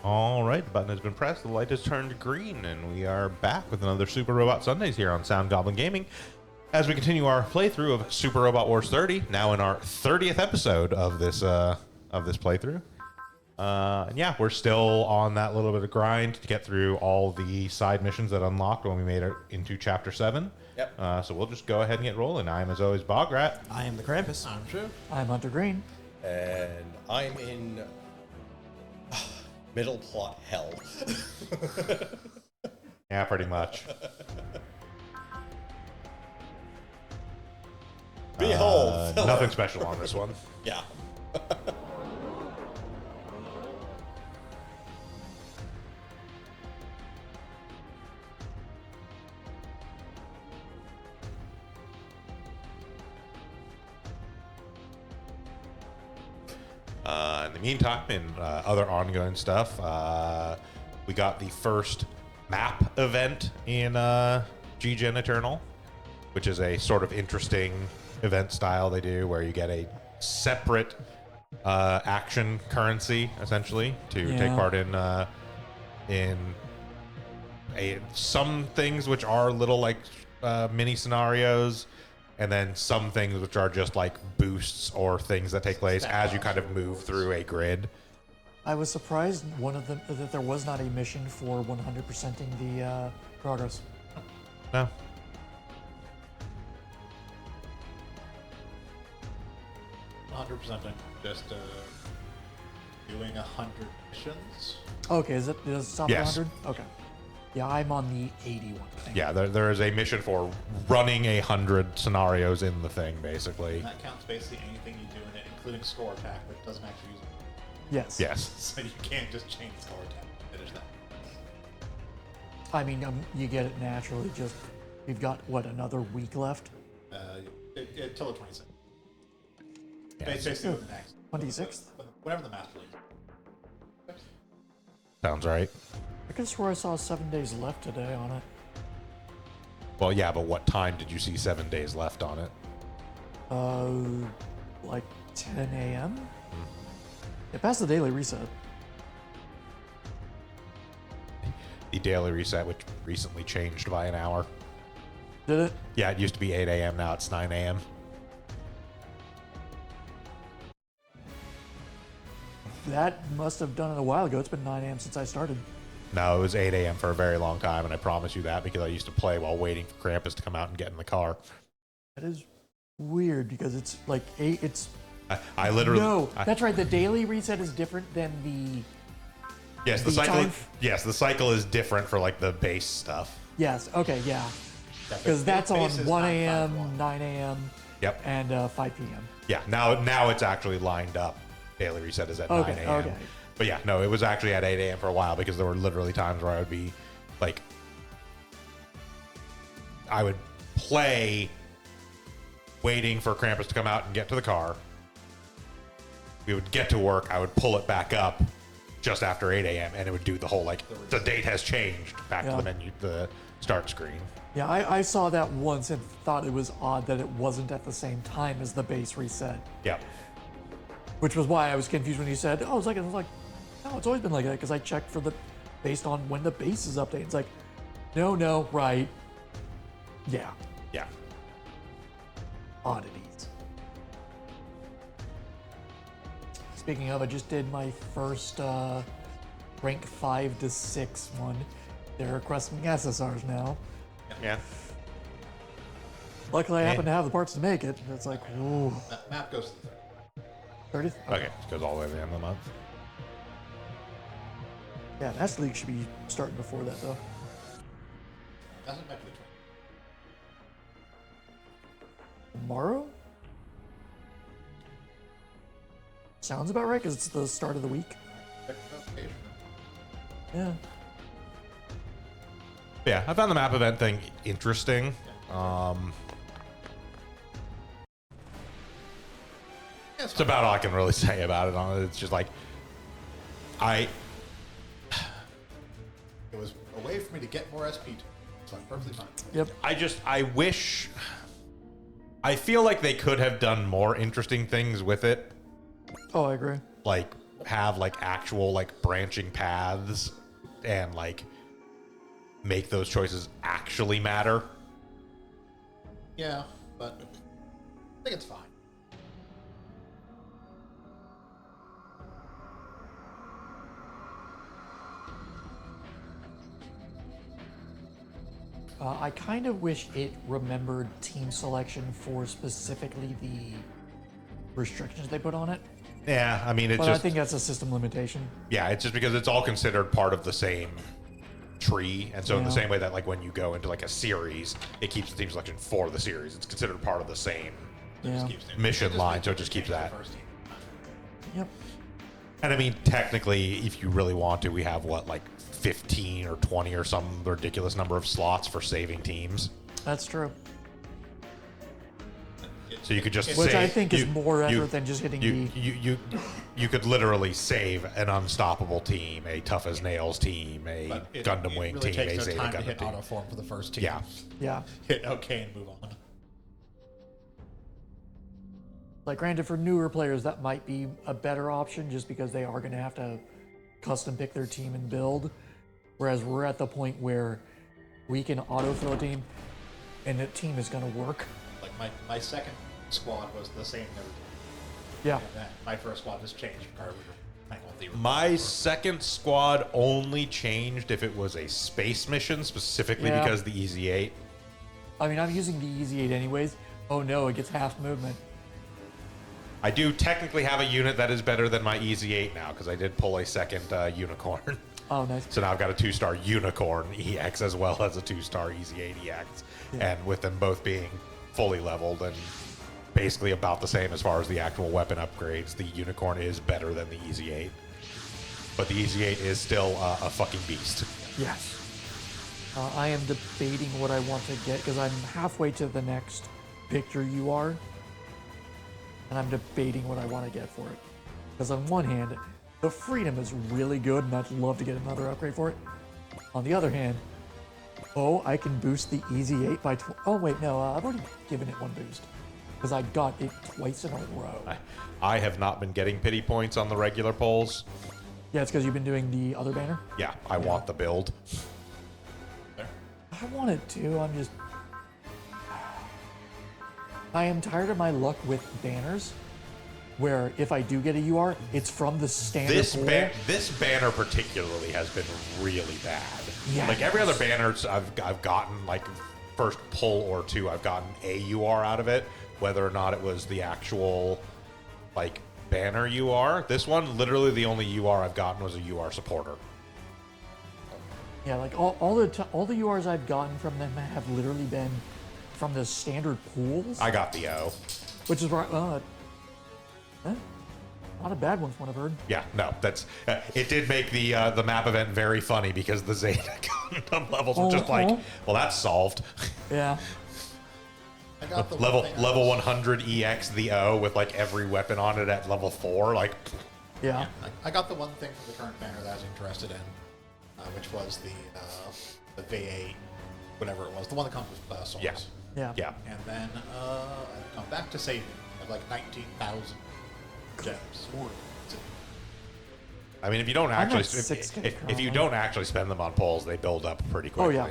All right, the button has been pressed, the light has turned green, and we are back with another Super Robot Sundays here on Sound Goblin Gaming. As we continue our playthrough of Super Robot Wars 30, now in our 30th episode of this playthrough. And yeah, we're still on that little bit of grind to get through all the side missions that unlocked when we made it into Chapter 7. Yep. So we'll just go ahead and get rolling. I'm, as always, Bograt. I am the Krampus. I'm true. I'm Hunter Green. And I'm in middle plot hell. Yeah, pretty much. Behold. Nothing special on this one. Yeah. In the meantime, in other ongoing stuff, we got the first map event in G-Gen Eternal, which is a sort of interesting event style they do where you get a separate action currency, essentially, to take part in some things which are little like mini scenarios, and then some things which are just like boosts or things that take place as you kind of move through a grid. I was surprised one of them that there was not a mission for 100%ing the progress. No. Just doing 100 missions. Okay, does it stop Yes. at 100? Okay. Yeah, I'm on the 81 thing. Yeah, there is a mission for running 100 scenarios in the thing, basically. And that counts basically anything you do in it, including score attack, but it doesn't actually use it. Yes. Yes. So you can't just change score attack to finish that. I mean, you get it naturally. Just we've got what, another week left? Till the 26th. Yeah, Basically, the next 26th? whenever the master leaves. sounds right. I could swear I saw 7 days left today on it. Well, yeah, but what time did you see 7 days left on it? Like 10 a.m. It passed the daily reset. The daily reset, which recently changed by an hour. Did it? Yeah, it used to be 8 a.m., now it's 9 a.m. That must have done it a while ago. It's been 9 a.m. since I started. No, it was 8 a.m. for a very long time, and I promise you that because I used to play while waiting for Krampus to come out and get in the car. That is weird because it's like 8. It's I literally... no. That's right. The daily reset is different than the. Yes, the the cycle... time- Yes, the cycle is different for, like, the base stuff. Yes. Okay. Yeah. Because the that's on base is 1 9, a.m., 5, 1. 9 a.m., Yep. and 5 p.m. Yeah, now it's actually lined up. Daily reset is at 9 Okay, a.m. okay. But yeah, no, it was actually at 8 a.m. for a while because there were literally times where I would be like, I would play waiting for Krampus to come out and get to the car. We would get to work. I would pull it back up just after 8 a.m. and it would do the whole like the date has changed back to Yeah. the menu, the start screen. Yeah, I saw that once and thought it was odd that it wasn't at the same time as the base reset, Yep. which was why I was confused when you said, "Oh, I was like, no, it's always been like that." Because I checked for the based on when the base is updated. It's like, no, right, yeah, Yeah. oddities. Speaking of, I just did my first rank 5 to 6 one. They're requesting SSRs now. Yeah. Luckily, I happen to have the parts to make it. It's like, ooh, Map goes to the 30th? Okay. It goes all the way to the end of the month. Yeah, Master League should be starting before that, though. Doesn't make the 20. Tomorrow? Sounds about right, because it's the start of the week. Yeah. Yeah, I found the map event thing interesting. It's about all I can really say about it. It's just like, It was a way for me to get more SP to, so I'm perfectly fine. Yep. I wish, I feel like they could have done more interesting things with it. Oh, I agree. Like have like actual like branching paths and like make those choices actually matter. Yeah, but I think it's fine. I kind of wish it remembered team selection for specifically the restrictions they put on it. Yeah, I mean, it's But just I think that's a system limitation. yeah, it's just because it's all considered part of the same tree, and so in the Yeah. same way that like when you go into like a series, it keeps the team selection for the series. It's considered part of the same Yeah. mission line, so it just keeps that. Yep. And I mean, technically, if you really want to, we have what, like 15 or 20 or some ridiculous number of slots for saving teams. That's true. So you could just Which I save- think is you- more you- effort than just hitting you, the. you could literally save an unstoppable team, a tough as nails team, a But it Gundam Wing really team, a takes no Zeta time to Gundam hit team. autoform for the first team. Yeah. Yeah. Hit OK and move on. Like, granted, for newer players, that might be a better option just because they are going to have to custom pick their team and build. Whereas we're at the point where we can autofill a team and the team is going to work. Like my second squad was the same every time. Yeah. And then my first squad just changed regardless of the My second squad only changed if it was a space mission, specifically Yeah. because the EZ8. I mean, I'm using the Easy 8 anyways. Oh no, it gets half movement. I do technically have a unit that is better than my EZ8 now, because I did pull a second unicorn. Oh, nice. So now I've got a 2-star unicorn EX as well as a 2-star EZ8 EX. And with them both being fully leveled and basically about the same as far as the actual weapon upgrades, the unicorn is better than the EZ8. But the EZ8 is still a fucking beast. Yes. I am debating what I want to get because I'm halfway to the next Victor UR. And I'm debating what I want to get for it. Because on one hand, the Freedom is really good and I'd love to get another upgrade for it. On the other hand, oh, I can boost the Easy 8 by... oh, wait, no, I've already given it one boost. Because I got it twice in a row. I have not been getting pity points on the regular polls. Yeah, it's because you've been doing the other banner. Yeah, I want the build. I want it to, I'm just... I am tired of my luck with banners, where if I do get a UR, it's from the standard pool. This banner particularly has been really bad. Yes. Like every other banner I've gotten, like first pull or two, I've gotten a UR out of it, whether or not it was the actual like banner UR. This one, literally the only UR I've gotten was a UR supporter. Yeah, like all the URs I've gotten from them have literally been from the standard pools, I got the O. which is right. Not a bad one from what I've heard. Yeah, no, that's it. Did make the map event very funny because the Zeta Gundam levels were just like, well, that's solved. Yeah, I got the level one thing I level was- 100 EX the O with like every weapon on it at level 4. Like, yeah. I got the one thing from the current banner that I was interested in, which was the V8, whatever it was, the one that comes with swords. Yeah. Yeah. yeah, And then I've come back to saving at like 19,000 gems. I mean, if you don't I'm actually, at 6K if you currently. don't actually spend them on polls, they build up pretty quickly. Oh,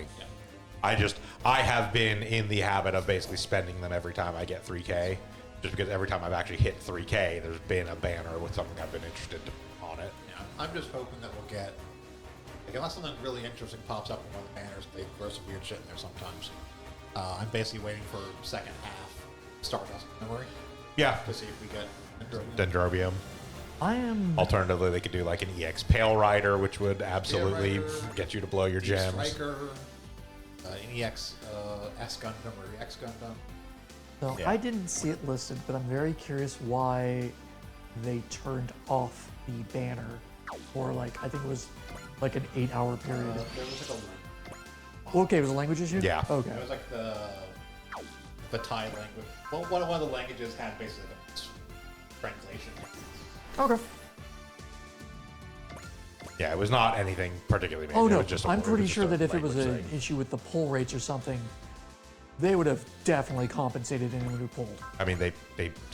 yeah. I have been in the habit of basically spending them every time I get 3K, just because every time I've actually hit 3K, there's been a banner with something I've been interested on it. Yeah, I'm just hoping that we'll get, like, unless something really interesting pops up in one of the banners, they throw some weird shit in there sometimes. I'm basically waiting for second half Stardust memory Yeah, to see if we get Dendrobium. I am. Alternatively, they could do like an EX Pale Rider, which would absolutely Rider, get you to blow your gems. Striker, an EX S Gundam or EX Gundam. So Yeah. I didn't see it listed, but I'm very curious why they turned off the banner for like I think it was like an 8-hour period. There was like a Okay, it was a language issue. Yeah. Okay. It was like the Thai language. Well, one of the languages had basically the translation. Okay. Yeah, it was not anything particularly major. Oh It no, was just a I'm word, pretty just sure a that if it was language an thing. issue with the pull rates or something, they would have definitely compensated anyone who pulled. I mean, they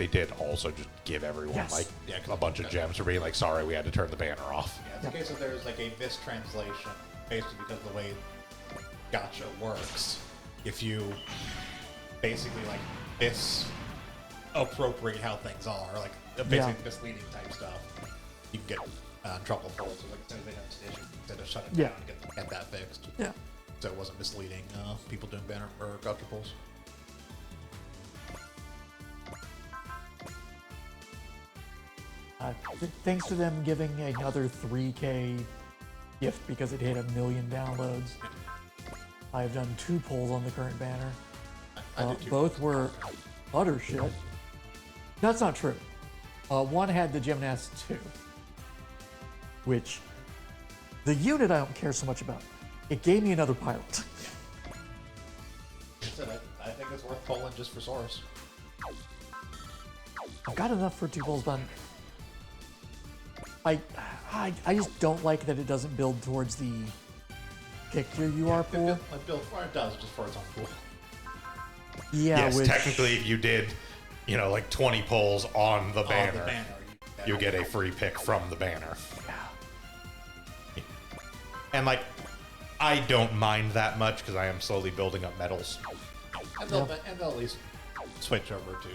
did also just give everyone Yes. like Yeah, a bunch of gems for being like, sorry, we had to turn the banner off. Yeah, it's a case of there's like a mistranslation, basically because of the way Gacha works. If you basically like misappropriate how things are, like basically misleading type stuff, you can get in trouble for it. So like, as soon as they know it's an issue, instead of shut it Yeah. down and get that fixed. Yeah. So it wasn't misleading people doing banner or Gacha pulls. Thanks to them giving another 3K gift because it hit 1 million downloads. I've done 2 polls on the current banner. I did too. Both were utter shit. That's not true. One had the Gymnast 2, which the unit I don't care so much about. It gave me another pilot. I think it's worth pulling just for Source. I've got enough for 2 polls done. I just don't like that it doesn't build towards the pick your UR pool. Like Bill Ford does just for its own pool. Yeah, Yes, which, technically, if you did, you know, like 20 polls on the On banner, the banner, you get a free pick from the banner. And like, I don't mind that much because I am slowly building up medals. and they'll at least switch over to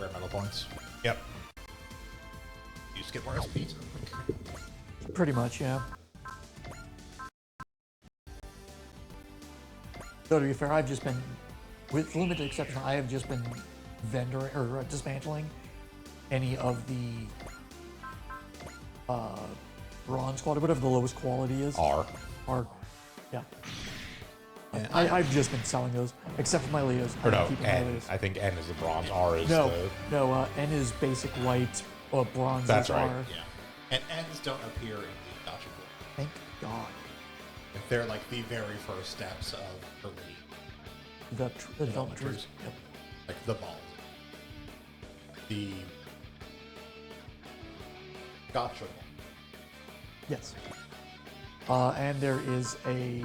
rare metal points. Yep. You just get more SPs. pretty much, yeah. Though to be fair, I've just been, with limited exception, I have just been dismantling any of the bronze quality, whatever the lowest quality is. R. Or, yeah. Yeah, I've just been selling those, except for my Leos. Or I'm no, keeping my N. Leos. I think N is the bronze. R is No, the. no, N is basic white, bronze That's is right. R. Yeah. And ends don't appear in the Gacha pool. Thank God. They're like the very first steps of early, The development trees. Yep. like the ball. The Gacha ball. Yes. And there is a.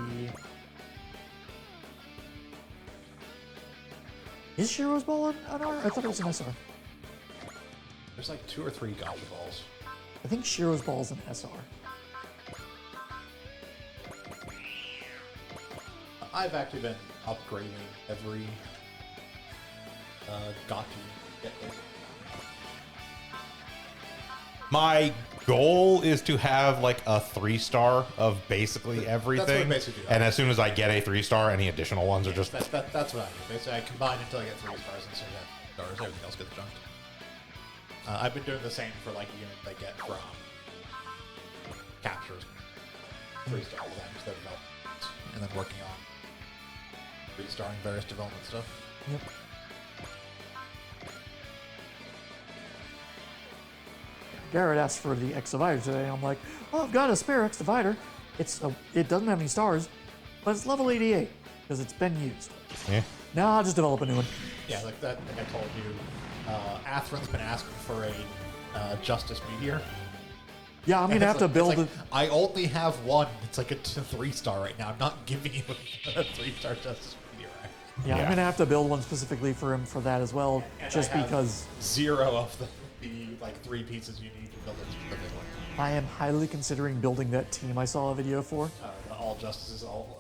Is Shiro's ball an R? I thought it was an SR. There's like 2 or 3 Gacha balls. I think Shiro's ball is an SR. I've actually been upgrading every Gacha. My goal is to have like a 3-star of basically everything. basically do. And as soon as I get a 3-star, any additional ones are just. That's what I do. Basically, I combine until I get 3 stars, and so that stars, everything else gets junked. I've been doing the same for like units I get from captures. 3-star things, their development, and then working on 3-starring various development stuff. Yep. Garrett asked for the X Divider today. I'm like, oh, I've got a spare X Divider. It doesn't have any stars, but it's level 88 because it's been used. Yeah. Now I'll just develop a new one. Yeah, like that. Like I told you, Atherin's been asking for a Justice Meteor. Yeah, I'm gonna have to build it. I only have one. It's like a 3-star right now. I'm not giving you a 3-star Justice Meteor. Yeah, I'm Yeah. gonna have to build one specifically for him for that as well, And just I have because 0 of the like 3 pieces you need to build it specifically. I am highly considering building that team I saw a video for. The all justices, all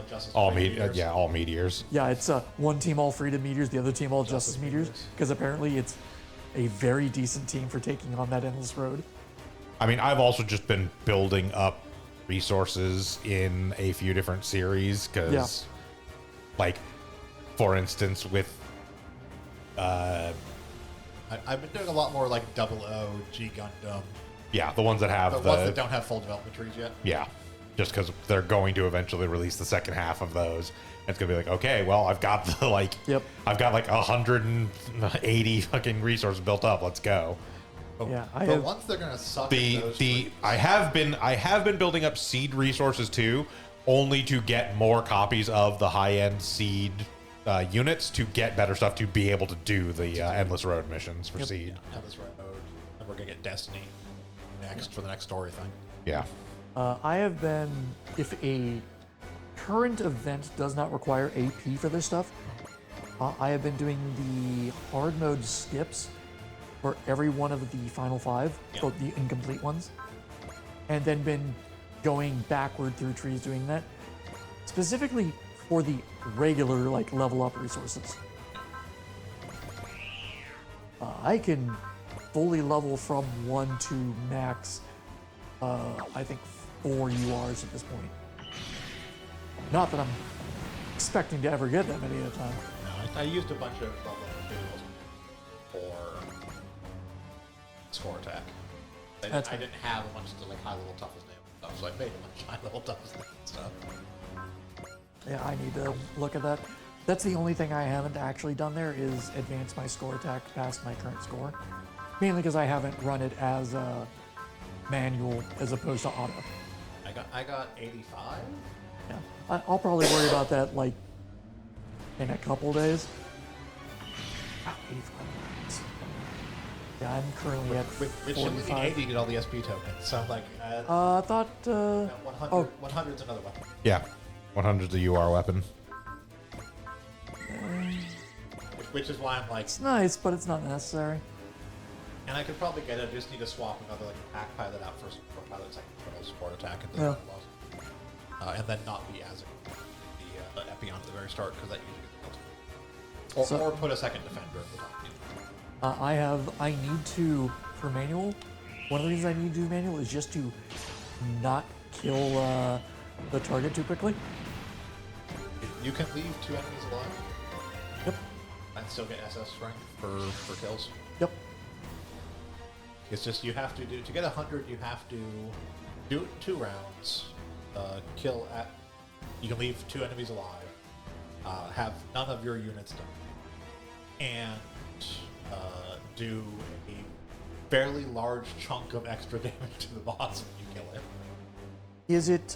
justice. All meteors. yeah, all meteors. Yeah, it's one team all freedom meteors, the other team all justice meteors, meteors. because apparently it's a very decent team for taking on that endless road. I mean, I've also just been building up resources in a few different series because, Yeah. like, for instance, with I've been doing a lot more like 00, G Gundam, yeah, the ones that have the the ones that don't have full development trees yet. yeah, just because they're going to eventually release the second half of those. And it's gonna be like, okay, well, I've got the like, Yep. I've got like 180 fucking resources built up. Let's go. But, Yeah, I but have- once they're gonna suck at The those the trees, I have been building up seed resources too, only to get more copies of the high end seed units to get better stuff to be able to do the endless road missions for seed. have this right mode, and we're gonna get Destiny next for the next story thing. Yeah. I have been, if a current event does not require AP for this stuff. I have been doing the hard mode skips for every one of the final 5, or the incomplete ones, and then been going backward through trees doing that, specifically for the regular like level up resources. I can fully level from 1 to max, I think 4 URs at this point. Not that I'm expecting to ever get that many at a time. No, I used a bunch of level materials for score attack. That's I didn't have a bunch of like high level toughness stuff, so I made a bunch of high level toughness stuff. Yeah, I need to look at that. That's the only thing I haven't actually done there is advance my score attack past my current score. Mainly because I haven't run it as a manual as opposed to auto. I got 85. Yeah, I'll probably worry about that like in a couple days. Ah, 85 points. Yeah, I'm currently at Which in 45. 80 you get all the SP tokens. So I'm like, I thought. 100, Oh, 100's another one. Yeah, 100's a UR weapon. Which is why I'm like, it's nice, but it's not necessary. and I could probably get it. I just need to swap another like pack pilot out for support pilot second for a support attack and Yeah. and then not be as the Epion at the very start because that usually gets built. Or put a second defender at the top. I need to, for manual, one of the reasons I need to do manual is just to not kill the target too quickly. You can leave 2 enemies alive Yep. and still get SS strength for kills. Yep. It's just you have to do to get 100. You have to do 2 rounds. Kill at. You can leave 2 enemies alive. Have none of your units done, and do a fairly large chunk of extra damage to the boss when you kill it. Is it?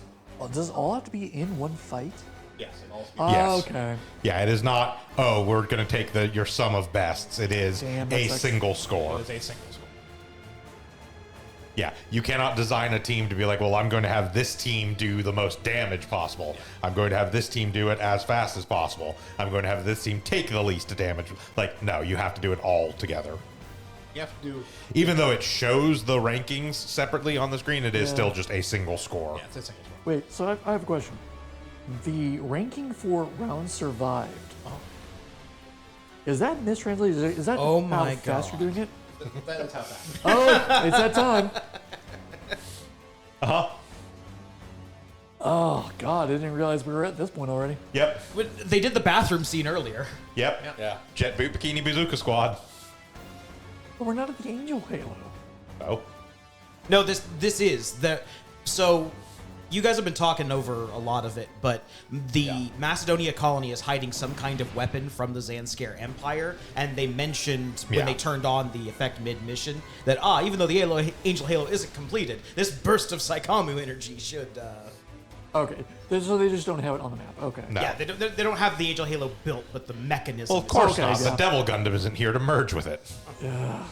Does it all have to be in one fight? Yes, it also. Yes. Okay. Yeah, it is not, oh, we're going to take your sum of bests. It is Damn, a that's like- single score. It is a single score. Yeah, you cannot design a team to be like, well, I'm going to have this team do the most damage possible. I'm going to have this team do it as fast as possible. I'm going to have this team take the least damage. Like, no, you have to do it all together. You have to do. Even though it shows the rankings separately on the screen, it is Yeah. still just a single score. Yeah, it's a single score. Wait. So I have a question. The ranking for rounds survived. Is that mistranslated? Is that Oh how my fast God. you're doing it? That is how fast. Oh, it's that time. Uh-huh. Oh God, I didn't realize we were at this point already. Yep. They did the bathroom scene earlier. Yep. Yeah. Jet Boot Bikini Bazooka Squad. But we're not at the Angel Halo. Oh. No, this is the. So, you guys have been talking over a lot of it, but the Macedonia colony is hiding some kind of weapon from the Zanskare Empire, and they mentioned when Yeah. they turned on the effect mid-mission that even though the Angel Halo isn't completed, this burst of Psychomu energy should. Okay, so they just don't have it on the map. Okay. No. Yeah, they don't have the Angel Halo built, but the mechanism. Well, of course Okay, not. yeah. The Devil Gundam isn't here to merge with it. God.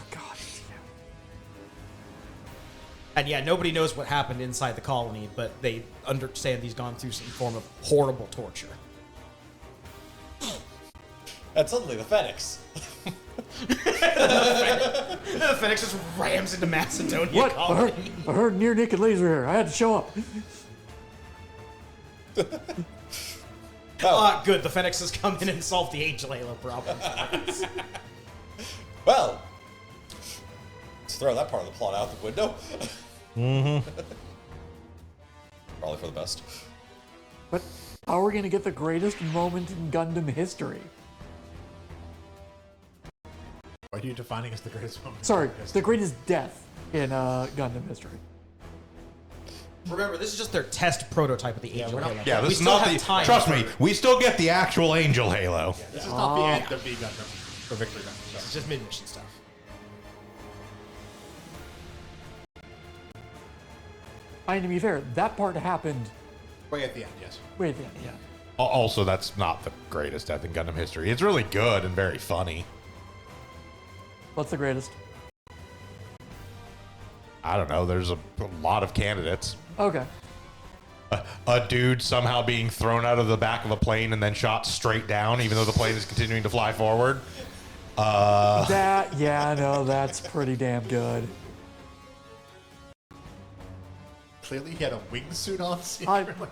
And yeah, nobody knows what happened inside the colony, but they understand he's gone through some form of horrible torture. And suddenly the Phoenix. The Phoenix just rams into Macedonia What? colony. I heard near naked laser here. I had to show up. Good. The Phoenix has come in and solved the Angel Halo problem. Well, let's throw that part of the plot out the window. Probably for the best. But how are we gonna get the greatest moment in Gundam history? What are you defining as the greatest moment? Sorry, the greatest death in Gundam history. Remember, this is just their test prototype of the Angel we're not- Halo. Yeah, We this is still not have the. time Trust for- me, we still get the actual Angel Halo. This is not the end of V Gundam for Victory Gundam. It's just mid-mission stuff. I mean, to be fair, that part happened Way at the end, yes. way at the end. Yeah. Also, that's not the greatest death in Gundam history. It's really good and very funny. What's the greatest? I don't know. There's a lot of candidates. Okay. a dude somehow being thrown out of the back of a plane and then shot straight down, even though the plane is continuing to fly forward. That's pretty damn good. Clearly, he had a wingsuit on.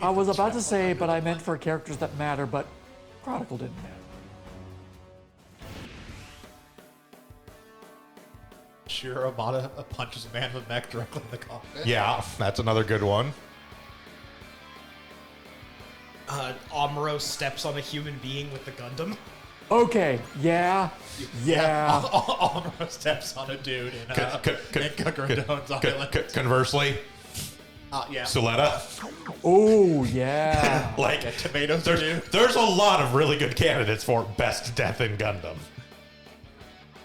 I was about to say, but I meant for characters that matter, but Chronicle didn't matter. Shiro Amada punches a man with mech directly in the cockpit. Yeah, that's another good one. Amuro steps on a human being with the Gundam. Okay, yeah. Amuro steps on a dude in Kaguradone's island. Conversely, Yeah. Suletta. Oh, yeah. Like, Tomatoes there's a lot of really good candidates for best death in Gundam.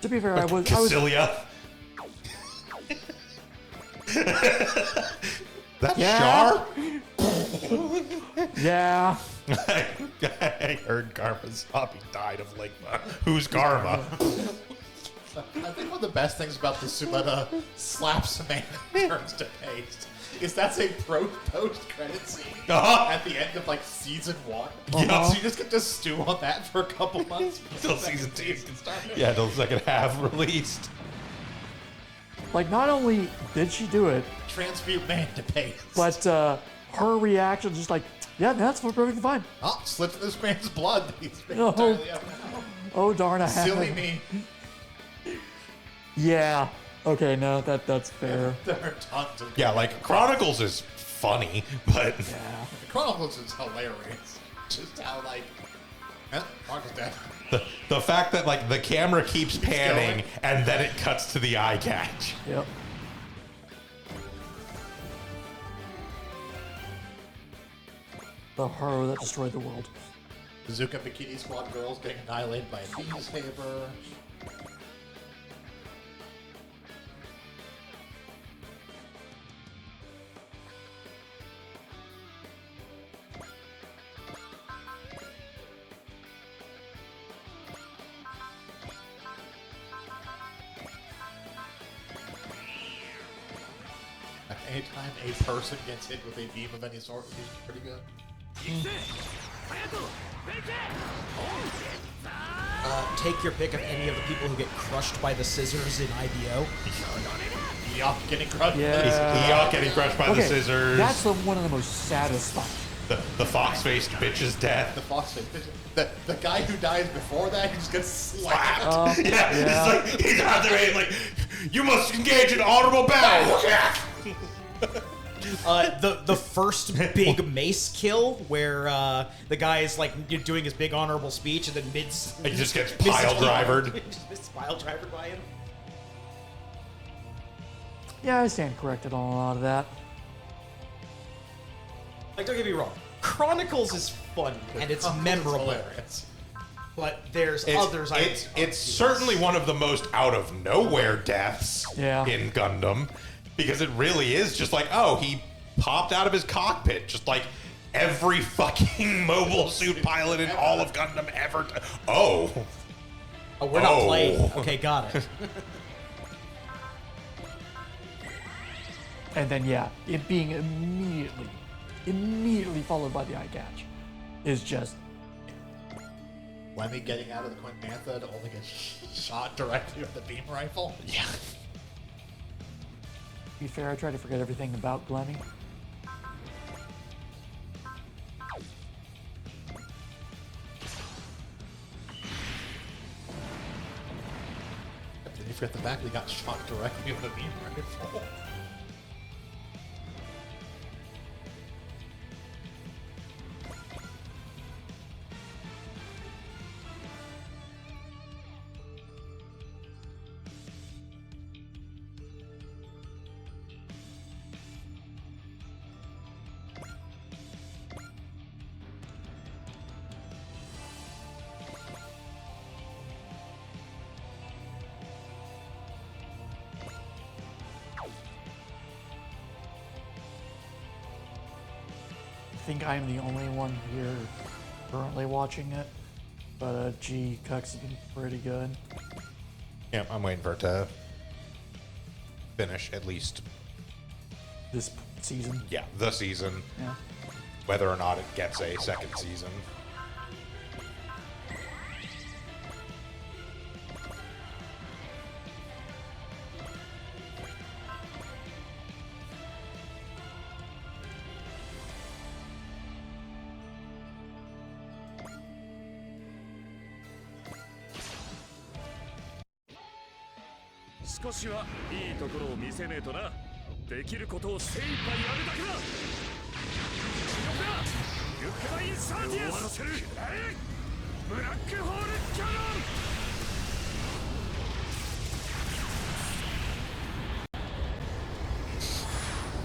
To be fair, I was Cassilia. That's Yeah. Char? yeah. I heard Garma's hobby died of Ligma. Who's Garma? I think one of the best things about the Suletta slaps a man and turns to paste is that's a post-credit scene at the end of like season 1. Yeah. So you just get to stew on that for a couple months Till season 2 can start. Yeah, till the second half released. Like, not only did she do it, Transmute man to paste. but her reaction just like, yeah, that's perfectly fine. Oh, slipped in this man's blood. He's been No. entirely out now. Oh, darn, I Silly haven't. me. Yeah. Okay, no, that's fair. There are tons of Yeah, like Chronicles is funny, but Yeah. Chronicles is hilarious. Just how like, Chronicles dead. the fact that like the camera keeps panning going. and then it cuts to the eye catch. Yep. The horror that destroyed the world. Bazooka Bikini Squad girls getting annihilated by a beam saber. Anytime a person gets hit with a beam of any sort, it's usually pretty good. Take your pick of any of the people who get crushed by the scissors in IBO. Yup, getting crushed. Yeah. Eeyore getting crushed by the Okay, scissors. that's one of the most satisfying. The fox-faced bitch's death. The fox the guy who dies before that, he just gets slapped. Yeah, he's out there and like, you must engage in honorable battle. The first big mace kill where the guy is like doing his big honorable speech and then He just gets pile-drivered. Just pile-drivered by him. Yeah, I stand corrected on a lot of that. Like, don't get me wrong, Chronicles is fun and it's memorable, Hilarious. but there's others. It's certainly one of the most out of nowhere deaths Yeah. in Gundam, because it really is just like, oh, he popped out of his cockpit, just like every fucking mobile suit pilot in all of Gundam ever. Oh, we're not playing. Okay, got it. And then, yeah, it being immediately followed by the eye catch is just, Lemmy getting out of the Quint Mantha to only get shot directly with the beam rifle. yeah. to be fair, I try to forget everything about Glenny. Did you forget the fact that he got shot directly with a beam rifle? I think I'm the only one here currently watching it, but G Cuck's been pretty good. Yeah, I'm waiting for it to finish at least. This season. Yeah, the season. Yeah. whether or not it gets a second season.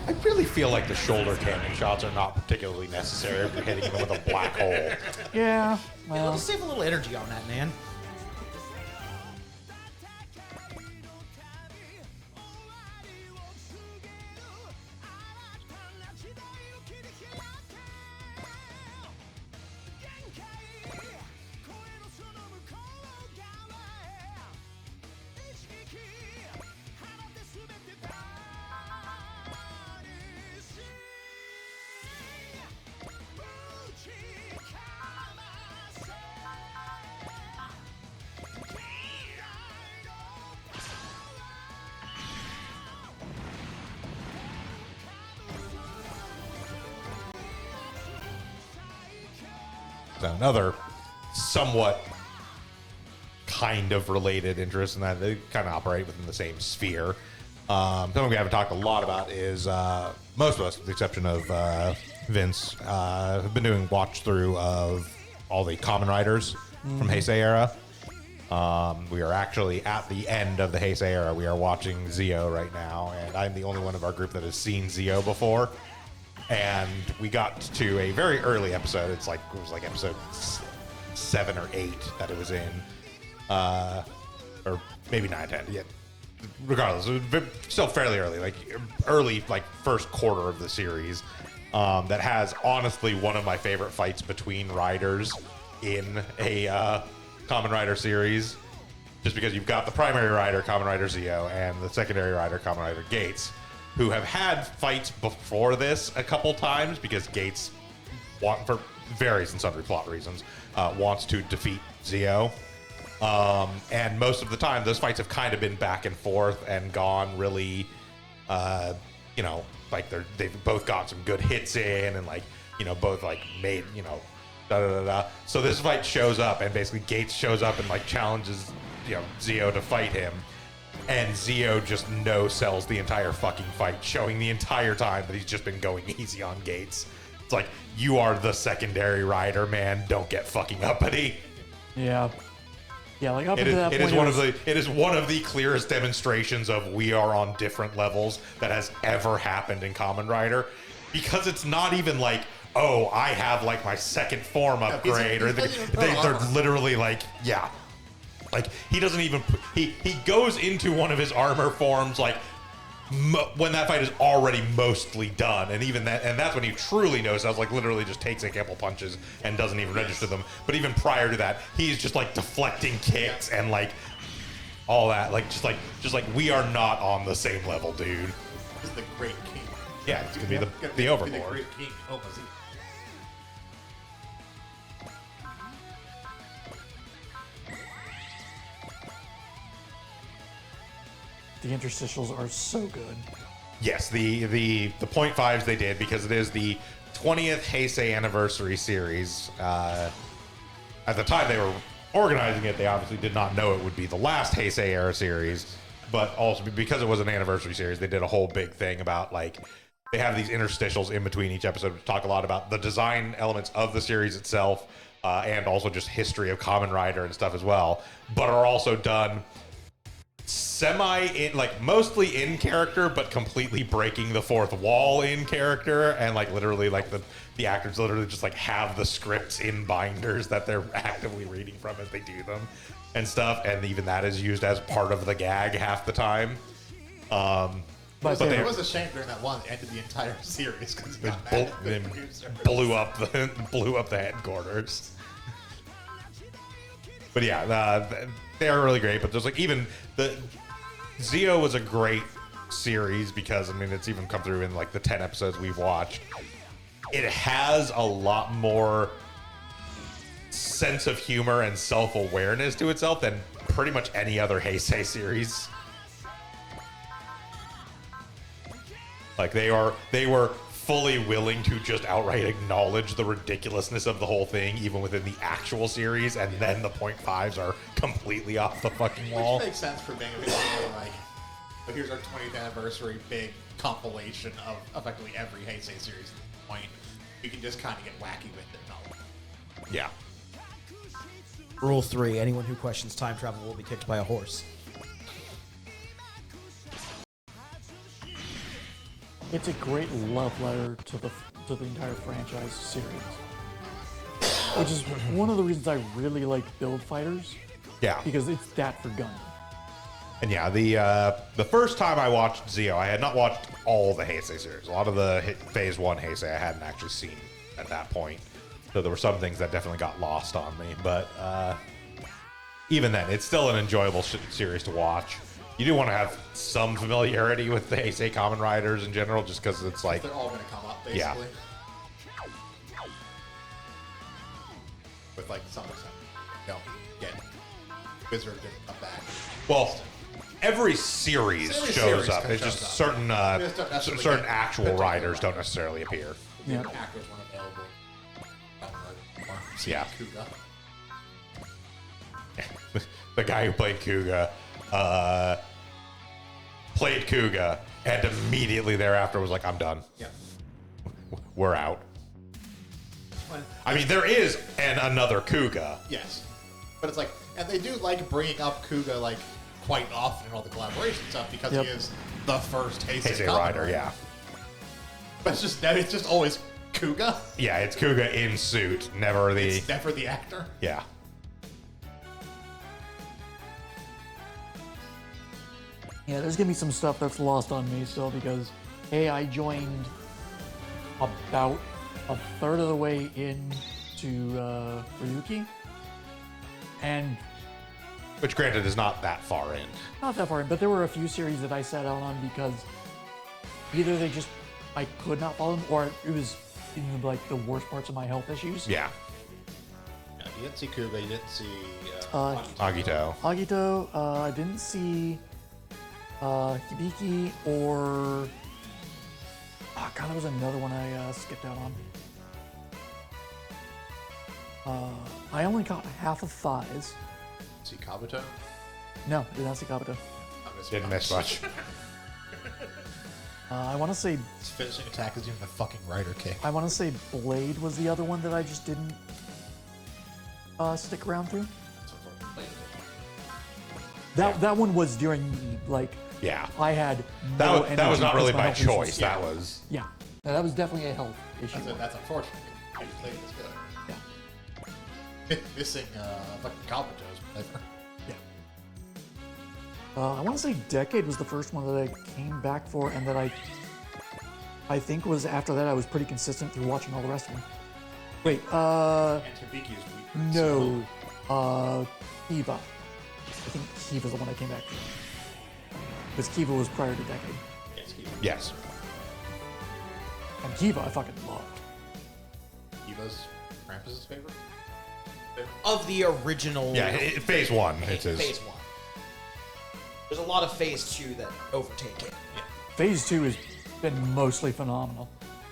I really feel like the shoulder cannon shots are not particularly necessary if you're hitting them with a black hole. Yeah. Well, Let's save a little energy on that, man. Another somewhat kind of related interest in that they kind of operate within the same sphere. Something we haven't talked a lot about is most of us, with the exception of Vince, have been doing watch through of all the Kamen Riders from Heisei era. We are actually at the end of the Heisei era. We are watching Zio right now, and I'm the only one of our group that has seen Zio before. And we got to a very early episode. It was like episode 7 or 8 that it was in, or maybe 9, 10. Yeah, regardless, it was still fairly early, like first quarter of the series. That has honestly one of my favorite fights between riders in a Kamen Rider series, just because you've got the primary rider, Kamen Rider Zio, and the secondary rider, Kamen Rider Gates, who have had fights before this a couple times because Gates, for various and sundry plot reasons, wants to defeat Zio. And most of the time, those fights have kind of been back and forth and gone really, like they've both got some good hits in and both made, da da da da. So this fight shows up and basically Gates shows up and challenges, Zio to fight him. And Zio just no-sells the entire fucking fight, showing the entire time that he's just been going easy on Gates. It's like, you are the secondary rider, man. Don't get fucking uppity. yeah. Yeah, like up until that point. It is one of the clearest demonstrations of we are on different levels that has ever happened in Kamen Rider. Because it's not even like, oh, I have my second form upgrade. They're literally yeah. Like, he doesn't even, he goes into one of his armor forms, when that fight is already mostly done. And even that, and that's when he truly knows. I was literally just takes a couple punches and doesn't even register them. But even prior to that, he's just deflecting kicks and all that. Just we are not on the same level, dude. This is the Great King. Yeah, it's gonna be the Overlord. The Great King. Oh, was he? The interstitials are so good. Yes, the 0.5s they did because it is the 20th Heisei anniversary series. At the time they were organizing it, they obviously did not know it would be the last Heisei era series, but also because it was an anniversary series, they did a whole big thing about they have these interstitials in between each episode to talk a lot about the design elements of the series itself, and also just history of Kamen Rider and stuff as well, but are also done mostly in character, but completely breaking the fourth wall in character, and literally the actors literally just have the scripts in binders that they're actively reading from as they do them and stuff, and even that is used as part of the gag half the time. But it was a shame during that one ended the entire series because blew up the headquarters. But yeah, they are really great. But there's even the Zio was a great series because it's even come through in the 10 episodes we've watched. it has a lot more sense of humor and self-awareness to itself than pretty much any other Heisei series. Like they were fully willing to just outright acknowledge the ridiculousness of the whole thing, even within the actual series, and then the 0.5s are completely off the fucking wall. Which makes sense for being basically like, but here's our 20th anniversary big compilation of effectively every Heisei series at this point. You can just kind of get wacky with it and all. Yeah. Rule 3: anyone who questions time travel will be kicked by a horse. It's a great love letter to the entire franchise series, which is one of the reasons I really like Build Fighters, Yeah. because it's that for Gundam. And yeah, the first time I watched Zio, I had not watched all the Heisei series. A lot of the Phase 1 Heisei I hadn't actually seen at that point. So there were some things that definitely got lost on me. But even then, it's still an enjoyable series to watch. You do want to have some familiarity with the Heisei Kamen Riders in general, just because it's like... They're all going to come up, basically. Yeah. With like some extent. No, get Wizard didn't come back. Well, every series Every shows series up. shows It's just up. certain just don't necessarily certain get actual particular riders riders. don't necessarily appear. Yeah. The actors weren't available. Yeah. Kuga. The guy who played Kuga played Kuga, and immediately thereafter was like, I'm done. Yeah. We're out. I mean, there is another Kuga. Yes. But it's like, and they do like bringing up Kuga like quite often in all the collaboration stuff because Yep. he is the first Heisei Heisei Kamen Rider, yeah. But it's just always Kuga. Yeah, it's Kuga in suit, never the... It's never the actor. Yeah. Yeah, there's gonna be some stuff that's lost on me still because, hey, I joined about a third of the way into Ryuki, and Which, granted, is not that far in. not that far in, but there were a few series that I sat out on because either I could not follow them, or it was in like the worst parts of my health issues. Yeah. Yeah, you didn't see Kuga, you didn't see Agito. Agito, I didn't see Hibiki or... Oh god, there was another one I skipped out on. I only caught half of Thighs. see Kabuto. No, I did not see Kabuto. I missed Didn't miss much. I want to say His finishing attack is even a fucking rider kick. Blade was the other one that I just didn't stick around through. That one was during the, like, Yeah. I had That no was, that energy was not because really my by health issues. choice. That was... Yeah, no, that was definitely a health issue. That's unfortunate. He played this good. Yeah. Missing fucking Kabuto's whatever. Yeah. I want to say Decade was the first one that I came back for, and that I think was after that I was pretty consistent through watching all the rest of them. Wait, And Hibiki is weak. no, Kiva. I think Kiva's the one I came back to. Because Kiva was prior to Decade. Yes, Yes. And Kiva I fucking loved. Kiva's Krampus's favorite? Of the original Yeah, phase 1. It is. phase 1. There's a lot of phase 2 that overtake it. Phase 2 has been mostly phenomenal.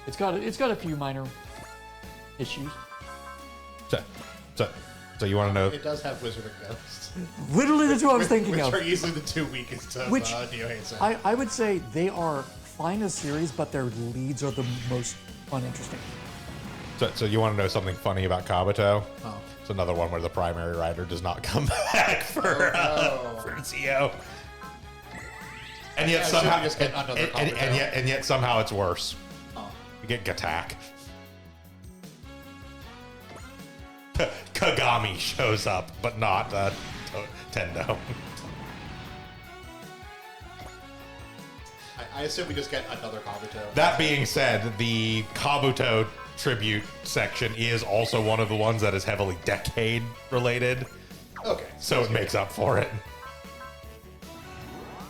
It's got a few minor issues. So you want to know... It does have Wizard and Ghost. Literally the two I was thinking which of. are easily the two weakest of Which Neo Heisei. I would say they are fine as series, but their leads are the most uninteresting. So you want to know something funny about Kabuto? Oh. It's another one where the primary rider does not come back for Zio. And yet Yeah, somehow, should we just get another Kabuto? and yet somehow it's worse. Oh. You get Gatak. Kagami shows up, but not Tendo. I assume we just get another Kabuto. That being said, the Kabuto tribute section is also one of the ones that is heavily Decade related, Okay. so it makes up for it.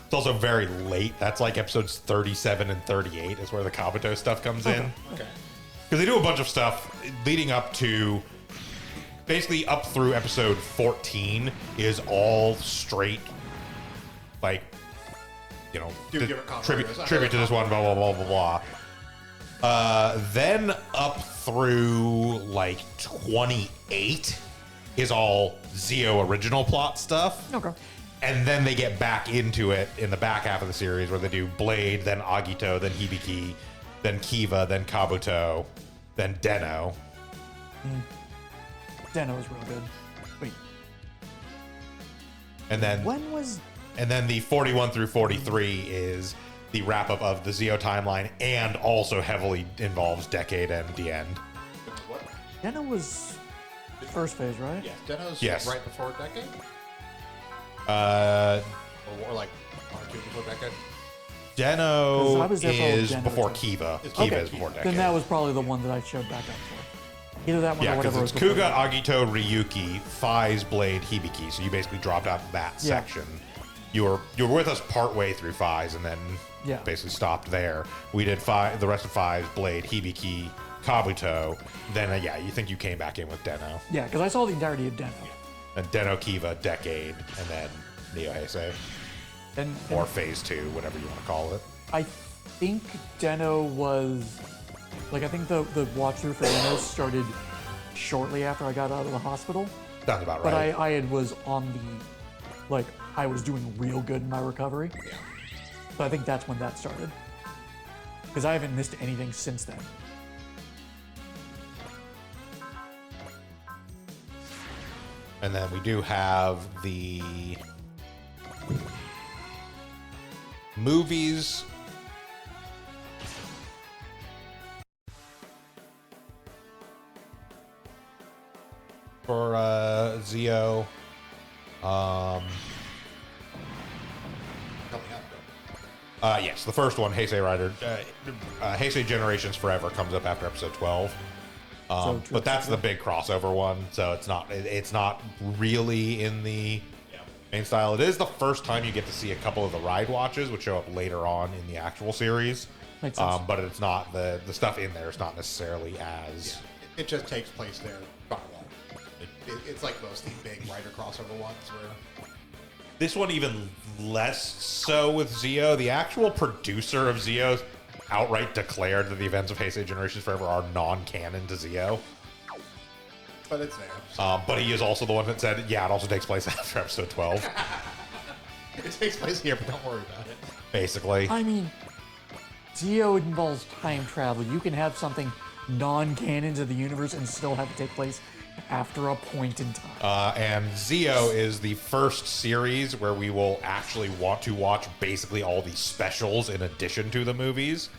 It's also very late. That's like episodes 37 and 38 is where the Kabuto stuff comes in. Okay. because they do a bunch of stuff leading up to basically up through episode 14 is all straight, like, you know, Do different content tribute videos. to this one, blah blah blah blah blah. Then up through like 28 is all Zio original plot stuff. Okay. And then they get back into it in the back half of the series where they do Blade, then Agito, then Hibiki, then Kiva, then Kabuto, then Den-O. Den-O was real good. Wait, And then when was the 41 through 43 is the wrap up of the Zio timeline and also heavily involves Decade and the End. What? Den-O was first phase, right? Yes, Den-O's Yes. right before Decade? Uh, Or like 1 or 2 before Decade? 'Cause I Den-O was there for is Den-O before too. Kiva. It's Kiva okay. is before Decade. Then that was probably the one that I showed back up for. Either that one Yeah, or because whatever. it's was before Kuga, that. Agito, Ryuki, Faiz, Blade, Hibiki. So you basically dropped out that Yeah. section. You were with us part way through Faiz and then Yeah. basically stopped there. We did the rest of Faiz, Blade, Hibiki, Kabuto. Then yeah, you think you came back in with Den-O. Yeah, because I saw the entirety of Den-O. And Den-O, Kiva, Decade, and then Neo Heisei. And Or Phase 2, whatever you want to call it. I think Den-O was like I think the watch through for Den-O started shortly after I got out of the hospital. Sounds about But right. I was on the like I was doing real good in my recovery. Yeah. So I think that's when that started. Because I haven't missed anything since then. And then we do have the movies. For Zio. Coming up. Yes, the first one, Heisei Rider, Heisei Generations Forever comes up after episode 12. So But that's the big crossover one, so it's not really in the main style. It is the first time you get to see a couple of the ride watches, which show up later on in the actual series. Makes sense. But it's not the stuff in there is not necessarily as It just takes place there. It's like most of the big writer crossover ones where this one even less so with Zio. The actual producer of Zio outright declared that the events of Heisei Generations Forever are non-canon to Zio. but it's there. But he is also the one that said, yeah, it also takes place after episode 12, It takes place here, but don't worry about it. basically. I mean, Zio involves time travel. You can have something non-canon to the universe and still have it take place after a point in time. And Zio is the first series where we will actually want to watch basically all the specials in addition to the movies.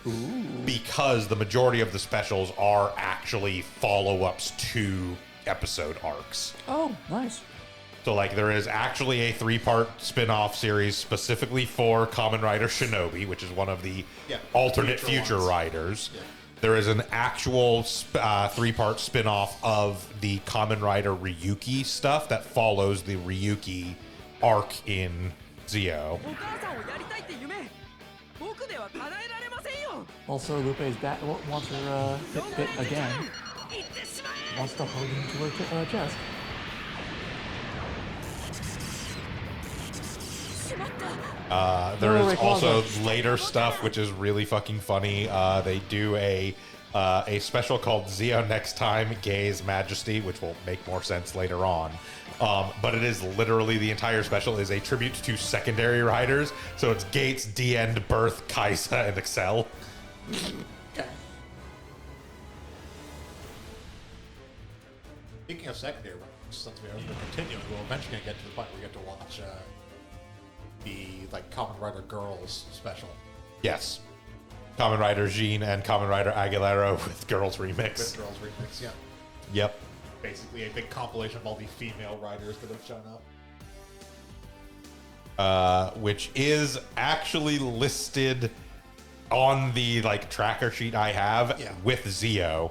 Because the majority of the specials are actually follow-ups to episode arcs. Oh, nice. So, like, there is actually a 3-part spin-off series specifically for Kamen Rider Shinobi, which is one of the Yeah, alternate future future ones. riders. Yeah. There is an actual 3-part spin-off of the Kamen Rider Ryuki stuff that follows the Ryuki arc in Zio. お母さんをやりたいって夢僕では叶えられませんよ Also, Lupe's back wants her hit again. 行ってしまえ Wants to hug into her chest. しまった There No, is Rick also Waza. later stuff which is really fucking funny. They do a special called Zio Next Time Gaze Majesty, which will make more sense later on. But it is literally the entire special is a tribute to secondary riders. So it's Gates, D-End, Birth, Kaisa, and Excel. Speaking of secondary, since we are continuing, we're eventually going to get to the point where we get to watch the like Kamen Rider Girls special. Yes. Kamen Rider Jean and Kamen Rider Aguilera with Girls With Remix. Girls Remix, yeah. Yep. Basically a big compilation of all the female writers that have shown up. Which is actually listed on the like tracker sheet I have Yeah. with Zio.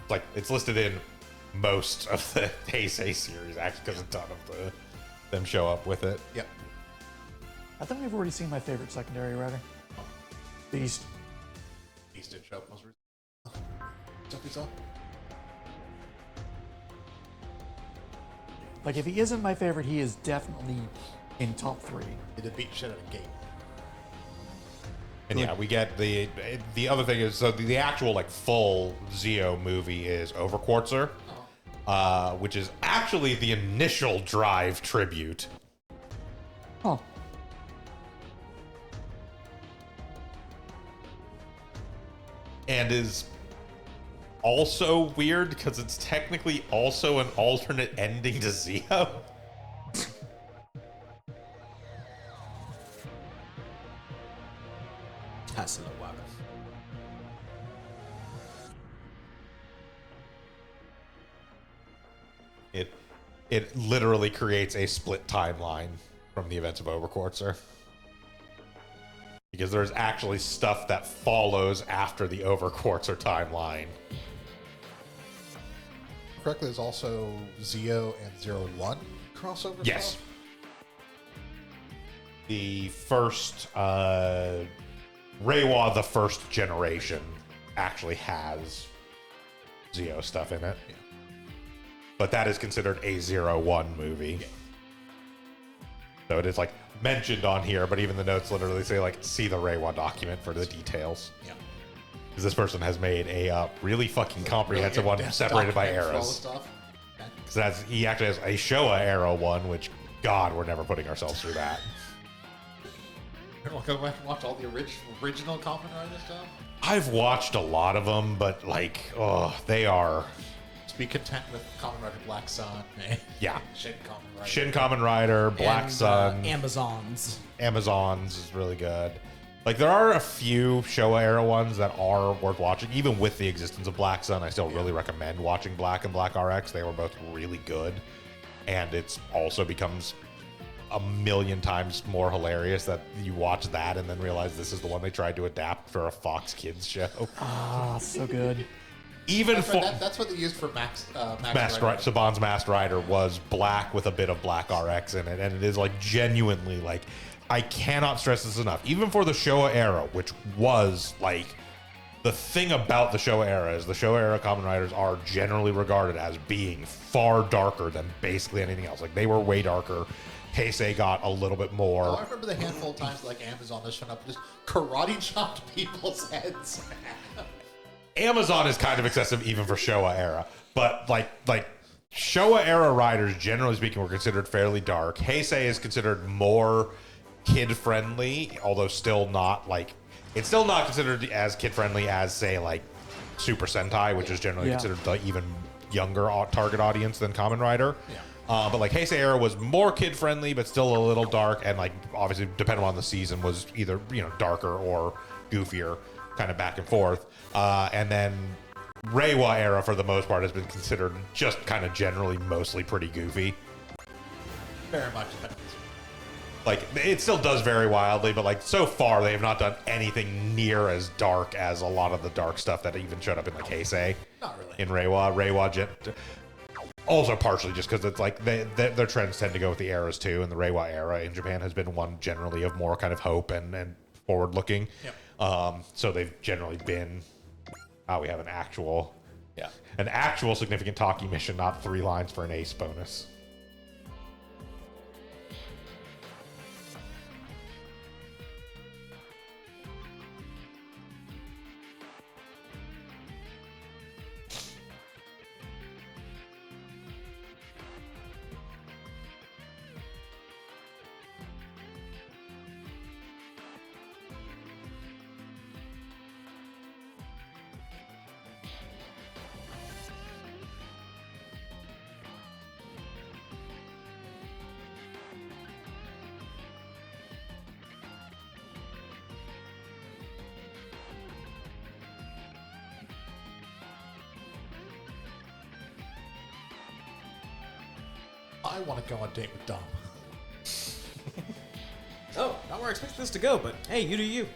Like it's listed in most of the Heisei series actually because a ton of them show up with it. Yep. I think we've already seen my favorite secondary writer. Beast. Beast did show up most recently. Stuff we saw. Like, if he isn't my favorite, he is definitely in top 3. He did beat shit out of Gate. And yeah, we get the other thing is, so the actual like full Zeo movie is Overquartzer, which is actually the initial Drive tribute. Huh. And is also weird because it's technically also an alternate ending to Zeo. Hasselwagen. It literally creates a split timeline from the events of Overquartzer. Because there's actually stuff that follows after the Overquartzer timeline. Correctly, there's also Zeo and 01 crossover Yes. stuff. The first Reiwa, the first generation, actually has Zeo stuff in it. Yeah. But that is considered a 01 movie. Yeah. So it is like mentioned on here, but even the notes literally say like, see the Reiwa document for the details. Yeah. Because this person has made a really fucking comprehensive one in-depth separated by document for all the eras. stuff. Okay. Because he actually has a Showa era one, which, God, we're never putting ourselves through that. You're not gonna go back and watch all the original Kamen Rider stuff? I've watched a lot of them, but like, oh, they are, Just be content with Kamen Rider Black Sun. yeah. Shin Kamen Rider. Shin Kamen Rider, Black And, Sun, Amazons. Amazons is really good. Like, there are a few Showa era ones that are worth watching. Even with the existence of Black Sun, I still really recommend watching Black and Black RX. They were both really good. And it's also becomes a million times more hilarious that you watch that and then realize this is the one they tried to adapt for a Fox Kids show. Ah, so good. Even That's, for right, that's what they used for Max Masked Rider. Saban's Masked Rider was black with a bit of Black RX in it, and it is like genuinely like, I cannot stress this enough. Even for the Showa era, which was like, the thing about the Showa era is the Showa era Kamen Riders are generally regarded as being far darker than basically anything else. Like, they were way darker. Heisei got a little bit more. Oh, I remember the handful of times like Amazon has shown up and just karate chopped people's heads. Amazon is kind of excessive even for Showa era, but like Showa era riders, generally speaking, were considered fairly dark. Heisei is considered more kid friendly, although still not like, it's still not considered as kid friendly as, say, like Super Sentai, which is generally Yeah. considered the even younger target audience than Kamen Rider. Yeah. But like Heisei era was more kid friendly, but still a little dark, and like obviously depending on the season was either, you know, darker or goofier, kind of back and forth. And then Reiwa era for the most part has been considered just kind of generally mostly pretty goofy. Very much depends. Like, it still does vary wildly, but like so far they have not done anything near as dark as a lot of the dark stuff that even showed up in like Heisei. Not really. In Reiwa also partially just because it's like their trends tend to go with the eras too, and the Reiwa era in Japan has been one generally of more kind of hope and forward looking. Yep. So they've generally been, we have an actual Yeah. significant talkie mission, not 3 lines for an ace bonus. I want to go on a date with Dom. Oh, not where I expected this to go, but hey, you do you.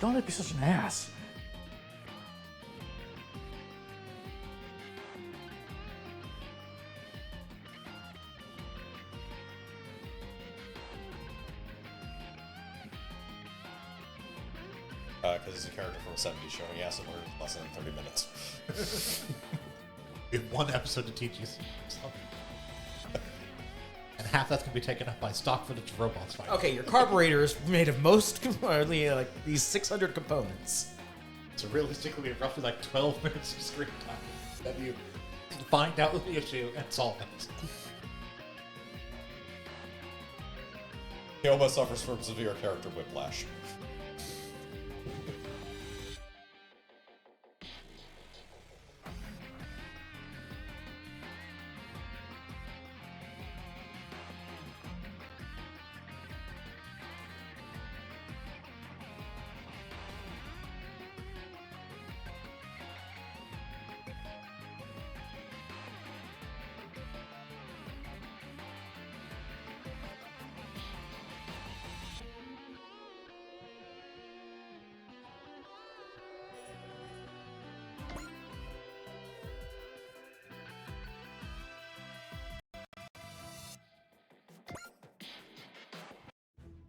don't be such an ass. Because he's a character from a 70s show, he has to learn in less than 30 minutes. We have one episode to teach you something. And half that's going to be taken up by stock footage of robots fighting. Okay, your carburetor is made of only like these 600 components. So realistically, roughly like 12 minutes of screen time that you find out the issue and solve it. He almost suffers from severe character whiplash.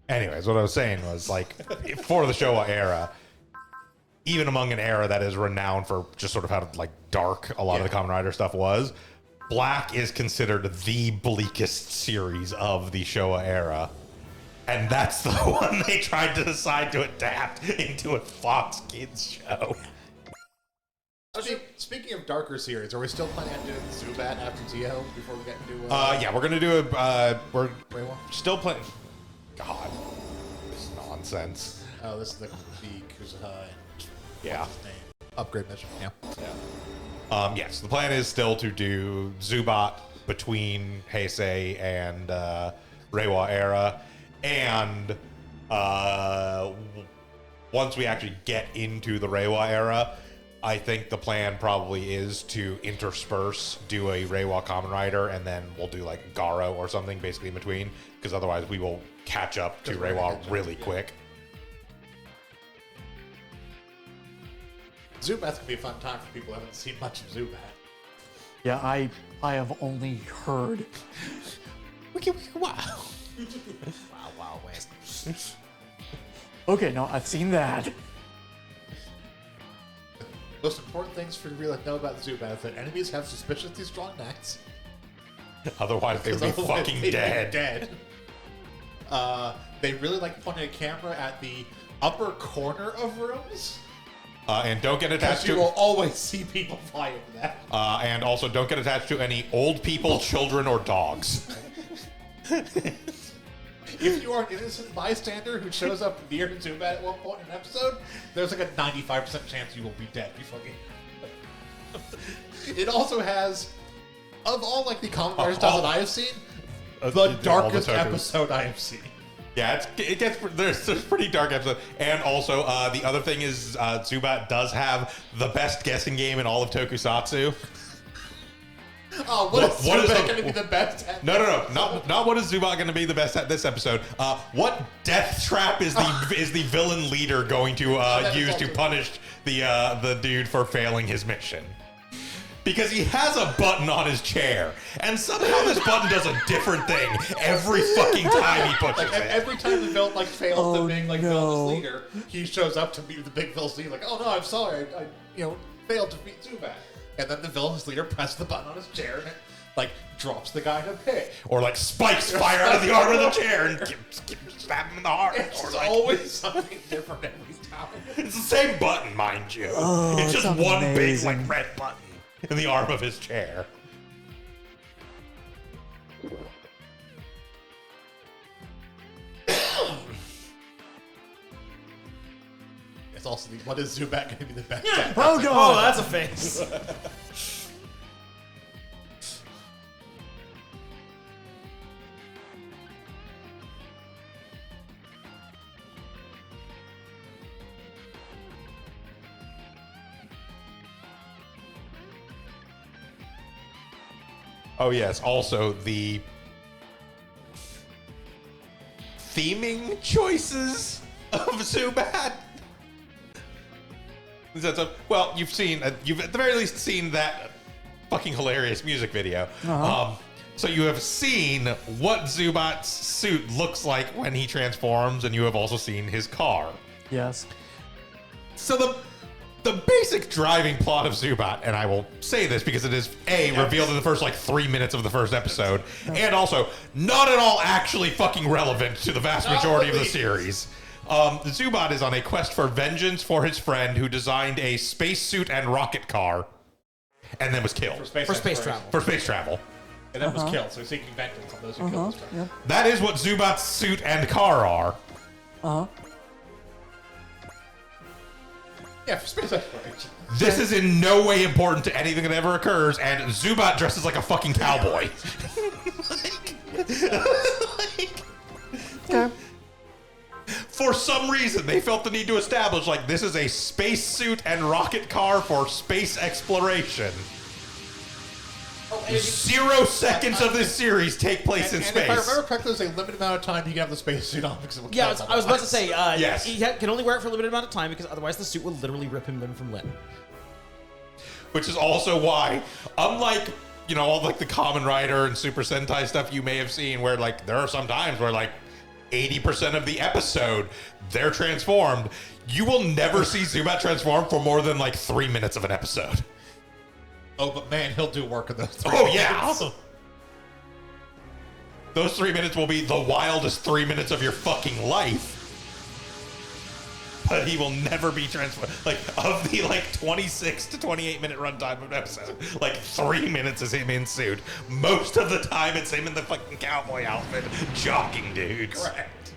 Anyways, what I was saying was, like, for the Showa era, even among an era that is renowned for just sort of how, like, dark a lot of the Kamen Rider stuff was, Black is considered the bleakest series of the Showa era. And that's the one they tried to decide to adapt into a Fox Kids show. Speaking of darker series, are we still planning on doing Zubat after Zio before we get into... Yeah, we're going to do we're Reiwa? still playing... God, this nonsense. Oh, this is the Kuzuha and Yeah. what's his name? Upgrade mission. Yeah. Yes, the plan is still to do Zubat between Heisei and Reiwa era, and once we actually get into the Reiwa era, I think the plan probably is to intersperse, do a Reiwa Kamen Rider, and then we'll do like Garo or something basically in between, because otherwise we will catch up to Reiwa really quick. Zubat's going to be a fun time for people who haven't seen much of Zubat. Yeah, I have only heard. Wow, wow, West. Okay, no, I've seen that. Most important things for you to really know about Zubat is that enemies have suspiciously strong necks. Otherwise they would be Otherwise fucking they'd be dead. dead. They really like pointing a camera at the upper corner of rooms. And don't get attached Because you to... will always see people fly over that. And also, don't get attached to any old people, children, or dogs. If you are an innocent bystander who shows up near Zubat at one point in an episode, there's like a 95% chance you will be dead before you. It also has, of all like the Kamen Rider stuff that I have seen, the darkest episode I have seen. Yeah, it gets there's pretty dark episode, and also the other thing is Zubat does have the best guessing game in all of Tokusatsu. Oh, What what is is Zubat the- going to be the best at? No, not what is Zubat going to be the best at this episode. What death trap is the villain leader going to use to punish the dude for failing his mission? Because he has a button on his chair, and somehow this button does a different thing every fucking time he pushes Like it. every time the villain like fails Oh, to being like no. villain's leader, he shows up to be the big villain's leader. Like, oh no, I'm sorry, I failed to beat Zubat. And then the villain's leader presses the button on his chair and it like drops the guy in a pit. Or like spikes fire out of the arm of the chair and stab him in the heart. It's Or like, always something different every time. it's the same button, mind you. Oh, it's just sounds one big amazing. like red button in the arm of his chair. It's also the what is Zubat going to be the best at? Oh god! Oh, that's a face. Oh yes, also the theming choices of Zubat Well, you've at the very least seen that fucking hilarious music video. So you have seen what Zubat's suit looks like when he transforms, and you have also seen his car. Yes. So the basic driving plot of Zubat, and I will say this because it is revealed in the first 3 minutes of the first episode, and also not at all actually fucking relevant to the vast majority of the series. Zubat is on a quest for vengeance for his friend who designed a spacesuit and rocket car, and then was killed For space travel. for space travel. And then was killed, so he's seeking vengeance on those who killed his friend. Yep. That is what Zubat's suit and car are. Yeah, for space exploration. This is in no way important to anything that ever occurs, and Zubat dresses like a fucking cowboy. Okay. For some reason, they felt the need to establish, this is a spacesuit and rocket car for space exploration. 0 seconds of this series take place in And space. if I remember correctly, there's a limited amount of time you can have the spacesuit on because it will Yeah, count I was about to say, Yes. he can only wear it for a limited amount of time because otherwise the suit will literally rip him limb from limb. Which is also why, unlike, all the Kamen Rider and Super Sentai stuff you may have seen, where there are some times where 80% of the episode they're transformed, you will never see Zubat transform for more than 3 minutes of an episode. Oh, but man, he'll do work in those 3 Oh, minutes. yeah. Those 3 minutes will be the wildest 3 minutes of your fucking life. But he will never be transformed. Of the 26 to 28 minute runtime of an episode, 3 minutes is him in suit. Most of the time, it's him in the fucking cowboy outfit, jogging dudes. Correct.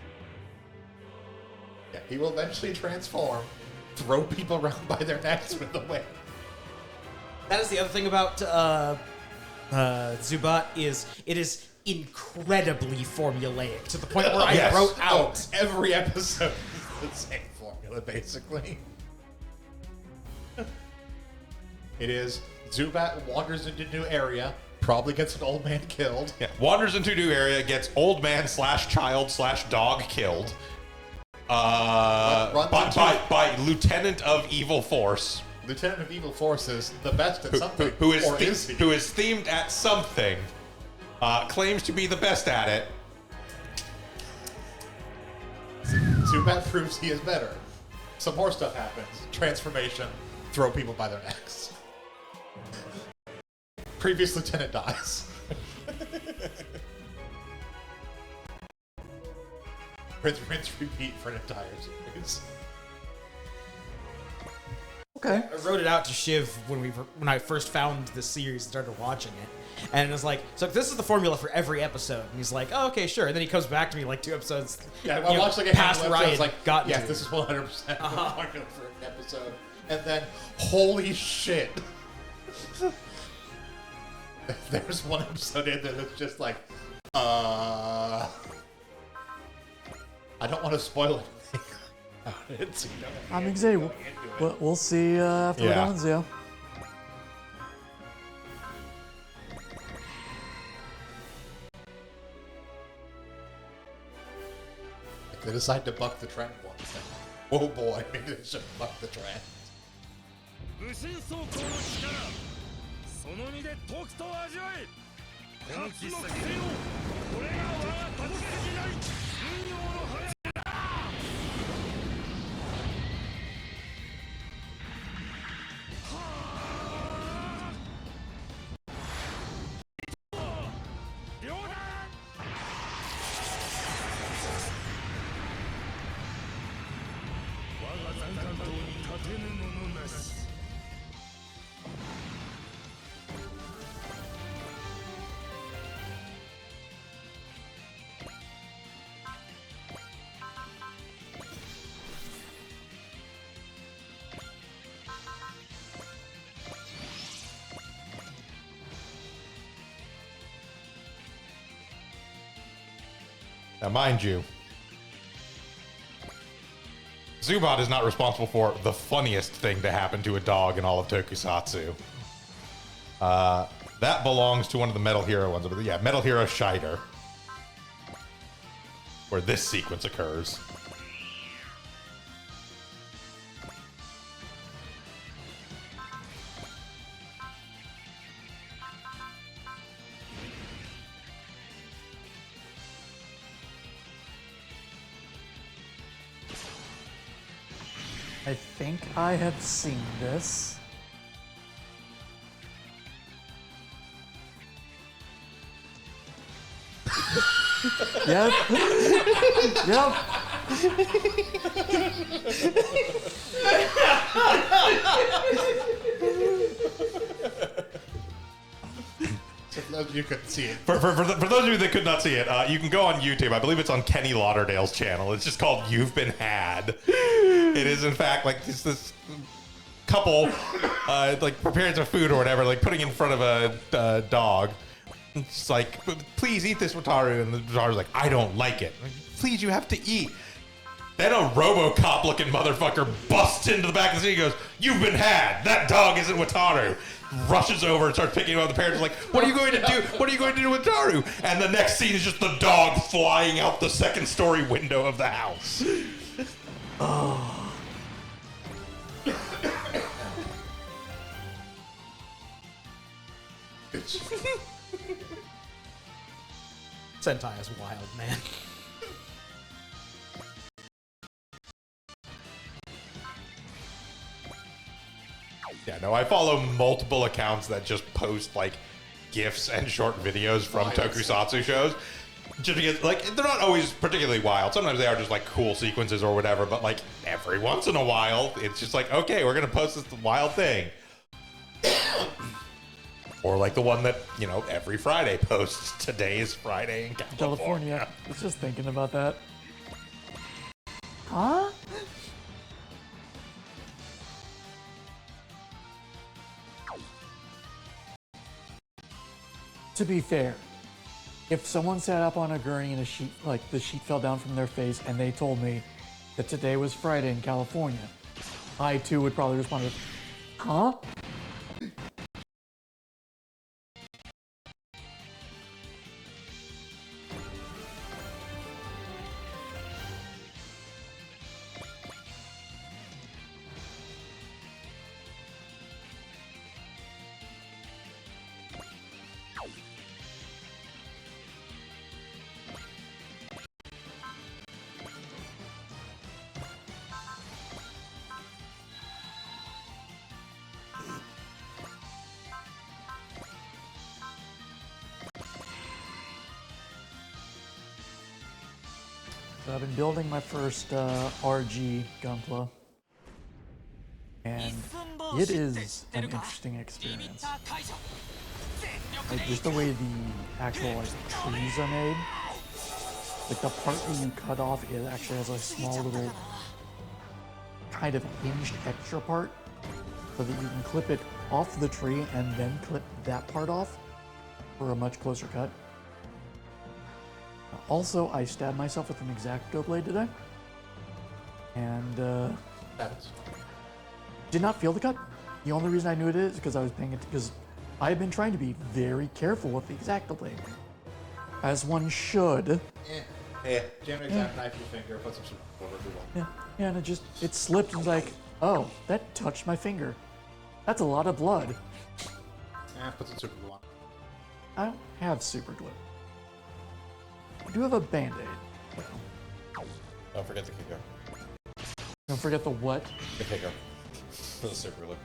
Yeah, he will eventually transform, throw people around by their necks with the whip. That is the other thing about Zubat is it is incredibly formulaic to the point where I Yes. wrote out. Every episode is the same formula, basically. It is Zubat wanders into a new area, probably gets an old man killed. Yeah. Wanders into new area, gets old man / child / dog killed. By Lieutenant of Evil Force. Lieutenant of Evil Forces, the best at something. Who is or is he? who is themed at something, claims to be the best at it. Zubat proves he is better. Some more stuff happens. Transformation. Throw people by their necks. Previous lieutenant dies. Rinse, repeat for an entire series. Okay. I wrote it out to Shiv when I first found this series and started watching it. And it was like, so this is the formula for every episode. And he's like, oh, okay, sure. And then he comes back to me 2 episodes. Yeah, I watched a past handful of where I episodes, had gotten yes, to. this is 100% the formula for an episode. And then, holy shit. There's one episode in there that's just I don't want to spoil anything. I'm excited. We'll see after we're Yeah. done, Zio. If they decide to buck the trend once, then, oh boy, maybe they should buck the trend. 武神装甲の力その身でとくと味わえ勝つのせよこれが我が断ち切りなり人形の羽 Now, mind you, Zubat is not responsible for the funniest thing to happen to a dog in all of Tokusatsu. That belongs to one of the Metal Hero ones. But yeah, Metal Hero Shider, where this sequence occurs. I think I have seen this. Yep. Yep. You couldn't see it. For those of you that could not see it, you can go on YouTube. I believe it's on Kenny Lauderdale's channel. It's just called "You've Been Had." It is, in fact, like this couple, like preparing some food or whatever, like putting in front of a dog. It's like, please eat this, Wataru, and the Wataru's like, I don't like it. Like, please, you have to eat. Then a RoboCop-looking motherfucker busts into the back of the seat and goes, "You've been had. That dog isn't Wataru." Rushes over and starts picking up the parents. Like, what are you going to do? What are you going to do with Wataru? And the next scene is just the dog flying out the second-story window of the house. Oh. Sentai is wild, man. Yeah, no, I follow multiple accounts that just post like GIFs and short videos from tokusatsu shows. Just because, like, they're not always particularly wild. Sometimes they are just like cool sequences or whatever, but like every once in a while, it's just like, okay, we're gonna post this wild thing. Or like the one that, you know, every Friday posts, "Today is Friday in California." I was just thinking about that. Huh? To be fair, if someone sat up on a gurney and a sheet, like the sheet fell down from their face and they told me that today was Friday in California, I too would probably respond with, huh? So I've been building my first RG Gunpla, and it is an interesting experience. Like just the way the actual like trees are made, like the part that you cut off, it actually has a small little kind of hinged extra part, so that you can clip it off the tree and then clip that part off for a much closer cut. Also, I stabbed myself with an X-Acto blade today, and did not feel the cut. The only reason I knew it is because I was paying it, because I've been trying to be very careful with the X-Acto blade, as one should. Jam an exact knife in your finger, put some over if you want. Yeah, and it slipped and was like, oh, that touched my finger. That's a lot of blood. Put some super glue on. I don't have super glue. I do have a Band-Aid. Don't forget the kicker. Don't forget the what? The kicker. For the super glue.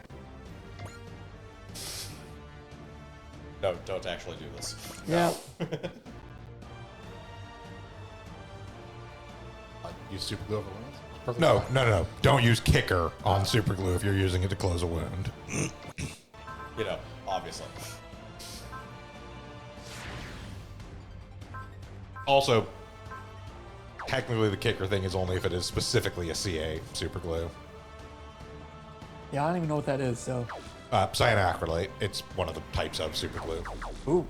No, don't actually do this. Yeah. Use super glue over wounds. Perfect. No. Don't use kicker on super glue if you're using it to close a wound. You know, obviously. Also, technically the kicker thing is only if it is specifically a CA super glue. Yeah, I don't even know what that is, so. Cyanoacrylate, it's one of the types of super glue. Ooh.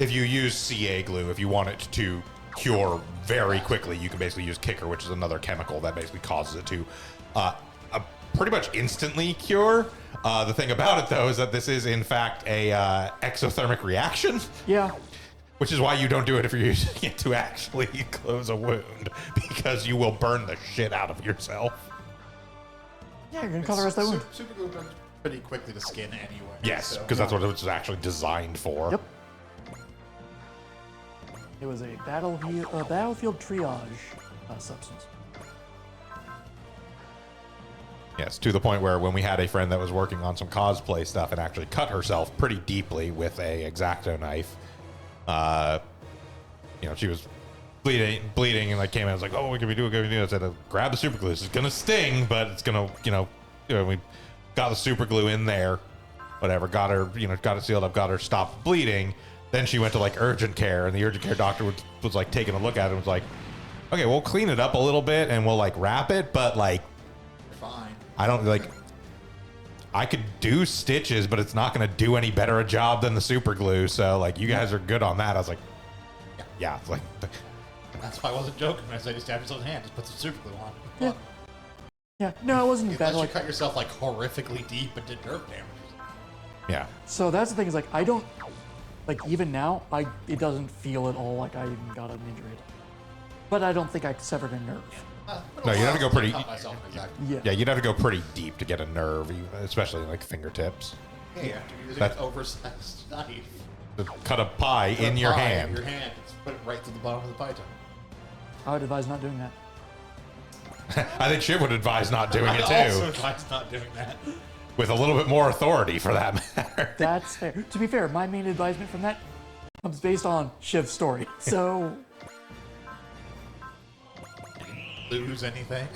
If you use CA glue, if you want it to cure very quickly, you can basically use kicker, which is another chemical that basically causes it to pretty much instantly cure. The thing about it, though, is that this is, in fact, a exothermic reaction. Yeah. Which is why you don't do it if you're using it to actually close a wound, because you will burn the shit out of yourself. Yeah, you're gonna cauterize that wound. Super glue burns pretty quickly to skin anyway. Yes, so- because that's what it was actually designed for. Yep. It was a battlefield triage substance. Yes, to the point where when we had a friend that was working on some cosplay stuff and actually cut herself pretty deeply with a X-Acto knife, she was bleeding, and like came in and was like, "Oh, what can we do? What can we do?" I said, "Grab the super glue. This is gonna sting, but it's gonna, we got the super glue in there, whatever. Got her, got it sealed up. Got her stopped bleeding. Then she went to like urgent care, and the urgent care doctor was like taking a look at it and was like, "Okay, we'll clean it up a little bit and we'll like wrap it, but like." Fine. I don't like. I could do stitches, but it's not going to do any better a job than the super glue. So, like, you guys are good on that. I was like, yeah. It's like, That's why I wasn't joking when I said you stabbed yourself in the hand. Just put some super glue on. Yeah. Yeah. No, it wasn't bad. Unless you Like, cut yourself like horrifically deep and did nerve damage. yeah. so that's the thing is like I don't like even now it doesn't feel at all like I even got an injury. But I don't think I severed a nerve. No, you'd have to go pretty. Cut myself exactly. Yeah. Yeah, you'd have to go pretty deep to get a nerve, especially like fingertips. Yeah, after using That's- an oversized knife. To cut a pie in your hand. Your hand. It's put it right to the bottom of the python. I would advise not doing that. I think Shiv would advise not doing it I also too, advise not doing that. with a little bit more authority for that matter. That's fair. To be fair, my main advisement from that comes based on Shiv's story. So Lose anything?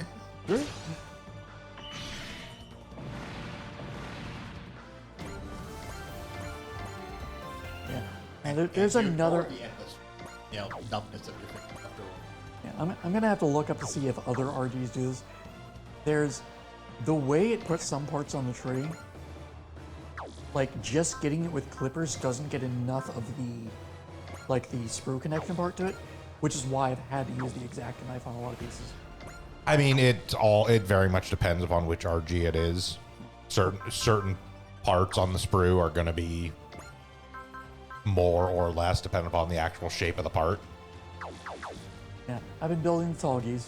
yeah. And there's And you another. ignore the endless, numbness of your finger after all. Yeah, I'm gonna have to look up to see if other RGs do this. There's the way it puts some parts on the tree. Like just getting it with clippers doesn't get enough of the sprue connection part to it, which is why I've had to use the X-Acto knife on a lot of pieces. I mean, it very much depends upon which RG it is. Certain parts on the sprue are going to be more or less depending upon the actual shape of the part. Yeah, I've been building the Tallgeese.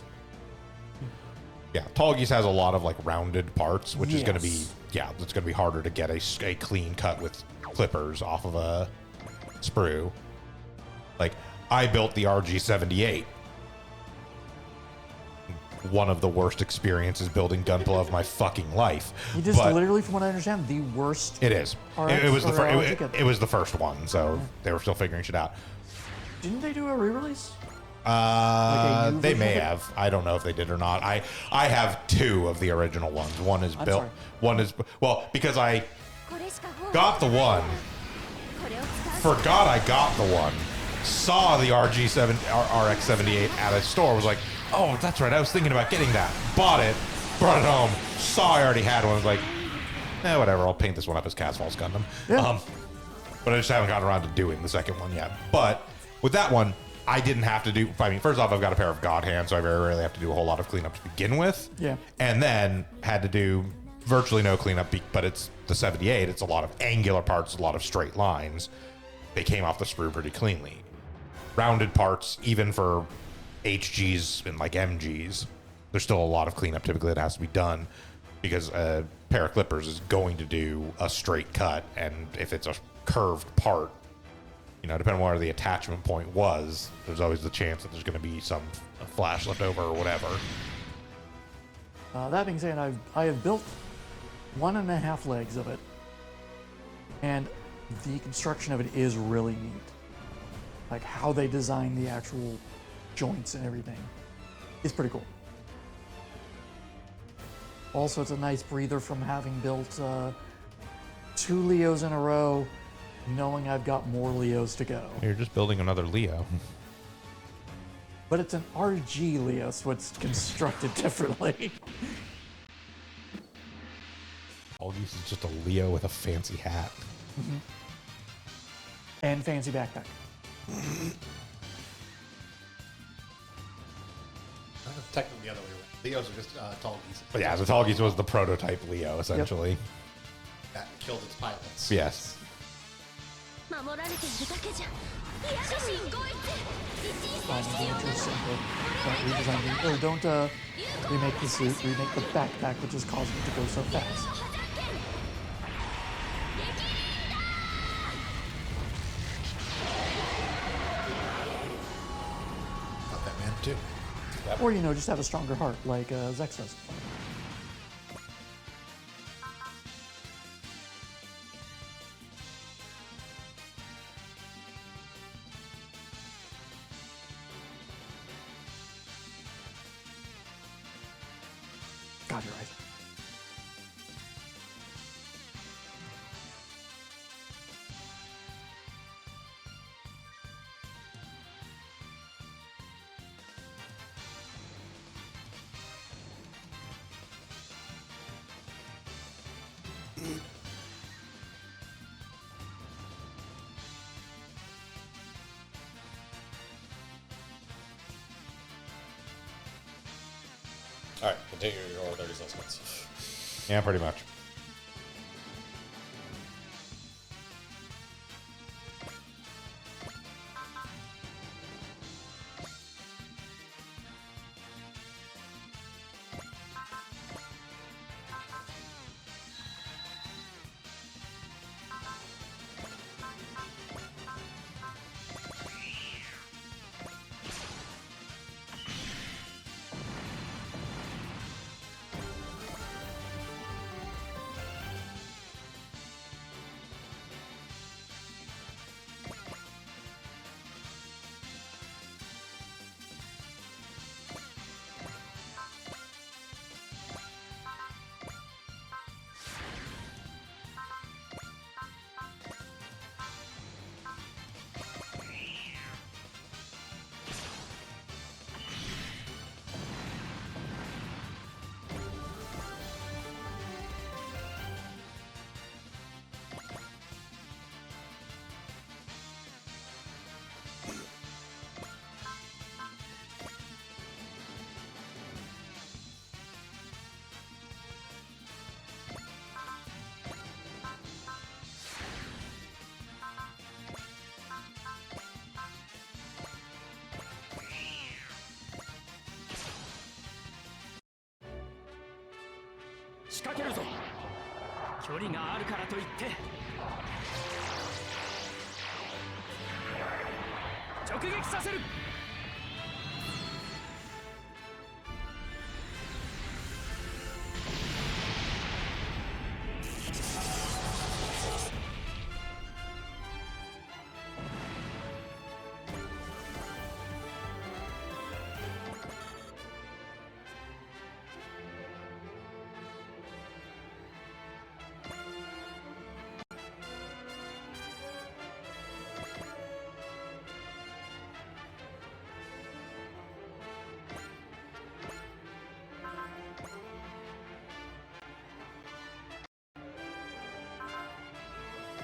Yeah, Tallgeese has a lot of like rounded parts, which is going to be Yes. it's going to be harder to get a clean cut with clippers off of a sprue. Like I built the RG78. One of the worst experiences building Gunpla of my fucking life. You just But literally, from what I understand, the worst. it is. RX It was the or first. It was the first one, so they were still figuring shit out. Didn't they do a re-release? Like a new They version may of it? have. I don't know if they did or not. I have two of the original ones. One is I'm built. sorry. One is because I got the one, forgot I got the one, saw the RX78 at a store, was like, oh, that's right, I was thinking about getting that. Bought it, brought it home, saw I already had one, was like, whatever, I'll paint this one up as Casfall's Gundam. Yeah. But I just haven't gotten around to doing the second one yet. But with that one, I didn't have to do, I mean, first off, I've got a pair of God hands, so I very rarely have to do a whole lot of cleanup to begin with. Yeah. And then had to do virtually no cleanup, but it's the 78. It's a lot of angular parts, a lot of straight lines. They came off the sprue pretty cleanly. Rounded parts, even for HGs and like MGs, there's still a lot of cleanup typically that has to be done because a pair of clippers is going to do a straight cut. And if it's a curved part, depending on where the attachment point was, there's always the chance that there's going to be some flash left over or whatever. That being said, I have built 1.5 legs of it, and the construction of it is really neat. Like how they design the actual joints and everything is pretty cool. Also, it's a nice breather from having built 2 Leos in a row, knowing I've got more Leos to go. You're just building another Leo. But it's an RG Leo, so it's constructed differently. Algis is just a Leo with a fancy hat. And fancy backpack. Technically the other way around. Leos are just tall geese But yeah, the Tallgeese was the prototype Leo, essentially. that killed its pilots. Yes. 守られているだけじゃ主人公一一 Finding the interest in don't redesign the, or don't remake the suit, remake the backpack, which is causing it to go so fast. Got that man too. Or, just have a stronger heart, like Zex does. God, you're right. Alright, continue your 30 seconds. Yeah, pretty much.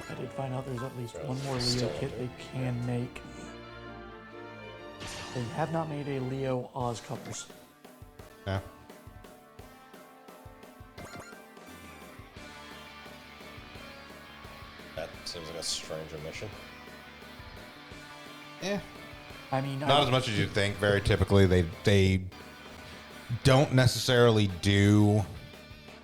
I did find out there's at least one more Leo Still kit under. they can make. They have not made a Leo Oz colors. Yeah. That seems like a strange omission. Yeah. I mean, Not as much as you'd think. Very typically, they don't necessarily do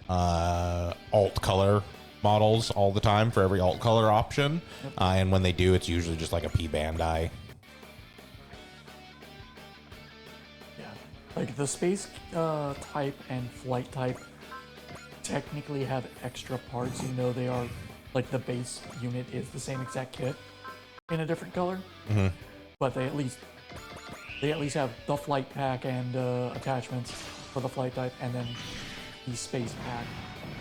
alt color models all the time for every alt color option. And when they do, it's usually just like a P Bandai. Yeah, like the space type and flight type technically have extra parts. You know, they are like the base unit is the same exact kit in a different color, but they at least have the flight pack and attachments for the flight type, and then the space pack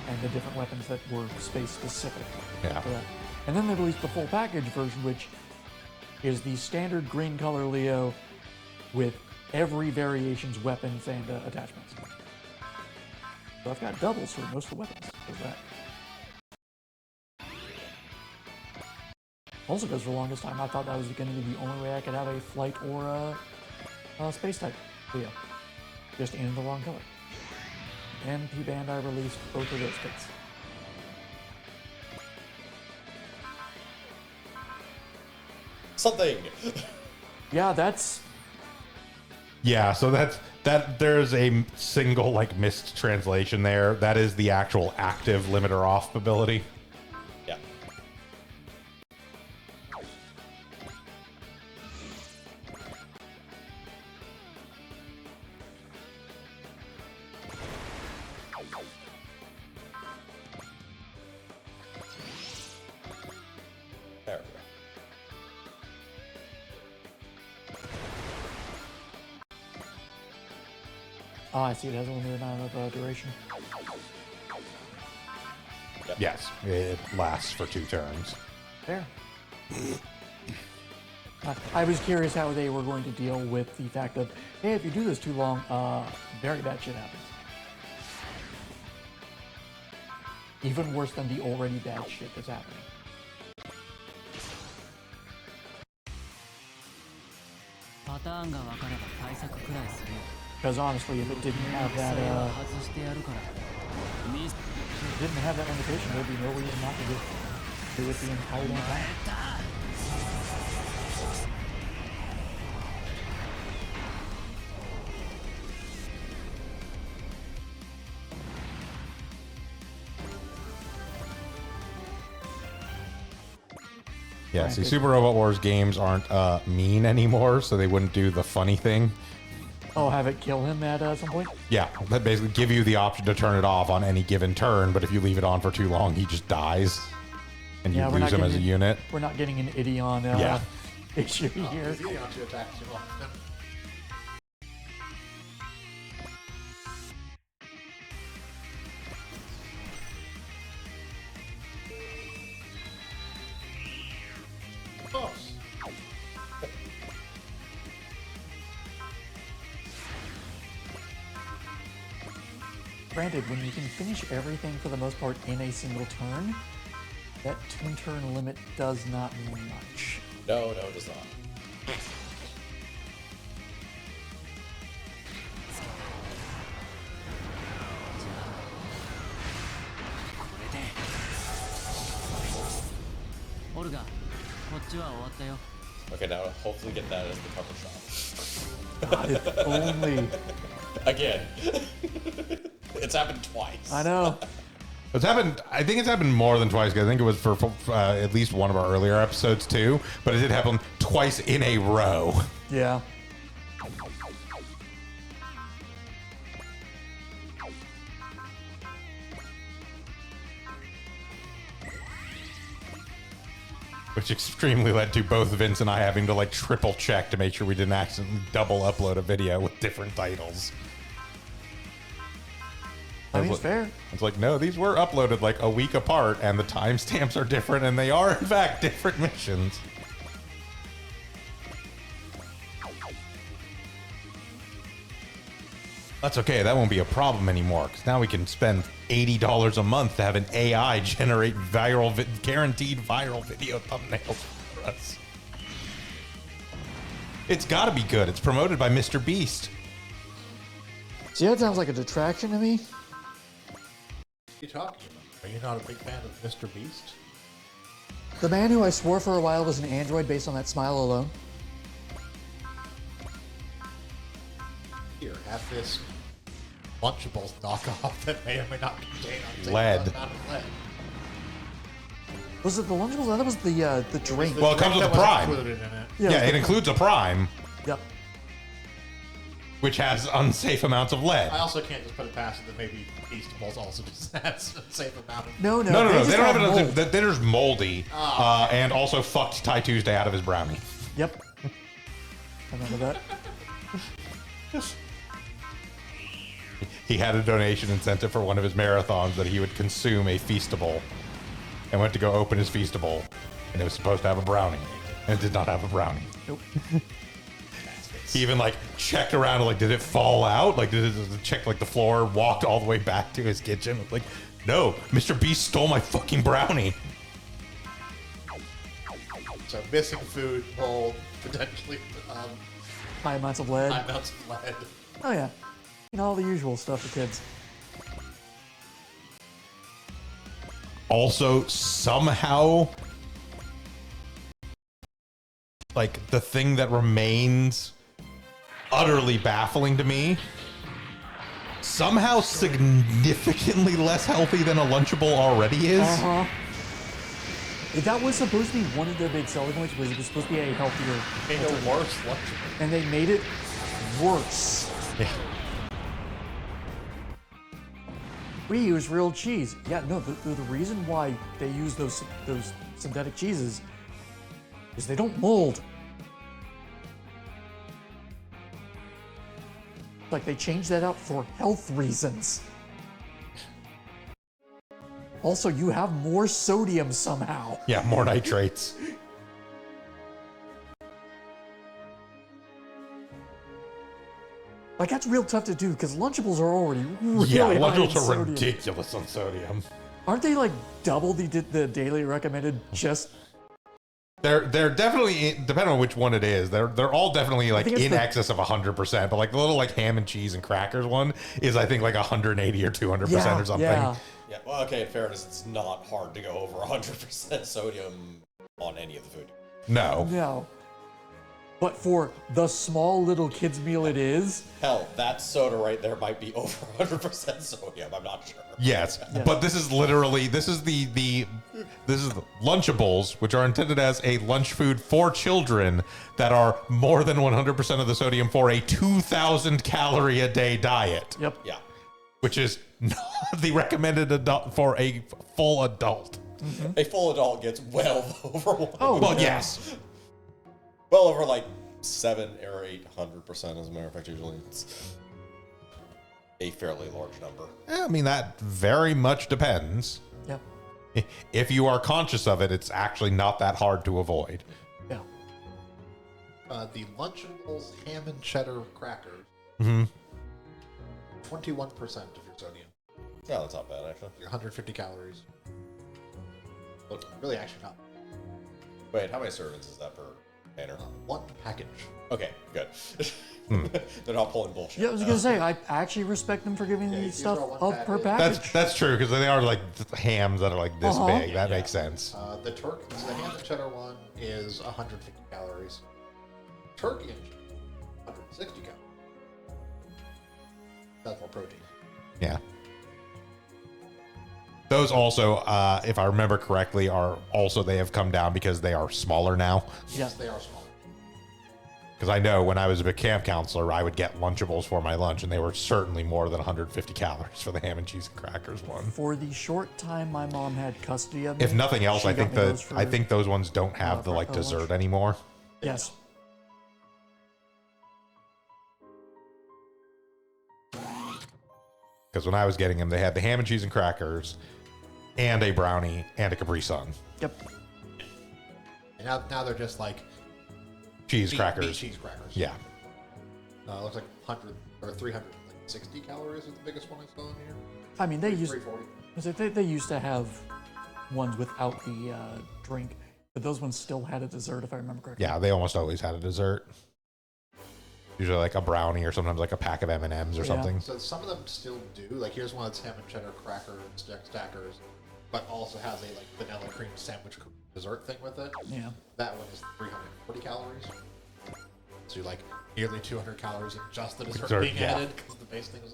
and the different weapons that were space specific. Yeah. For that. And then they released the full package version, which is the standard green color Leo with every variation's weapons and attachments. So I've got doubles for most of the weapons. There's that. Also, because for the longest time, I thought that was going to be the only way I could have a flight or a space type Leo. Just in the wrong color. And P Bandai released both of those kits. Something! Yeah, that's... Yeah, so that there's a single like missed translation there. That is the actual active limiter off ability. Yeah. There we go. Oh, I see. It has a limited amount of duration. Yes, it lasts for 2 turns. Fair. I was curious how they were going to deal with the fact that, hey, if you do this too long, very bad shit happens. Even worse than the already bad shit that's happening. Because honestly, if it didn't have that, limitation, there'd be no reason not to do it the entire damn time. Yeah, see, Super Robot Wars games aren't mean anymore, so they wouldn't do the funny thing. Oh, have it kill him at some point? Yeah, that basically give you the option to turn it off on any given turn, but if you leave it on for too long, he just dies, and you lose him as a unit. We're not getting an Ideon issue here. Ideon to attack too often. Granted, when you can finish everything for the most part in a single turn, that 2-turn limit does not mean much. No, it does not. Okay, now hopefully get that as the cover shot. God, if only. Again. It's happened twice. I know. It's happened. I think it's happened more than twice. Cause I think it was for at least one of our earlier episodes too. But it did happen twice in a row. Yeah. Which extremely led to both Vince and I having to like triple check to make sure we didn't accidentally double upload a video with different titles. I mean, it's fair. It's like, no, these were uploaded like a week apart, and the timestamps are different, and they are in fact different missions. That's okay. That won't be a problem anymore, because now we can spend $80 a month to have an AI generate guaranteed viral video thumbnails for us. It's got to be good. It's promoted by Mr. Beast. See, that sounds like a detraction to me. What are you talking about? Are you not a big fan of Mr. Beast? The man who I swore for a while was an android based on that smile alone. Here, have this Lunchables knockoff that may or may not contain Lead. amount of lead. Was it the Lunchables? That was the drink. Well, it comes with a Prime. Included in it. Yeah, it includes a Prime, Yep. which has unsafe amounts of lead. I also can't just put it past it that maybe Beastables also just has a safe amount of. No. No. They just don't have mold. enough. They're just moldy, and also fucked Ty Tuesday out of his brownie. Yep. I remember that. He had a donation incentive for one of his marathons that he would consume a Feastable, and went to go open his Feastable, and it was supposed to have a brownie, and it did not have a brownie. Nope. He even like checked around, like, did it fall out? Like, did it check like the floor? Walked all the way back to his kitchen. Like, no, Mr. Beast stole my fucking brownie. So missing food, mold, potentially High amounts of lead. high amounts of lead. Oh yeah. You know, all the usual stuff for kids. Also, somehow, like, the thing that remains utterly baffling to me, somehow significantly less healthy than a Lunchable already is. Uh-huh. That was supposed to be one of their big selling points, was it was supposed to be a healthier, Made it worse Lunchable. and they made it worse. Yeah. We use real cheese. Yeah, no, the reason why they use those synthetic cheeses is they don't mold. Like they changed that out for health reasons. Also, you have more sodium somehow. Yeah, more nitrates. Like that's real tough to do because Lunchables are already really Yeah, high in Lunchables are sodium. ridiculous on sodium. Aren't they like double the daily recommended? Just They're definitely, depending on which one it is, they're all definitely like think it's in the- excess of 100%. But like the little like ham and cheese and crackers one is I think like 180 or 200% or something. Yeah. Yeah, well, okay, in fairness, it's not hard to go over 100% sodium on any of the food. No. No. But for the small little kids meal it is, Hell, that soda right there might be over 100% sodium. I'm not sure. Yes, but this is literally this is the Lunchables, which are intended as a lunch food for children that are more than 100% of the sodium for a 2,000 calorie a day diet, yep. Yeah. which is not the recommended adult for a full adult. A full adult gets well over one. Oh, Well, yeah. yes, Well over like 7 or 800%, as a matter of fact. Usually it's a fairly large number. I mean that very much depends. Yep. If you are conscious of it, it's actually not that hard to avoid. Yeah. The Lunchables ham and cheddar crackers. 21% of your sodium. Yeah, that's not bad, actually. Your 150 calories. But really, actually not. Wait, how many servings is that per container? One package. Okay, good. They're not pulling bullshit. Yeah, I was gonna say I actually respect them for giving me these stuff are one of per package. package. That's true because they are like hams that are like this Uh-huh. big. That makes sense. The ham and cheddar one is 150 calories. Turkey and cheddar, 160 calories. That's more protein. Yeah. Those also, if I remember correctly, are also they have come down because they are smaller now. Yeah. They are small. Because I know when I was a camp counselor, I would get Lunchables for my lunch, and they were certainly more than 150 calories for the ham and cheese and crackers one. For the short time my mom had custody of me, If nothing else, she I got think me those for- those ones don't have the like for lunch. dessert anymore. Yes. Because when I was getting them, they had the ham and cheese and crackers, and a brownie and a Capri Sun, Yep. And now they're just like cheese meat crackers. cheese crackers. Yeah. Looks like 100 or 360 calories is the biggest one I saw in here. I mean, they used 340. they used to have ones without the drink, but those ones still had a dessert, if I remember correctly. Yeah, they almost always had a dessert. Usually like a brownie or sometimes like a pack of M&Ms or Yeah. something. So some of them still do. Like here's one that's ham and cheddar cracker stackers, but also has a like vanilla cream sandwich dessert thing with it. Yeah. That one is 340 calories. So you're like nearly 200 calories in just the dessert Dessert, being yeah. added because the base thing is.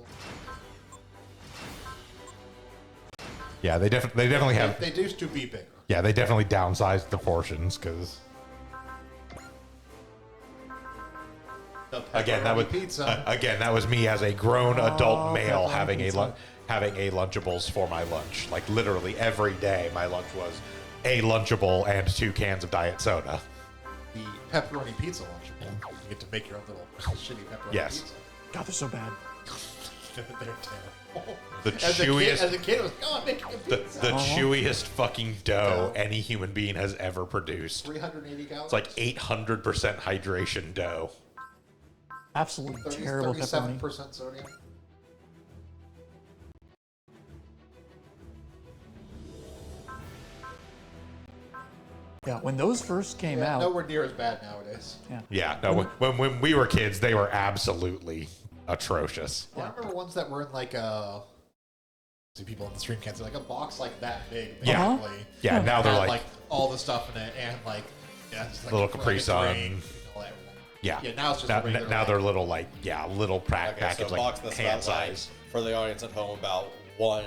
Yeah, they definitely have. They do to be bigger. Yeah, they definitely downsized the portions because The again that was pepperoni pizza. again that was me as a grown adult male pepperoni having pizza. having a Lunchables for my lunch. Like literally every day, my lunch was a Lunchable and 2 cans of diet soda. The pepperoni pizza Lunchable. You get to make your own little shitty pepperoni Yes. pizza. God, they're so bad. They're terrible. The As chewiest, a kid, it was, oh, I'm making a the pizza. chewiest fucking dough any human being has ever produced. 380 calories. It's like 800% hydration dough. Absolutely terrible pepperoni. 37% sodium. Yeah, when those first came Yeah, out, nowhere near as bad nowadays. Yeah, no, when we were kids, they were absolutely atrocious. Well, I remember ones that were in like a. See, people on the stream can't see like a box like that big. Yeah. basically. Yeah, now they're Had, like, all the stuff in it and like just like Little Capri Sun. drink and all that. yeah. Yeah, now it's just now, a regular, now like- they're little like little Okay, package so a like box that's hand about like, size. for the audience at home, about one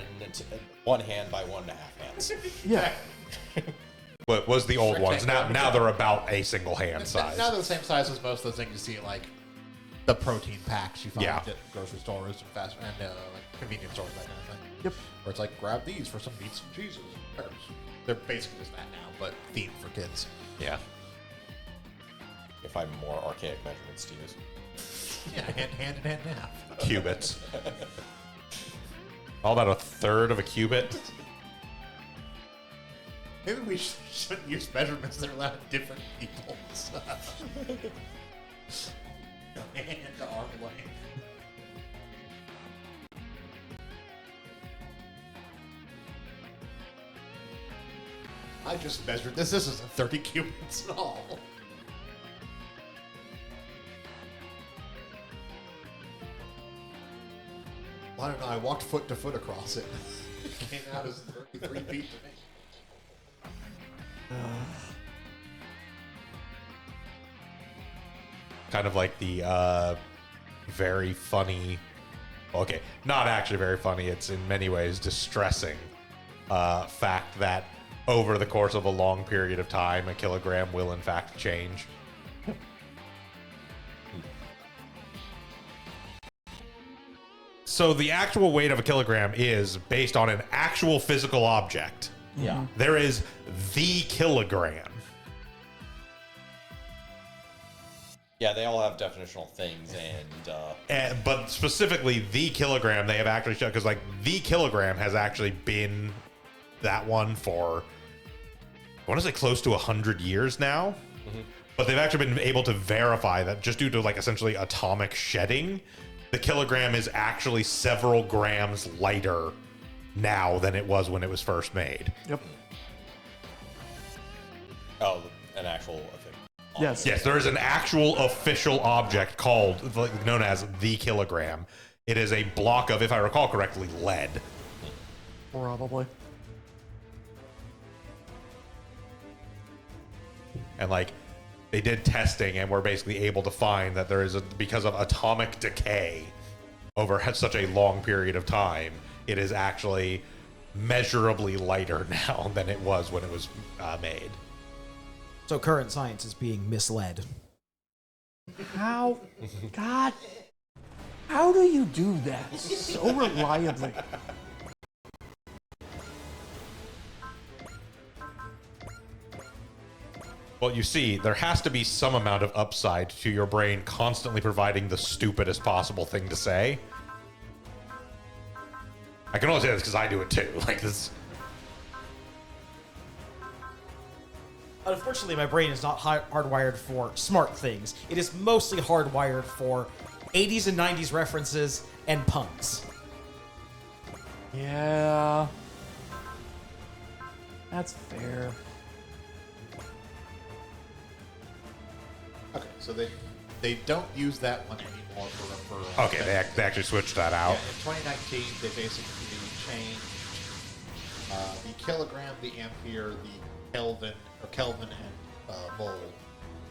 hand by 1.5 hands. yeah, What was the old ones? Now Rectangle. now they're about a single hand Now size. they're the same size as most of the things you see at like the protein packs you find Yeah. at grocery stores and fast and like convenience stores, that kind of thing. Yep. Where it's like grab these for some meats and cheeses. They're basically just that now, but themed for kids. Yeah. If I'm more archaic measurements to use. Yeah, hand in half. Cubits. All about a third of a cubit. Maybe we shouldn't use measurements that are allowed in different people's hand to arm length. I just measured this. This isn't 30 cubits at all. Well, I don't know. I walked foot to foot across it. It came out as 33 feet to me. Kind of like the very funny, okay, not actually very funny, it's in many ways distressing fact that over the course of a long period of time, a kilogram will in fact change. So the actual weight of a kilogram is based on an actual physical object. Yeah. There is the kilogram. Yeah, they all have definitional things, But specifically, the kilogram, they have actually shown, because like the kilogram has actually been that one for, I want to say close to 100 years now. But they've actually been able to verify that just due to like essentially atomic shedding, the kilogram is actually several grams lighter now than it was when it was first made. Yep. oh, an actual thing. Yes. Yes, there is an actual official object called, known as the kilogram. It is a block of, if I recall correctly, lead. Probably. And like, they did testing and were basically able to find that there is because of atomic decay over such a long period of time, it is actually measurably lighter now than it was when it was made. So current science is being misled. How? God. How do you do that so reliably? Well, you see, there has to be some amount of upside to your brain constantly providing the stupidest possible thing to say. I can only say this because I do it too. Like this. Unfortunately, my brain is not hardwired for smart things. It is mostly hardwired for 80s and 90s references and puns. Yeah. That's fair. Okay, so they don't use that one anymore for Okay, they actually switched that Yeah, out. in 2019, they basically changed the kilogram, the ampere, the Kelvin, or Kelvin and mole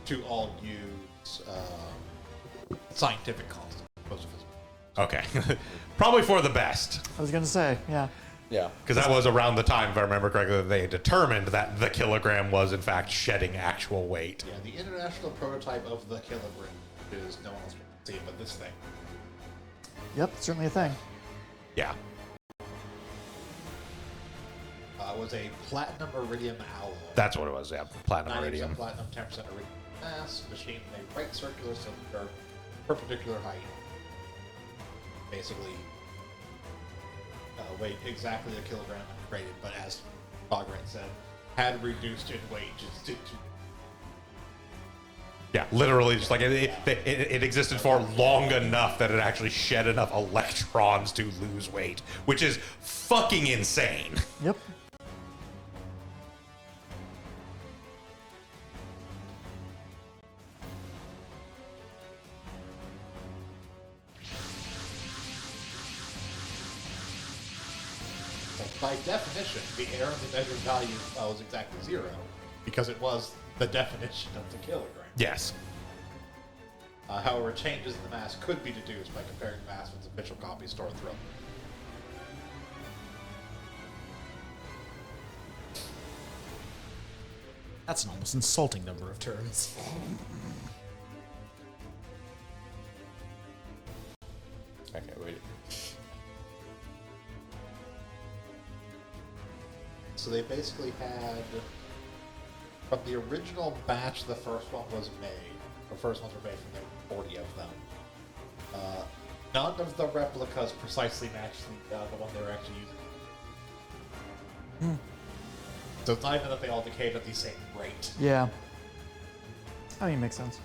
to all use scientific constants. Opposed to physical. Okay. Probably for the best. I was gonna say, yeah. Yeah. Because that was around the time, if I remember correctly, that they determined that the kilogram was in fact shedding actual weight. Yeah, the international prototype of the kilogram is no one else can see it but this thing. Yep, certainly a thing. Yeah. Was a platinum iridium alloy. That's what it was, yeah. Platinum 90% iridium. platinum, 10% iridium mass, machined in a right circular cylinder, perpendicular height. Basically, weighed exactly a kilogram and created, but as Bogran said, had reduced in weight just to Yeah, literally, just like it existed for long enough that it actually shed enough electrons to lose weight, which is fucking insane. Yep. by definition, the error in the measured value was exactly 0, because it was the definition of the kilogram. Yes. However, changes in the mass could be deduced by comparing mass with official copy stored throughout. That's an almost insulting number of turns. Okay, wait. So they basically had, from the original batch the first one was made, the first ones were made from there, 40 of them. None of the replicas precisely match the one they were actually using. So it's not even that they all decayed at the same rate. Yeah. I mean, it makes sense.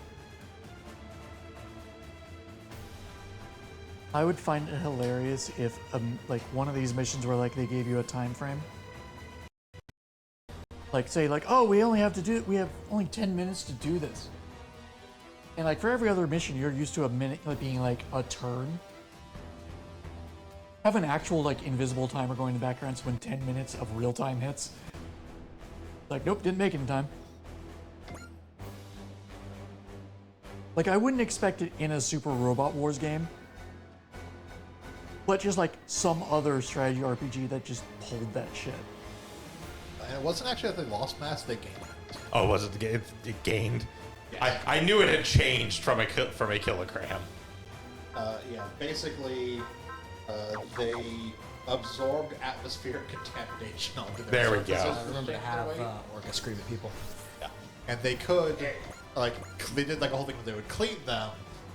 I would find it hilarious if, like, one of these missions where, like, they gave you a time frame. Like, say, like, oh, we have only 10 minutes to do this. And, like, for every other mission, you're used to a minute like, being, like, a turn. Have an actual, like, invisible timer going in the background so when 10 minutes of real time hits. Like, nope, didn't make it in time. Like, I wouldn't expect it in a Super Robot Wars game. But just, like, some other strategy RPG that just pulled that shit. And it wasn't actually that they lost mass, they gained it. Oh, was it it gained? Yeah. I knew it had changed from a kilogram. Yeah, basically, they absorbed atmospheric contamination onto their There we surfaces. go. I remember to have Orca scream at people. And they could, like, they did like a whole thing where they would clean them,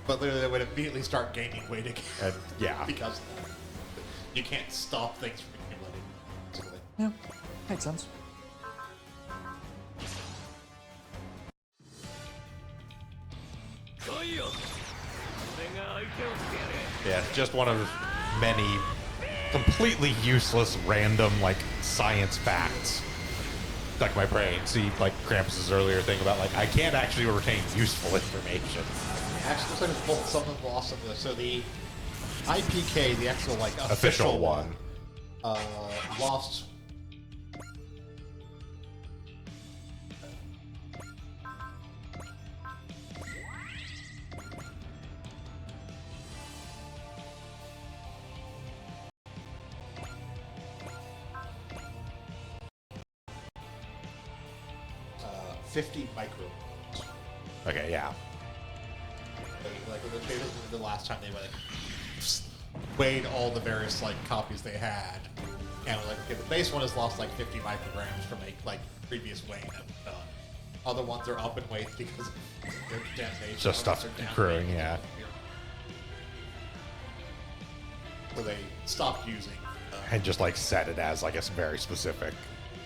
but literally they would immediately start gaining weight again. And, yeah. Because of that. You can't stop things from accumulating. Basically. Yeah, makes sense. Yeah, just one of many completely useless, random, like, science facts. Stuck in my brain. See, like, Krampus's earlier thing about, like, I can't actually retain useful information. Actually, looks like it's both something lost in this. So the IPK, the actual, like, Official one. lost. Uh, 50 micro. Okay, yeah. Like the last time they like weighed all the various like copies they had, and like okay, the base one has lost like 50 micrograms from a like previous weight. Other ones are up in weight because of their contamination. Just Others stuff are down accruing, weight. yeah. So they stopped using. And just, like, set it as, like, a very specific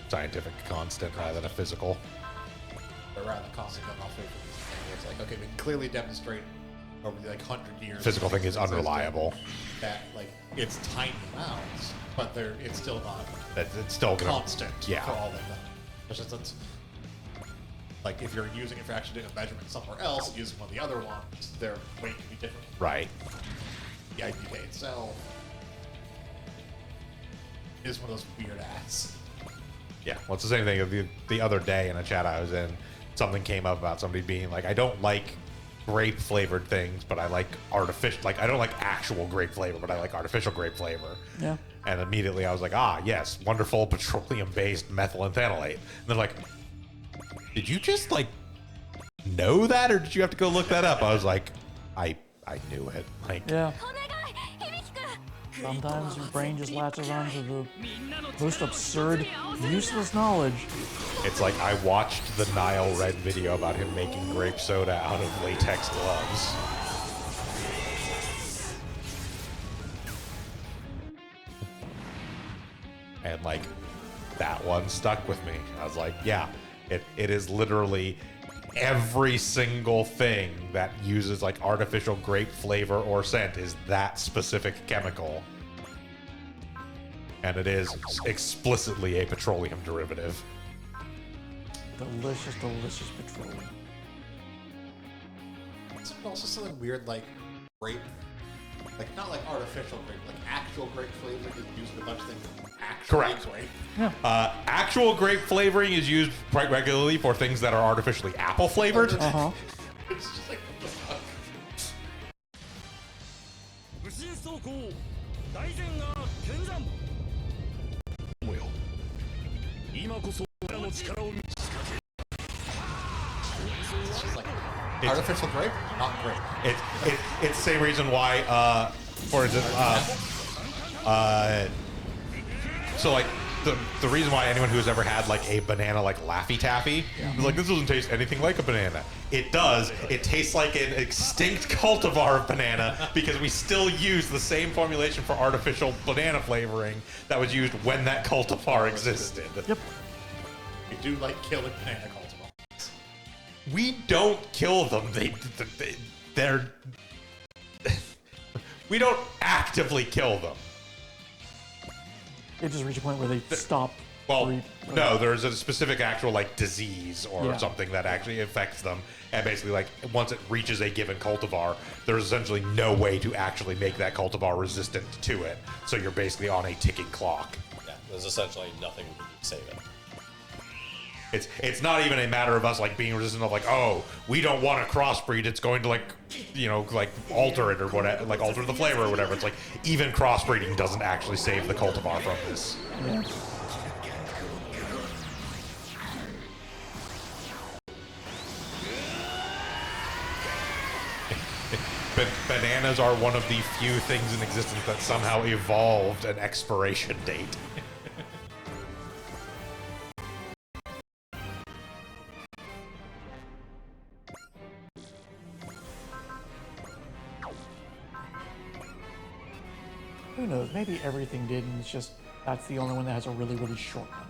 scientific constant rather than a physical. But rather than constant gun off it's like okay, we can clearly demonstrate over the like 100 years. Physical thing is existence unreliable. That like it's tiny amounts, but it's still not It's still gonna... constant Yeah. for all of them. It's just that's like if you're using it for actually doing a measurement somewhere else, using one of the other ones, their weight can be different. Right. The IPK itself is one of those weird ass. Yeah, well, it's the same thing. The other day in a chat I was in, something came up about somebody being like, I don't like grape flavored things, but I like artificial, like, I don't like actual grape flavor, but I like artificial grape flavor. Yeah. And immediately I was like, ah, yes, wonderful petroleum based methylphenolate. And they're like, did you just, like, know that, or did you have to go look that up? I was like, I knew it. Like, Yeah. Sometimes your brain just latches onto the most absurd, useless knowledge. it's like I watched the Nile Red video about him making grape soda out of latex gloves. And, like, that one stuck with me. I was like, yeah, it is literally every single thing that uses, like, artificial grape flavor or scent is that specific chemical. And it is explicitly a petroleum derivative. Delicious, delicious petroleum. It's also something weird like grape, like not like artificial grape, like actual grape flavor is used in a bunch of things. Actually Correct. Grape. Actual grape flavoring is used quite regularly for things that are artificially apple flavored. Uh-huh. It's just like what the fuck. 武神走行大前が剣山もよ今こそ俺らの力を見せつけ It's just like artificial grape, not grape. It's the same reason why, for instance, so, like, the reason why anyone who has ever had like a banana like Laffy Taffy is like, this doesn't taste anything like a banana. It does. It tastes like an extinct cultivar of banana because we still use the same formulation for artificial banana flavoring that was used when that cultivar existed. Yep. We do like killing banana cultivars. We don't kill them. They're we don't actively kill them. They just reach a point where they stop. Well, no, there's a specific actual like disease or something that actually affects them, and basically like once it reaches a given cultivar, there's essentially no way to actually make that cultivar resistant to it. So you're basically on a ticking clock. Yeah, there's essentially nothing we can do to save it. It's not even a matter of us like being resistant of like, oh, we don't want to crossbreed. It's going to like, you know, like alter it or whatever, like alter the flavor or whatever. It's like even crossbreeding doesn't actually save the cultivar from this. Yeah. But bananas are one of the few things in existence that somehow evolved an expiration date. Who knows? Maybe everything did, and it's just that's the only one that has a really, really short one.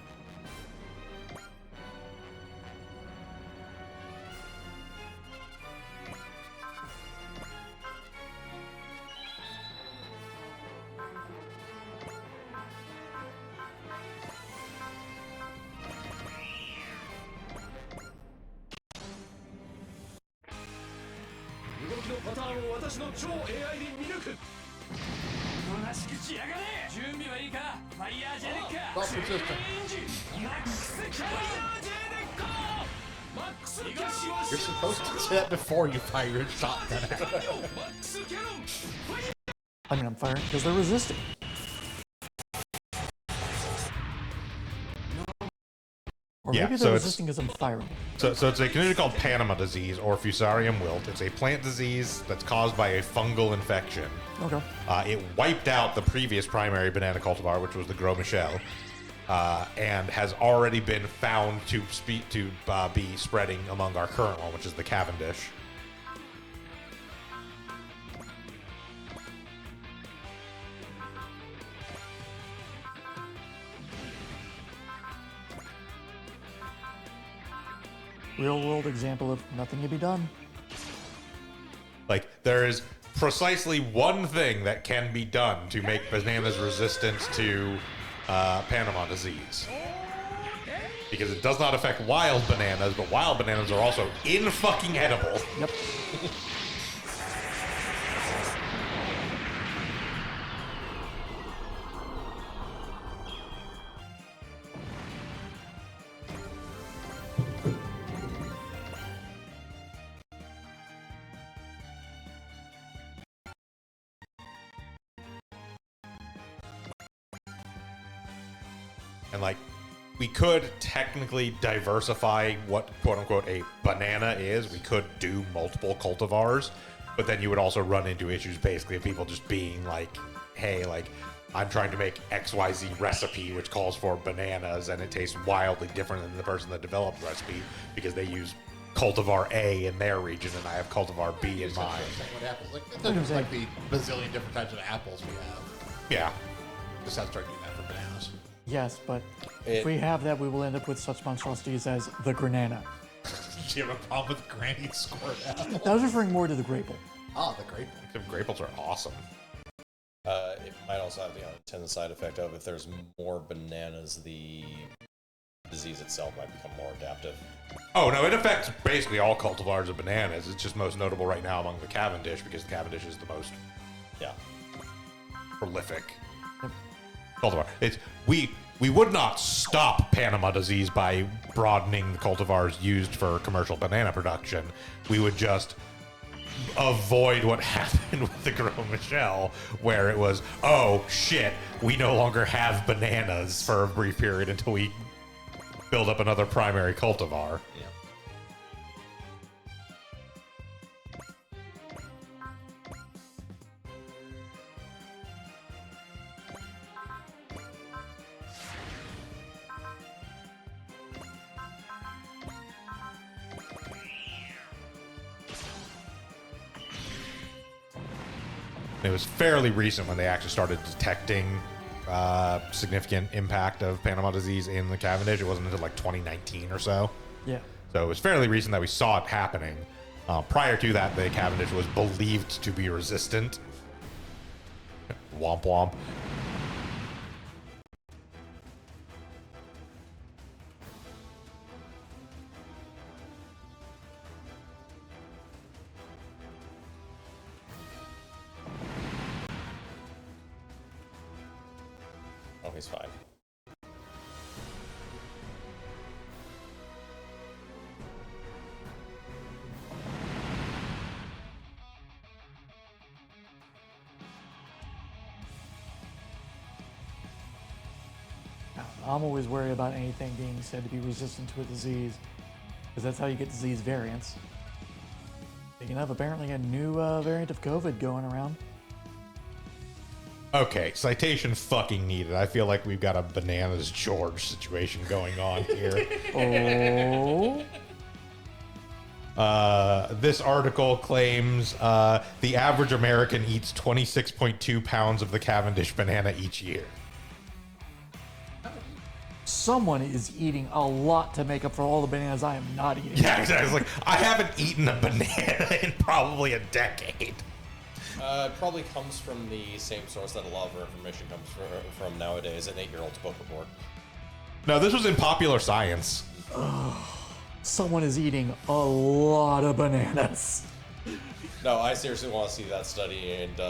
You're supposed to say that before you fire your shotgun at them. I mean, I'm firing because they're resisting. Or Yeah, maybe so they're it's- resisting because I'm firing. So it's a condition called Panama disease or Fusarium wilt. It's a plant disease that's caused by a fungal infection. Okay. It wiped out the previous primary banana cultivar, which was the Gros Michel, and has already been found to be spreading among our current one, which is the Cavendish. Real world example of nothing to be done. Like, there is precisely one thing that can be done to make bananas resistant to Panama disease. Because it does not affect wild bananas, but wild bananas are also in-fucking edible. Yep. And like, we could technically diversify what quote unquote a banana is. We could do multiple cultivars, but then you would also run into issues basically of people just being like, hey, like, I'm trying to make XYZ recipe, which calls for bananas, and it tastes wildly different than the person that developed the recipe because they use cultivar A in their region and I have cultivar B in mine. What apples? Like, it doesn't like the bazillion different types of apples we have. Yeah. Just have to start doing that for bananas. Yes, but if we have that, we will end up with such monstrosities as the Granana. Do you have a problem with Granny Squirt apple? I was referring more to the Grapple. Oh, the grape. The graples are awesome. It might also have the unintended side effect of if there's more bananas, the disease itself might become more adaptive. Oh, no, it affects basically all cultivars of bananas. It's just most notable right now among the Cavendish because the Cavendish is the most prolific cultivar. We would not stop Panama disease by broadening the cultivars used for commercial banana production. We would just avoid what happened with the Gros Michel, where it was, oh shit, we no longer have bananas for a brief period until we build up another primary cultivar. Yeah. And it was fairly recent when they actually started detecting significant impact of Panama disease in the Cavendish. It wasn't until like 2019 or so. Yeah. So it was fairly recent that we saw it happening. Prior to that, the Cavendish was believed to be resistant. Womp womp. Oh, he's fine. I'm always worried about anything being said to be resistant to a disease, because that's how you get disease variants. Speaking of, apparently a new variant of COVID going around. Okay, citation fucking needed. I feel like we've got a Bananas George situation going on here. This article claims the average American eats 26.2 pounds of the Cavendish banana each year. Someone is eating a lot to make up for all the bananas I am not eating. Yeah, exactly. It's like, I haven't eaten a banana in probably a decade. It probably comes from the same source that a lot of our information comes from nowadays, an 8-year-old's book report. No, this was in Popular Science. Someone is eating a lot of bananas. No, I seriously want to see that study and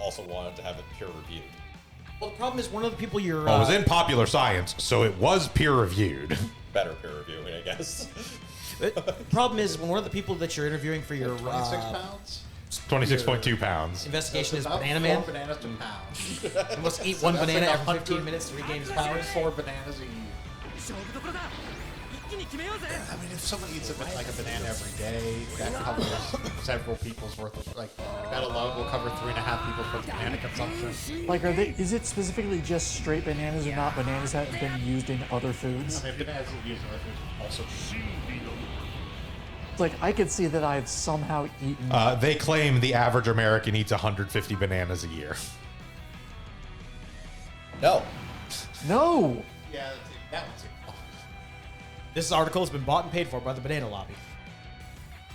also wanted to have it peer reviewed. Well, the problem is one of the people you're. Well, it was in Popular Science, so it was peer-reviewed. Better peer reviewing, I guess. The problem is when one of the people that you're interviewing for your 26 pounds? 26.2 pounds. investigation is About Banana 4 Man. bananas to pound. He must eat one That's banana like every 15 minutes to regain his powers. 4 bananas a year. 勝負どころだ一気に決めようぜ I mean, if someone eats like a banana every day, that covers several people's worth of, like, that alone will cover 3.5 people's worth of banana consumption. Like, is it specifically just straight bananas or not bananas that have been used in other foods? I mean, bananas are used in other foods also. It's like, I could see that I've somehow eaten. They claim the average American eats 150 bananas a year. No. No! Yeah, that one's This article has been bought and paid for by the Banana Lobby.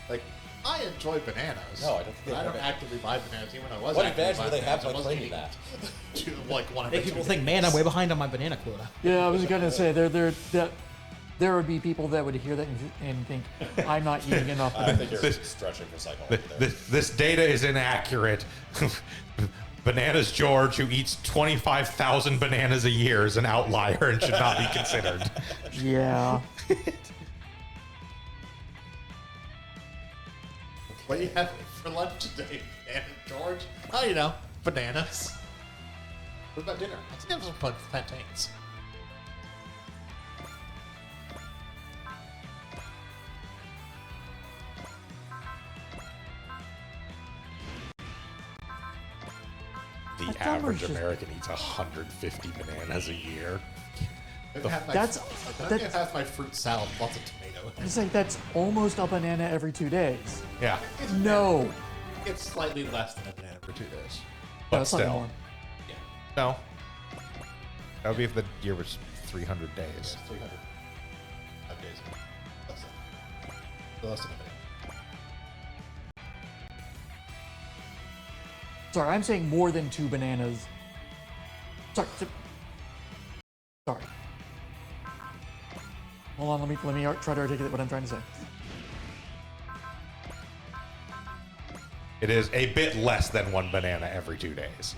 like, I enjoy bananas. No, I don't think they but I don't have it. actively buy bananas, even when I was What actively advantage do they buying have bananas, by I wasn't claiming eating that? to, like, one of Make the people two think, man, I'm way behind on my banana quota. Yeah, I was gonna say, there would be people that would hear that and think, I'm not eating enough I think bananas. you're stretching for psychology there. This data is inaccurate. Bananas George, who eats 25,000 bananas a year, is an outlier and should not be considered. Yeah. What do you have for lunch today, Banana George? Oh, you know, bananas. What about dinner? Let's have some plantains. The thought it was average just- American eats 150 bananas a year. That's have my fruit salad, lots of tomato. it's like that's almost a banana every 2 days. Yeah, No. It's slightly less than a banana for 2 days. but That's not still. one. No. That would be if the year was 300 days. 300. 5 days. Less than a banana. Sorry, I'm saying more than 2 bananas. Sorry. Sorry. Hold on, let me try to articulate what I'm trying to say. It is a bit less than 1 banana every 2 days.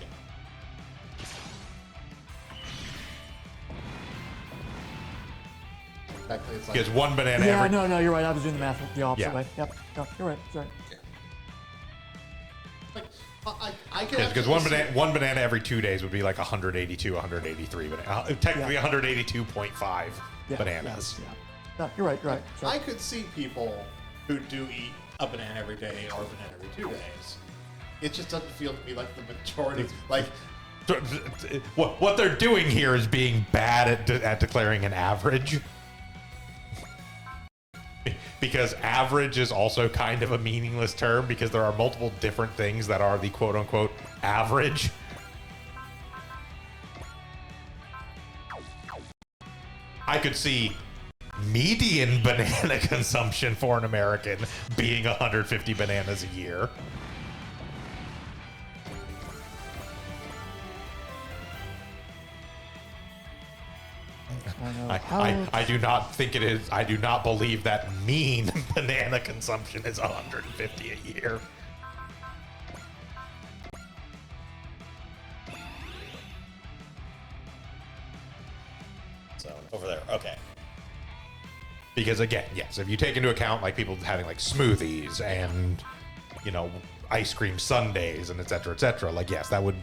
Exactly, it's like Because 1 banana Yeah, every... no, you're right. I was doing the math the opposite Yeah. way. Yep. No, you're right. Sorry. I can Because one banana every 2 days would be like 182, 183 banana. Technically Yeah. 182.5 Yeah, bananas. Yeah. No, you're right. You're right. Sorry. I could see people who do eat a banana every day or a banana every 2 days. It just doesn't feel to me like the majority. Like, So, what they're doing here is being bad at declaring an average. because average is also kind of a meaningless term because there are multiple different things that are the quote unquote average. I could see median banana consumption for an American being 150 bananas a year. I do not think it is. I do not believe that mean banana consumption is 150 a year. So over there. Okay. Because again, yes, if you take into account like people having like smoothies and, you know, ice cream sundaes and et cetera, like yes, that would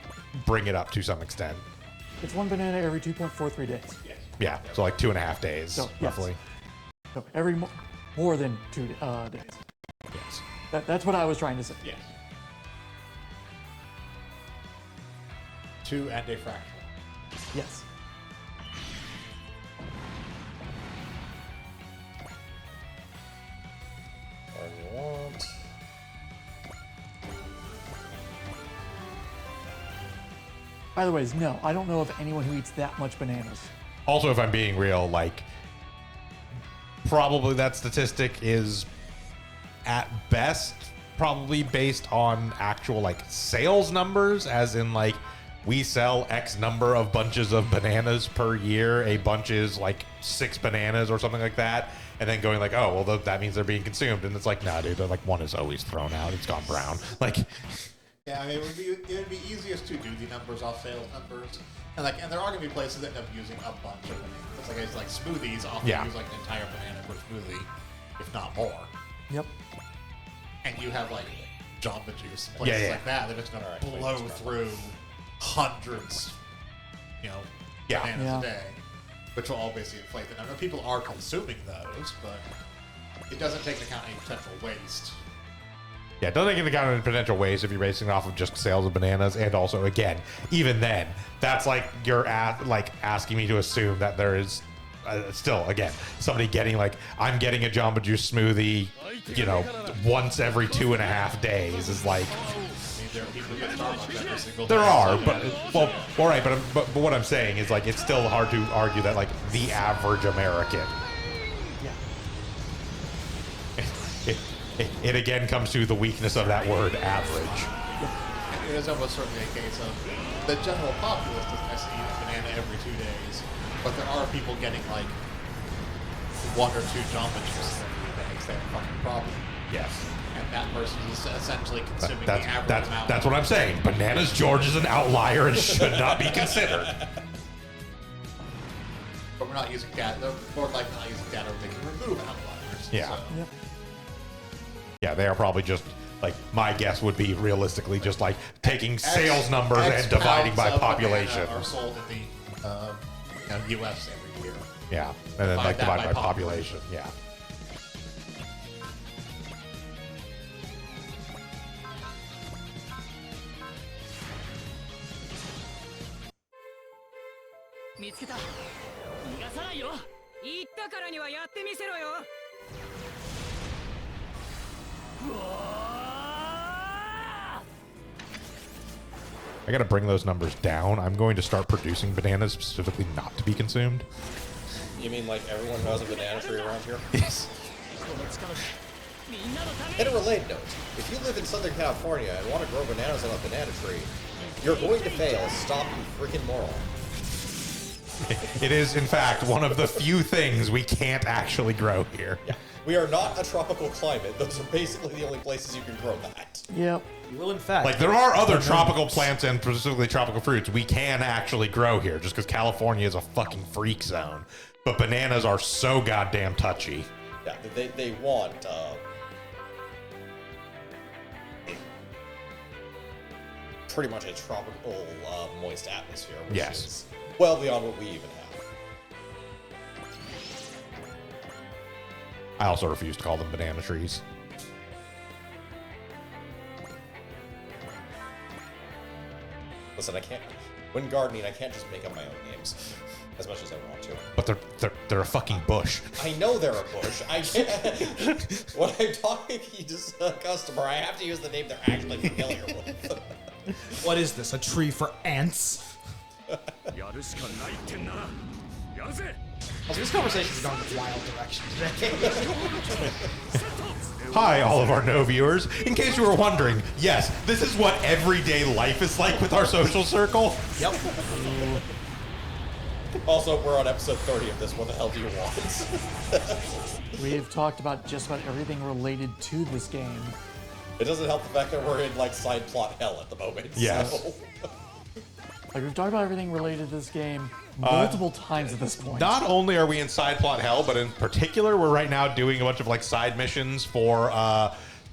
bring it up to some extent. It's one banana every 2.43 days. Yeah, so like 2.5 days, So, yes. roughly. So every more than 2 days. Yes. That's what I was trying to say. Yes. 2 and a fraction. Yes. Whatever you want. By the way, no, I don't know of anyone who eats that much bananas. Also, if I'm being real, like, probably that statistic is at best probably based on actual like sales numbers, as in like we sell X number of bunches of bananas per year. A bunch is like 6 bananas or something like that. And then going like, oh, well, that means they're being consumed. And it's like, nah, dude, like one is always thrown out. It's gone brown. Like, Yeah, I mean, it would be easiest to do the numbers off sales numbers, and there are going to be places that end up using a bunch of bananas. It's like smoothies often use like an entire banana per smoothie, if not more. Yep. And you have like Jamba Juice places like that. They're just going to blow through hundreds, bananas a day, which will all basically inflate the number. People are consuming those, but it doesn't take into account any potential waste. yeah, it doesn't take into account any potential waste if you're basing it off of just sales of bananas. And also, again, even then, that's like you're asking me to assume that there is still, again, somebody getting like, I'm getting a Jamba Juice smoothie, once every 2.5 days is like. There are people who get Starbucks every single There day. are, but all right, but what I'm saying is like it's still hard to argue that like the average American. It again comes to the weakness of that word average. It is almost certainly a case of the general populace doesn't necessarily eat a banana every 2 days, but there are people getting like 1 or 2 Jamba Juices every day. It's that fucking problem. Yes. And that person is essentially consuming the average amount. That's what I'm saying. Bananas George is an outlier and should not be considered. But we're not using data. They're more likely not using data where they can remove outliers. Yeah. So. Yep. Yeah, they are probably just like my guess would be realistically just like taking sales numbers X and dividing by pounds of population. banana are sold in the U.S. every year. Yeah, and then like Divide divide that by by population. Yeah. I gotta bring those numbers down. I'm going to start producing bananas specifically not to be consumed. You mean like everyone who has a banana tree around here? Yes. In a related note, if you live in Southern California and want to grow bananas on a banana tree, you're going to fail. Stop, you freaking moron. It is, in fact, one of the few things we can't actually grow here. Yeah. We are not a tropical climate. Those are basically the only places you can grow that. Yep. You will, in fact. Like, there are other tropical plants and specifically tropical fruits we can actually grow here just because California is a fucking freak zone. But bananas are so goddamn touchy. Yeah, they want pretty much a tropical moist atmosphere, which is well beyond what we even have. I also refuse to call them banana trees. Listen, when gardening, I can't just make up my own names. as much as I want to. But they're a fucking bush. I know they're a bush. I can't. When I'm talking to a customer, I have to use the name they're actually familiar with. What is this? A tree for ants? やるしかないってんなやるぜ Also, this conversation's gone in a wild direction today. Hi, all of our no viewers. In case you were wondering, yes, this is what everyday life is like with our social circle. Yep. Also, we're on episode 30 of this. What the hell do you want? We've talked about just about everything related to this game. It doesn't help the fact that we're in like side plot hell at the moment. Yes. So. Like, we've talked about everything related to this game multiple times at this point. Not only are we in side plot hell, but in particular, we're right now doing a bunch of like side missions for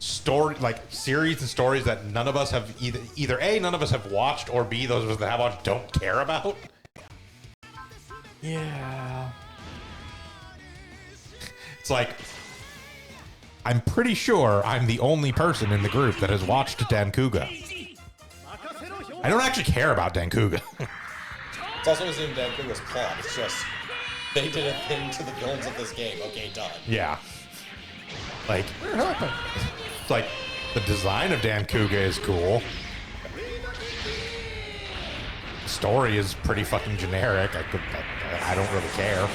story, like series and stories that none of us have either A, none of us have watched, or B, those of us that have watched don't care about. Yeah. It's like, I'm pretty sure I'm the only person in the group that has watched Dankuga. I don't actually care about Dankuga. It's also in Dankuga's plot. It's just they did a thing to the villains of this game. Okay, done. Yeah. Like, it's like the design of Dankuga is cool. The story is pretty fucking generic. I don't really care.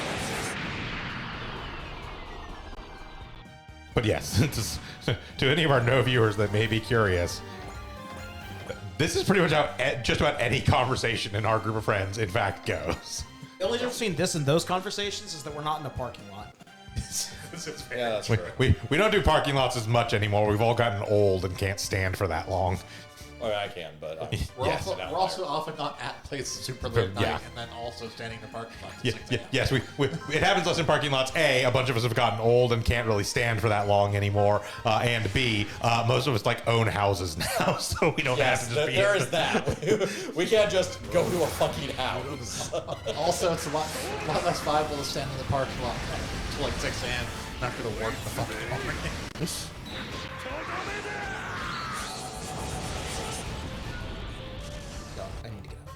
But yes, to any of our no viewers that may be curious, this is pretty much how just about any conversation in our group of friends, in fact, goes. The only difference between this and those conversations is that we're not in a parking lot. Yeah, that's true. We don't do parking lots as much anymore. We've all gotten old and can't stand for that long. I mean, I can, but We're, yes, also, we're also often not at places super late at night, Yeah. and then also standing in the parking lot. Yeah, yes, it happens less in parking lots. A bunch of us have gotten old and can't really stand for that long anymore. And B, most of us like own houses now, so we don't have yes, to just be. there is that. We can't just go to a fucking house. Also, it's a lot less viable to stand in the parking lot until like 6 a.m. after the work the fucking morning. I need to get up.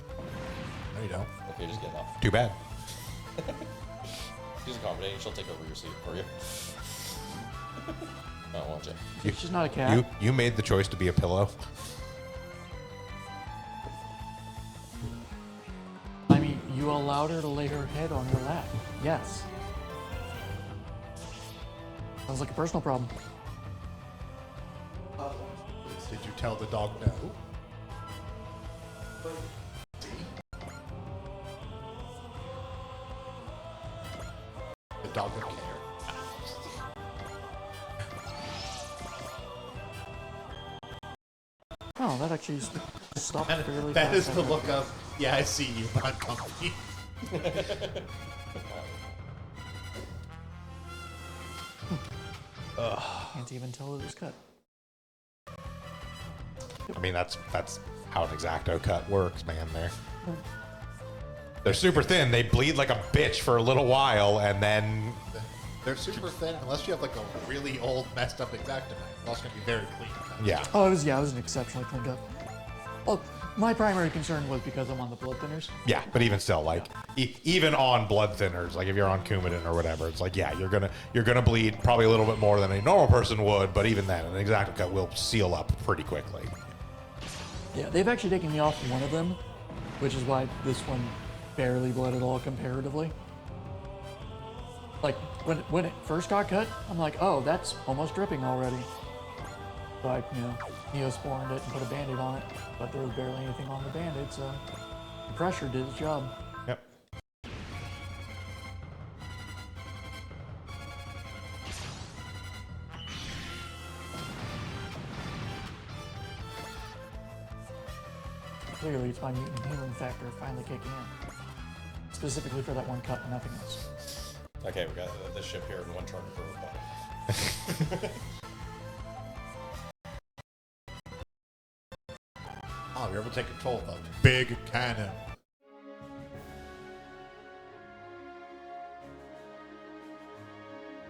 No, you don't. Okay, just get off. Too bad. She's accommodating. She'll take over your seat for you. I don't want you. She's not a cat. You made the choice to be a pillow. I mean, you allowed her to lay her head on your lap. Yes. Sounds like a personal problem. Did you tell the dog no? The dog would care. Oh, that actually stopped fairly That fast. is the look of, yeah, I see you, but I'm comfy. Can't even tell it was cut. I mean, that's how an X-Acto cut works, man. They're super thin. They bleed like a bitch for a little while, and then They're super thin, unless you have like a really old, messed up X-Acto knife. It's also going to be very clean. yeah. Oh, it was an exceptionally cleaned up. Well, my primary concern was because I'm on the blood thinners. Yeah, but even still, like even on blood thinners, like if you're on Coumadin or whatever, it's like yeah, you're gonna bleed probably a little bit more than a normal person would, but even then, an X-Acto cut will seal up pretty quickly. Yeah, they've actually taken me off one of them, which is why this one barely bled at all comparatively. Like when it first got cut, I'm like, oh, that's almost dripping already. So I, Neosporined it and put a Band-Aid on it, but there was barely anything on the Band-Aid, so the pressure did its job. Yep. Clearly, it's my mutant healing factor finally kicking in. Specifically for that one cut and nothing else. Okay, we got this ship here and one charter for everybody. Oh, you're able to take control of the big cannon.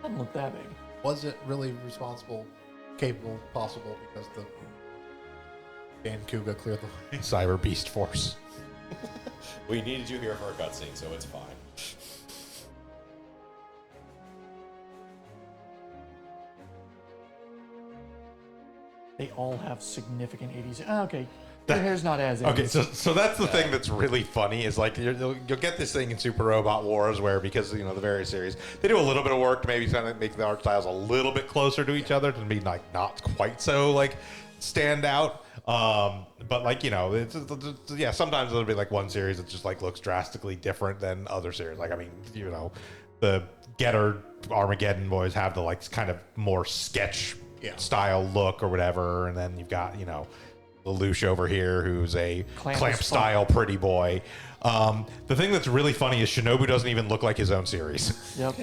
Doesn't look that big. Was it really responsible, capable, possible because the Dankuga cleared the way? Cyber Beast Force. We needed you here for a cutscene, so it's fine. They all have significant 80s. Okay, your hair's not as 80s. Okay, so that's the thing that's really funny is like you'll get this thing in Super Robot Wars where because the various series they do a little bit of work to maybe kind of make the art styles a little bit closer to each other to be like not quite so like stand out. But like yeah, sometimes it'll be like one series that just like looks drastically different than other series. Like I mean the Getter Armageddon boys have the like kind of more sketch style look or whatever, and then you've got Lelouch over here, who's a clamp style pretty boy. The thing that's really funny is Shinobu doesn't even look like his own series. Yep.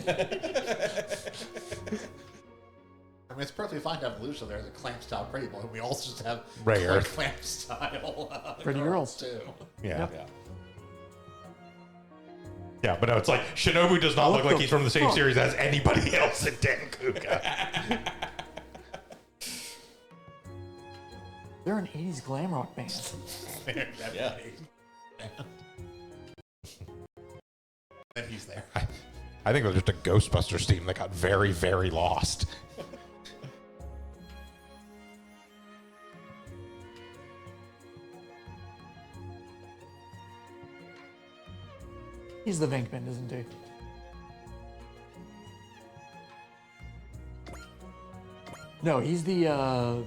I mean, it's perfectly fine to have Lucia there as a clamp style pretty boy. We also just have Rare clamp style pretty girls too. Yeah. Yep. Yeah, but no, it's like Shinobu does not look like he's from the same series as anybody else in Dankuga. They're an 80s glam rock band. Yeah. And he's there. I think it was just a Ghostbusters team that got very, very lost. He's the Venkman, isn't he? No, he's the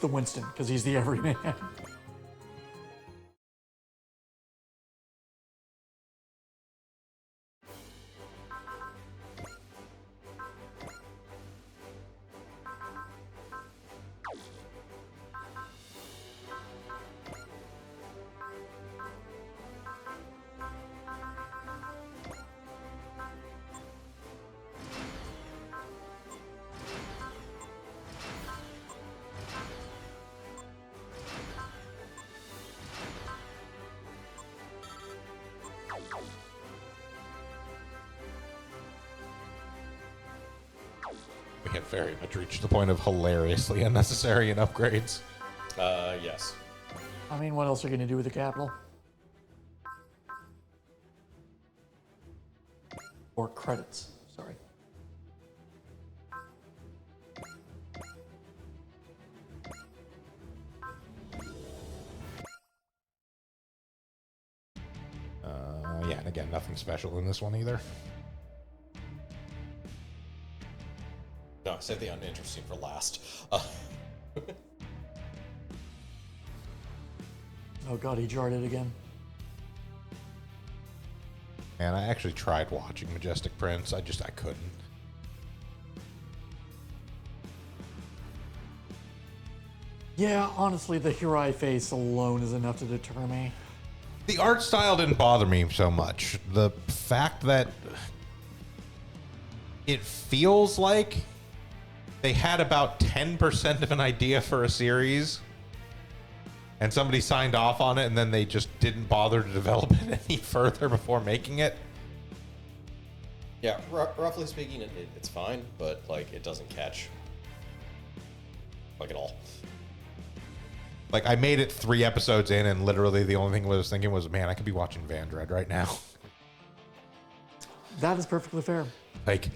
Winston, because he's the everyman. We have very much reached the point of hilariously unnecessary in upgrades. Yes. I mean, what else are you going to do with the capital? Or credits, sorry. Yeah, and again, nothing special in this one either. No, save the uninteresting for last. Oh god, he jarred it again. And I actually tried watching Majestic Prince. I couldn't. Yeah, honestly, the Hirai face alone is enough to deter me. The art style didn't bother me so much. The fact that it feels like they had about 10% of an idea for a series and somebody signed off on it and then they just didn't bother to develop it any further before making it. Yeah, roughly speaking, it's fine, but like it doesn't catch like at all. Like I made it 3 episodes in and literally the only thing I was thinking was, man, I could be watching Vandred right now. That is perfectly fair. Like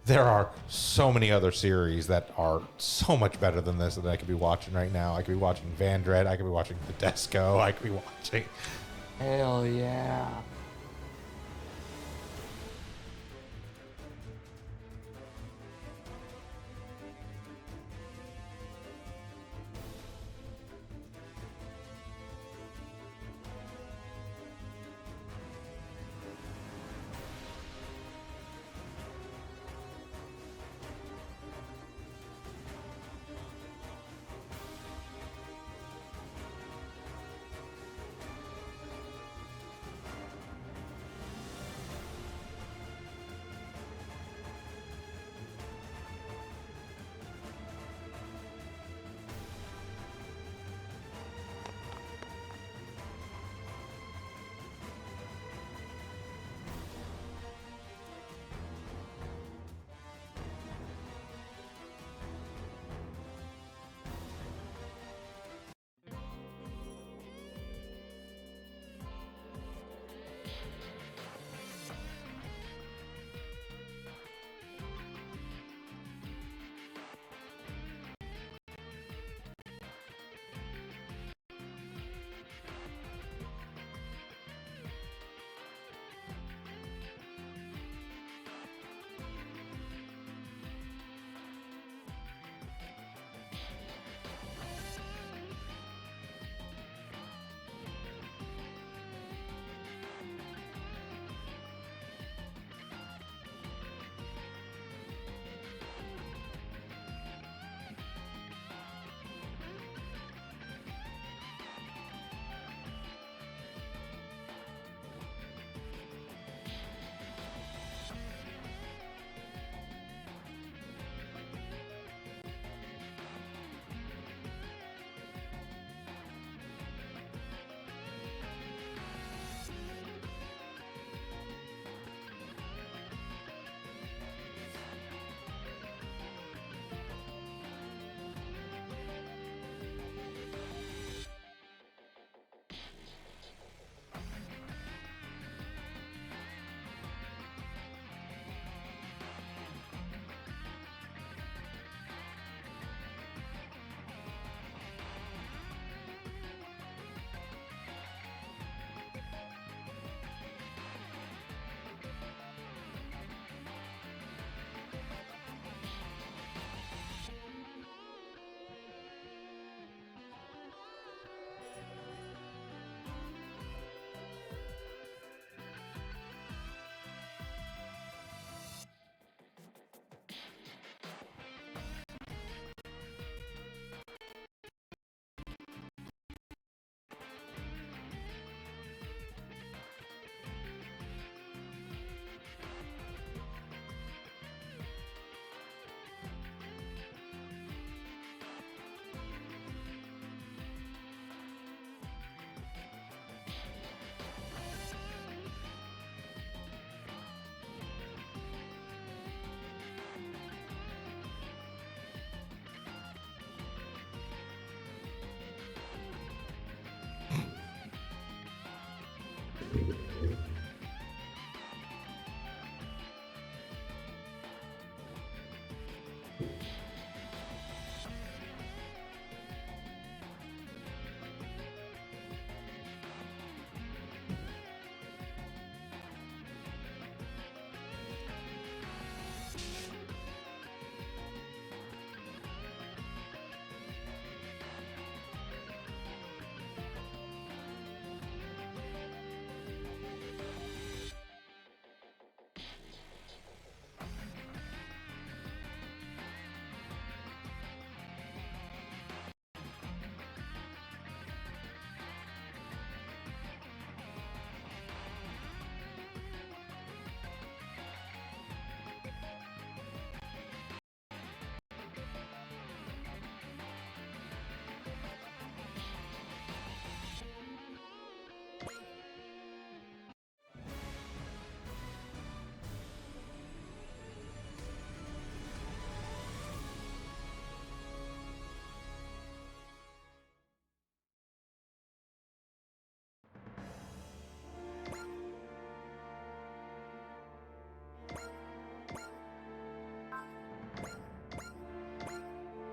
there are so many other series that are so much better than this that I could be watching right now. I could be watching Vandred. I could be watching Tedesco. I could be watching. Hell yeah.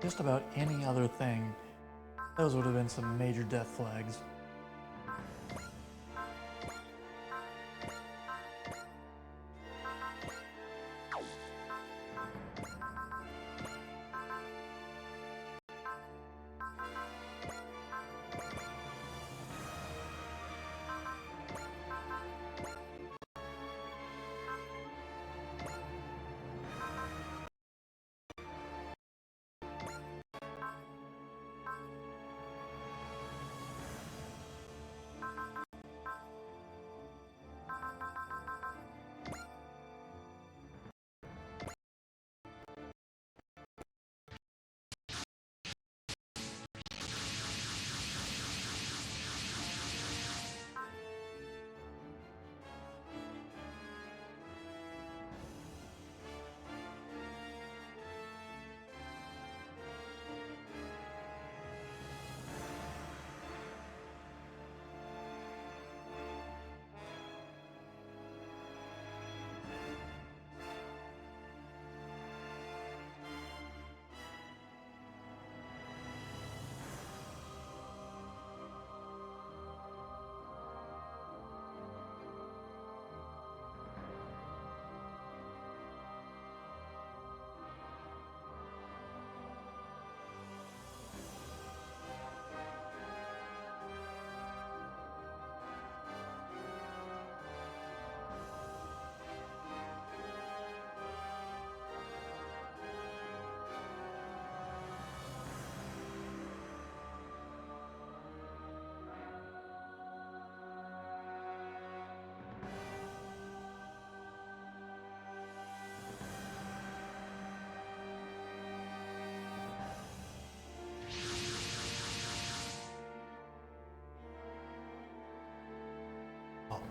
just about any other thing, those would have been some major death flags.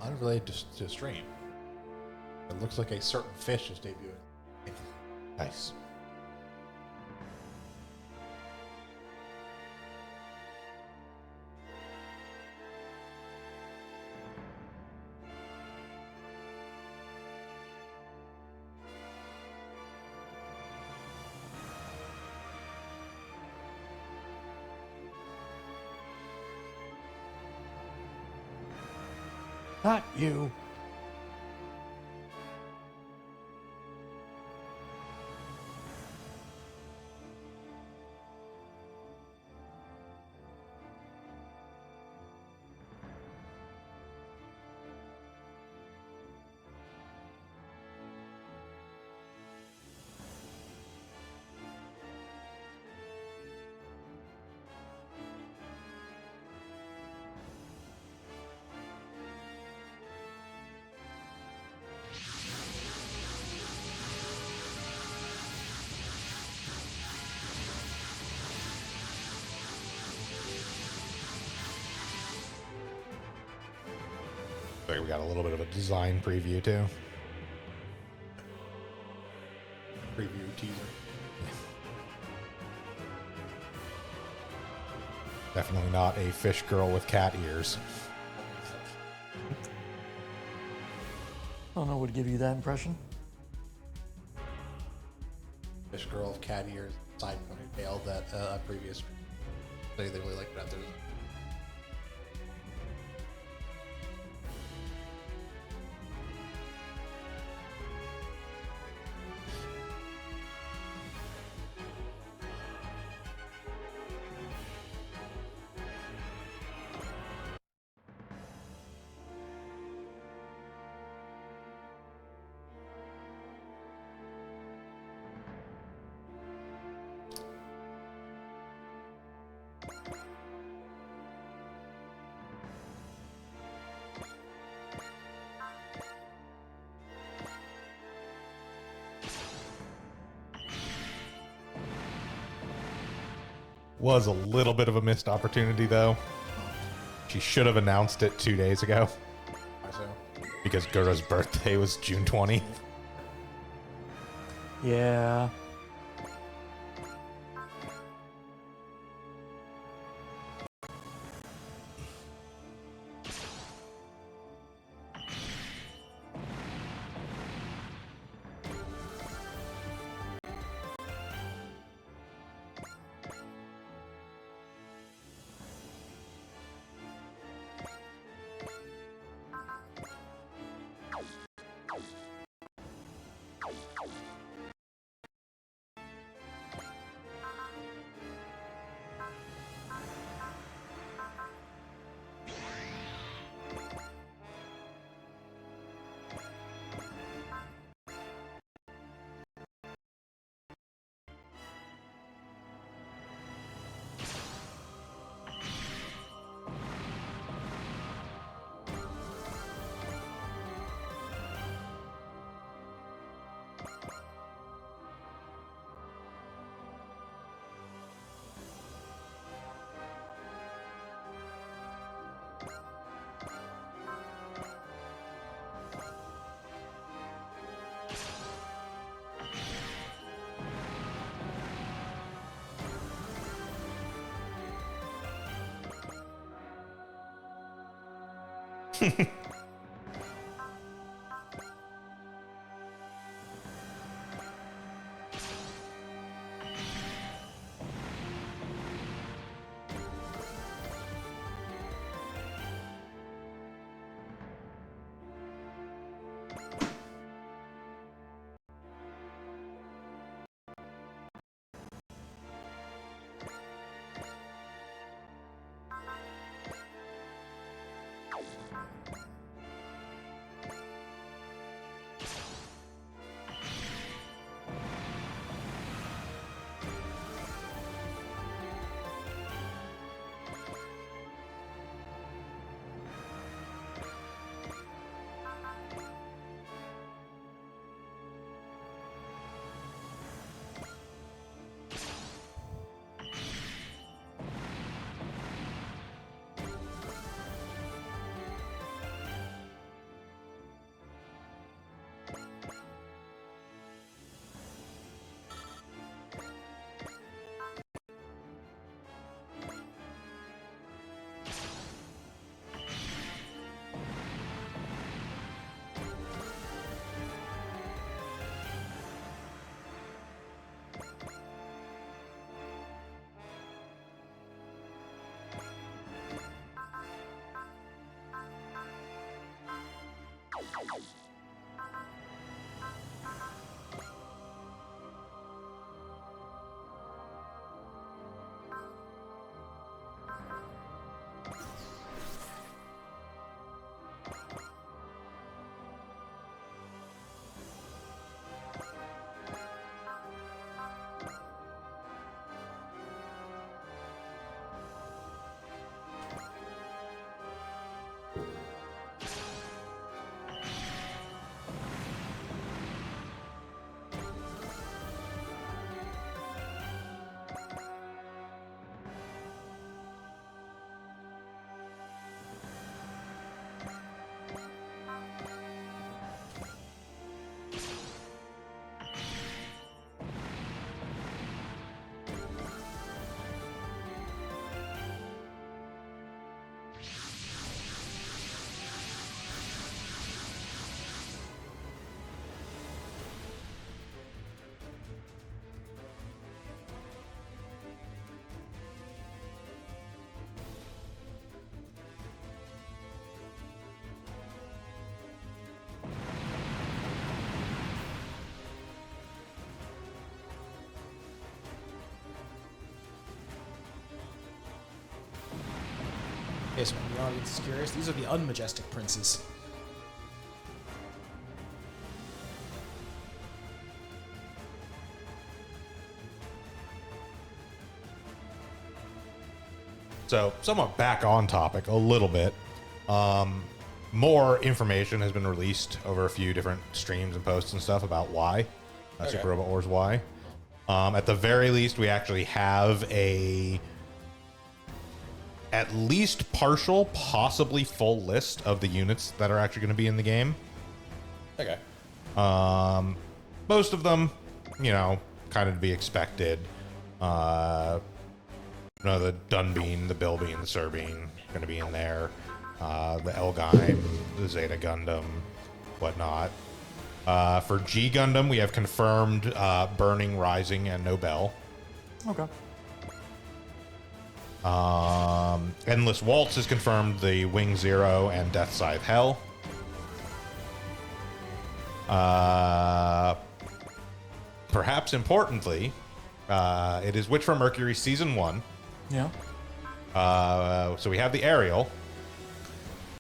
Unrelated to stream, it looks like a certain fish is debuting. Nice. Not you. Like we got a little bit of a design preview too. Preview teaser. Definitely not a fish girl with cat ears. I don't know what would give you that impression. Fish girl of cat ears, side ponytail that previous. They really like that. There's Was a little bit of a missed opportunity though. She should have announced it 2 days ago because Gura's birthday was June 20th. Yeah. In case one of the audience is curious, these are the unmajestic princes. So, somewhat back on topic a little bit. More information has been released over a few different streams and posts and stuff about why Super Robot Wars Y. At the very least, we actually have a at least partial, possibly full list of the units that are actually going to be in the game. Okay. Most of them, you know, kind of to be expected. The Dunbean, the Bilbean, the Surbean going to be in there. The Elgheim, the Zeta Gundam, whatnot. For G Gundam, we have confirmed Burning, Rising, and Nobel. Okay. Endless Waltz is confirmed the Wing Zero and Death Scythe Hell. perhaps importantly, it is Witch from Mercury Season 1. Yeah. So we have the Ariel.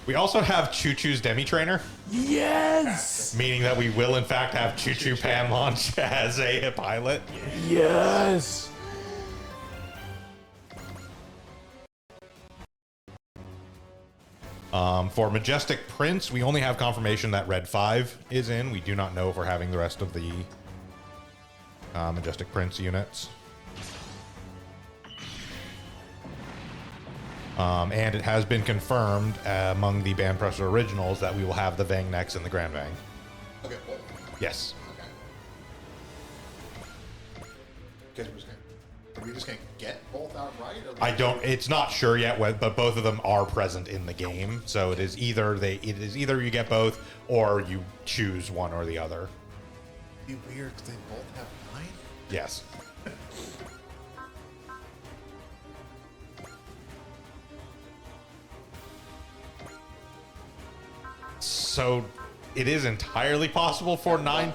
We also have Choo Choo's Demi Trainer, Yes. meaning that we will in fact have Choo Choo Pan launch as a pilot. Yes. For Majestic Prince, we only have confirmation that Red 5 is in. We do not know if we're having the rest of the Majestic Prince units. And it has been confirmed among the Band Presser originals that we will have the Vang Nex and the Grand Vang. Okay, well, Yes. okay. Guess are we just gonna get both outright? Or I don't. It's not sure yet, but both of them are present in the game. So it is either you get both or you choose one or the other. It'd be weird 'cause they both have 9. Yes. So it is entirely possible for 9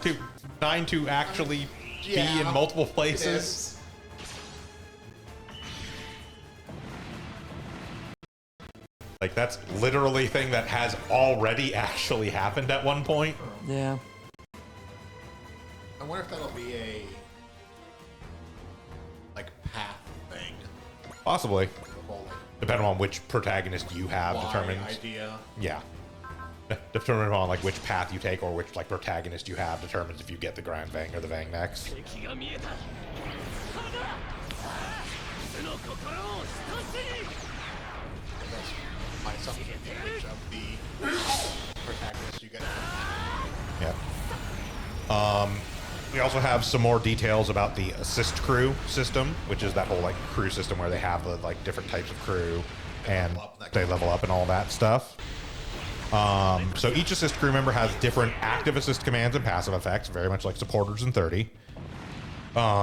to actually be in multiple places. Like that's literally a thing that has already actually happened at one point. Yeah. I wonder if that'll be a like path thing. Possibly. The whole like, Depending on which protagonist you have why determines. idea. Yeah. Determined on like which path you take or which like protagonist you have determines if you get the Grand Vang or the Vang Next. 敵が見えた。それだ。その心を一つに。 That's my something advantage of the protagonist you get. Yeah. We also have some more details about the assist crew system, which is that whole like crew system where they have the like different types of crew and they level up and all that stuff. So each assist crew member has different active assist commands and passive effects, very much like supporters in 30.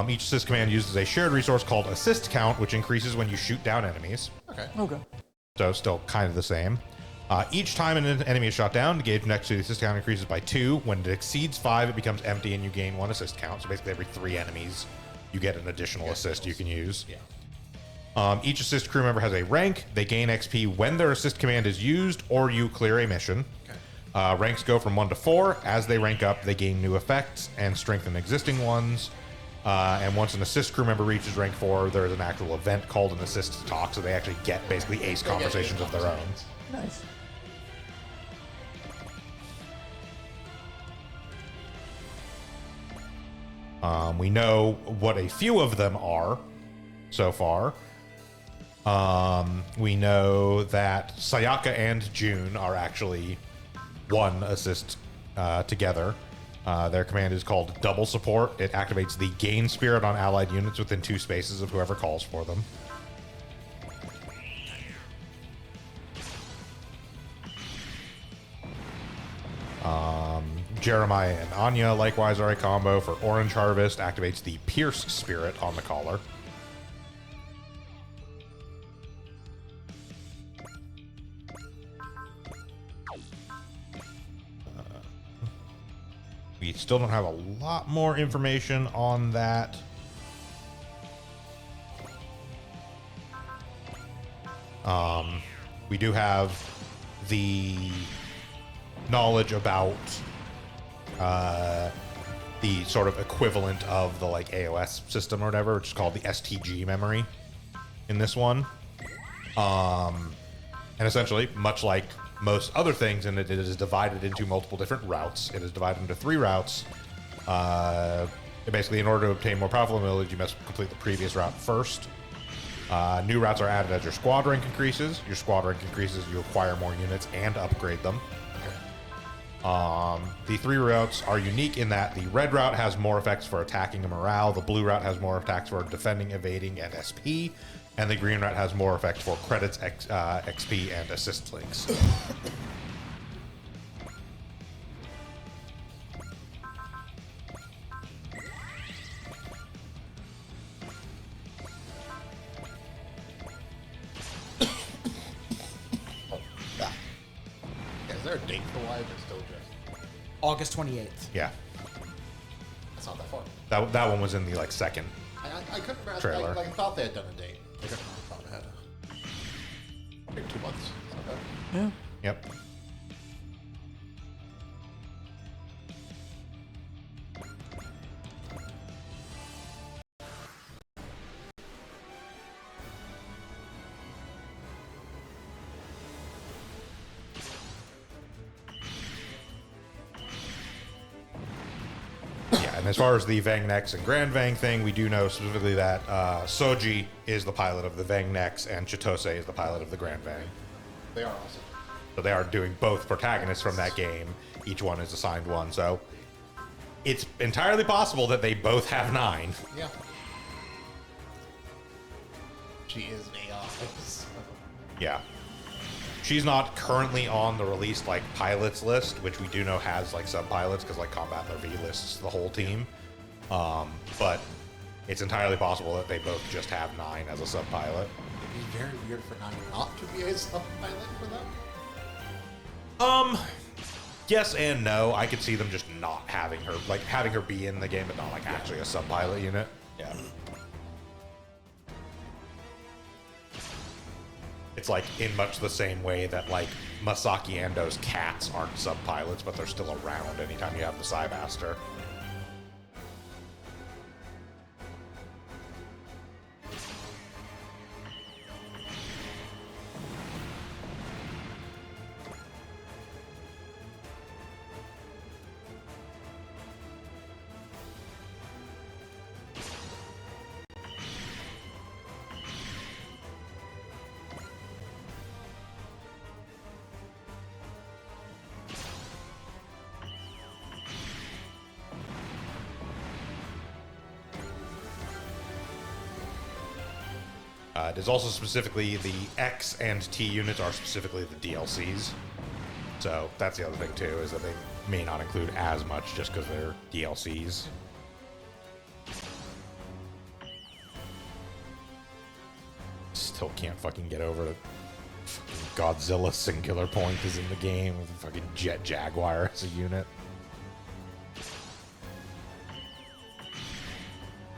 Each assist command uses a shared resource called assist count, which increases when you shoot down enemies. Okay. Okay. So still kind of the same. Each time an enemy is shot down, the gauge next to the assist count increases by 2. When it exceeds 5, it becomes empty and you gain 1 assist count. So basically every 3 enemies, you get an additional assist you can use. Yeah. Each assist crew member has a rank. They gain XP when their assist command is used or you clear a mission. Okay. Ranks go from 1 to 4. As they rank up, they gain new effects and strengthen existing ones. And once an assist crew member reaches rank 4, there is an actual event called an assist talk, so they actually get basically ace conversations of their own. Nice. We know what a few of them are so far. We know that Sayaka and June are actually one assist together. Their command is called Double Support. It activates the Gain Spirit on allied units within 2 spaces of whoever calls for them. Jeremiah and Anya likewise are a combo. For Orange Harvest, activates the Pierce Spirit on the caller. We still don't have a lot more information on that. We do have the knowledge about the sort of equivalent of the like AOS system or whatever, which is called the STG memory in this one. And essentially, much like most other things, and it is divided into multiple different routes. It is divided into 3 routes. Basically, in order to obtain more powerful abilities, you must complete the previous route first. New routes are added as your squad rank increases. Your squad rank increases, you acquire more units and upgrade them. The 3 routes are unique in that the red route has more effects for attacking and morale, the blue route has more attacks for defending, evading, and SP, and the green route has more effects for credits, XP, and assist links. Is there a date for why? Or still just August 28th. Yeah. that's not that far. That one was in the like second. I couldn't remember. Trailer. I thought they had done a date. I couldn't remember. I thought it had. Maybe 2 months. Not bad. Yeah. Yep. Yeah, and as far as the Vang Nex and Grand Vang thing, we do know specifically that Soji is the pilot of the Vang Nex and Chitose is the pilot of the Grand Vang. They are awesome. So they are doing both protagonists from that game. Each one is assigned one. So it's entirely possible that they both have 9. Yeah. She is an AI. Yeah. She's not currently on the released like pilots list, which we do know has like sub pilots because like Combat V lists the whole team. But it's entirely possible that they both just have 9 as a sub pilot. It'd be very weird for 9 not to be a sub-pilot for them. Yes and no. I could see them just not having her, like having her be in the game, but not like actually a sub pilot unit. Yeah. It's like in much the same way that like Masaki Ando's cats aren't sub pilots, but they're still around anytime you have the Psymaster. It is also specifically the X and T units are specifically the DLCs. So that's the other thing too, is that they may not include as much just because they're DLCs. Still can't fucking get over that fucking Godzilla Singular Point is in the game with a fucking Jet Jaguar as a unit.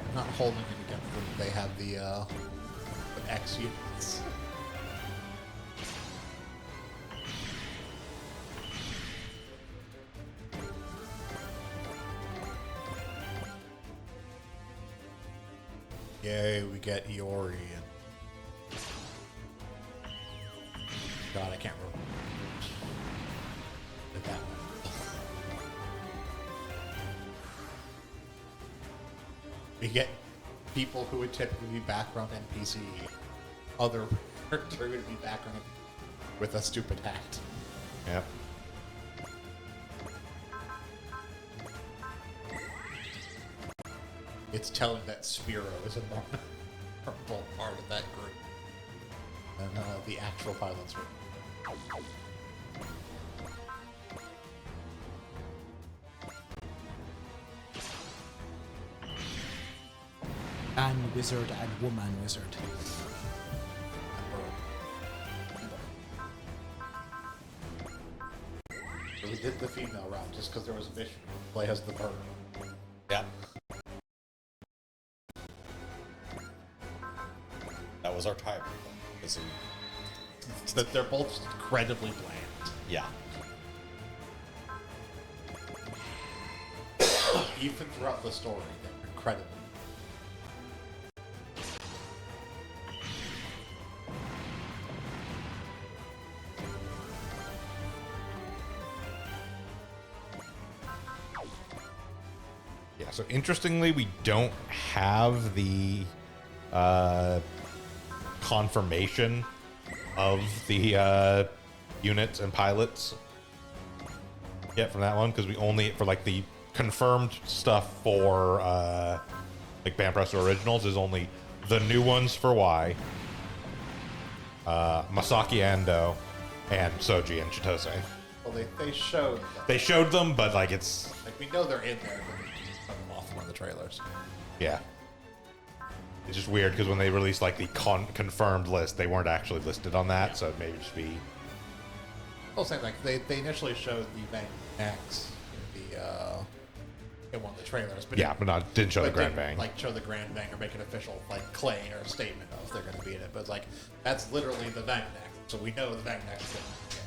I'm not holding it against them. They have the X units. Yay, we get Iori and God, I can't remember. Did that one. We get people who would typically be background NPC, other character would be background with a stupid hat. Yep. It's telling that Spiro is a more memorable part of that group than the actual pilots were. Man wizard and woman wizard. So we did the female route just because there was a mission. Play as the bird. Yeah. That was our tiebreaker. That they're both just incredibly bland. Yeah. Even throughout the story, they're incredibly. Yeah, so interestingly, we don't have the confirmation of the units and pilots yet from that one, because we only, for like the confirmed stuff for like Banpresto Originals is only the new ones for Y, Masaki Ando, and Soji and Chitose. Well, they showed them. They showed them, but like it's, Like, we know they're in there, but they just cut them off in one of the trailers. yeah. It's just weird because when they released like the confirmed list, they weren't actually listed on that, so it may just be. Well, same thing. They initially showed the Vang X, the in one of the trailers. But Yeah, but didn't show the Grand didn't, Bang. Like show the Grand Bang or make an official like claim or statement of they're going to be in it. But it's like that's literally the Vang Next, so we know the Vang Next is in it.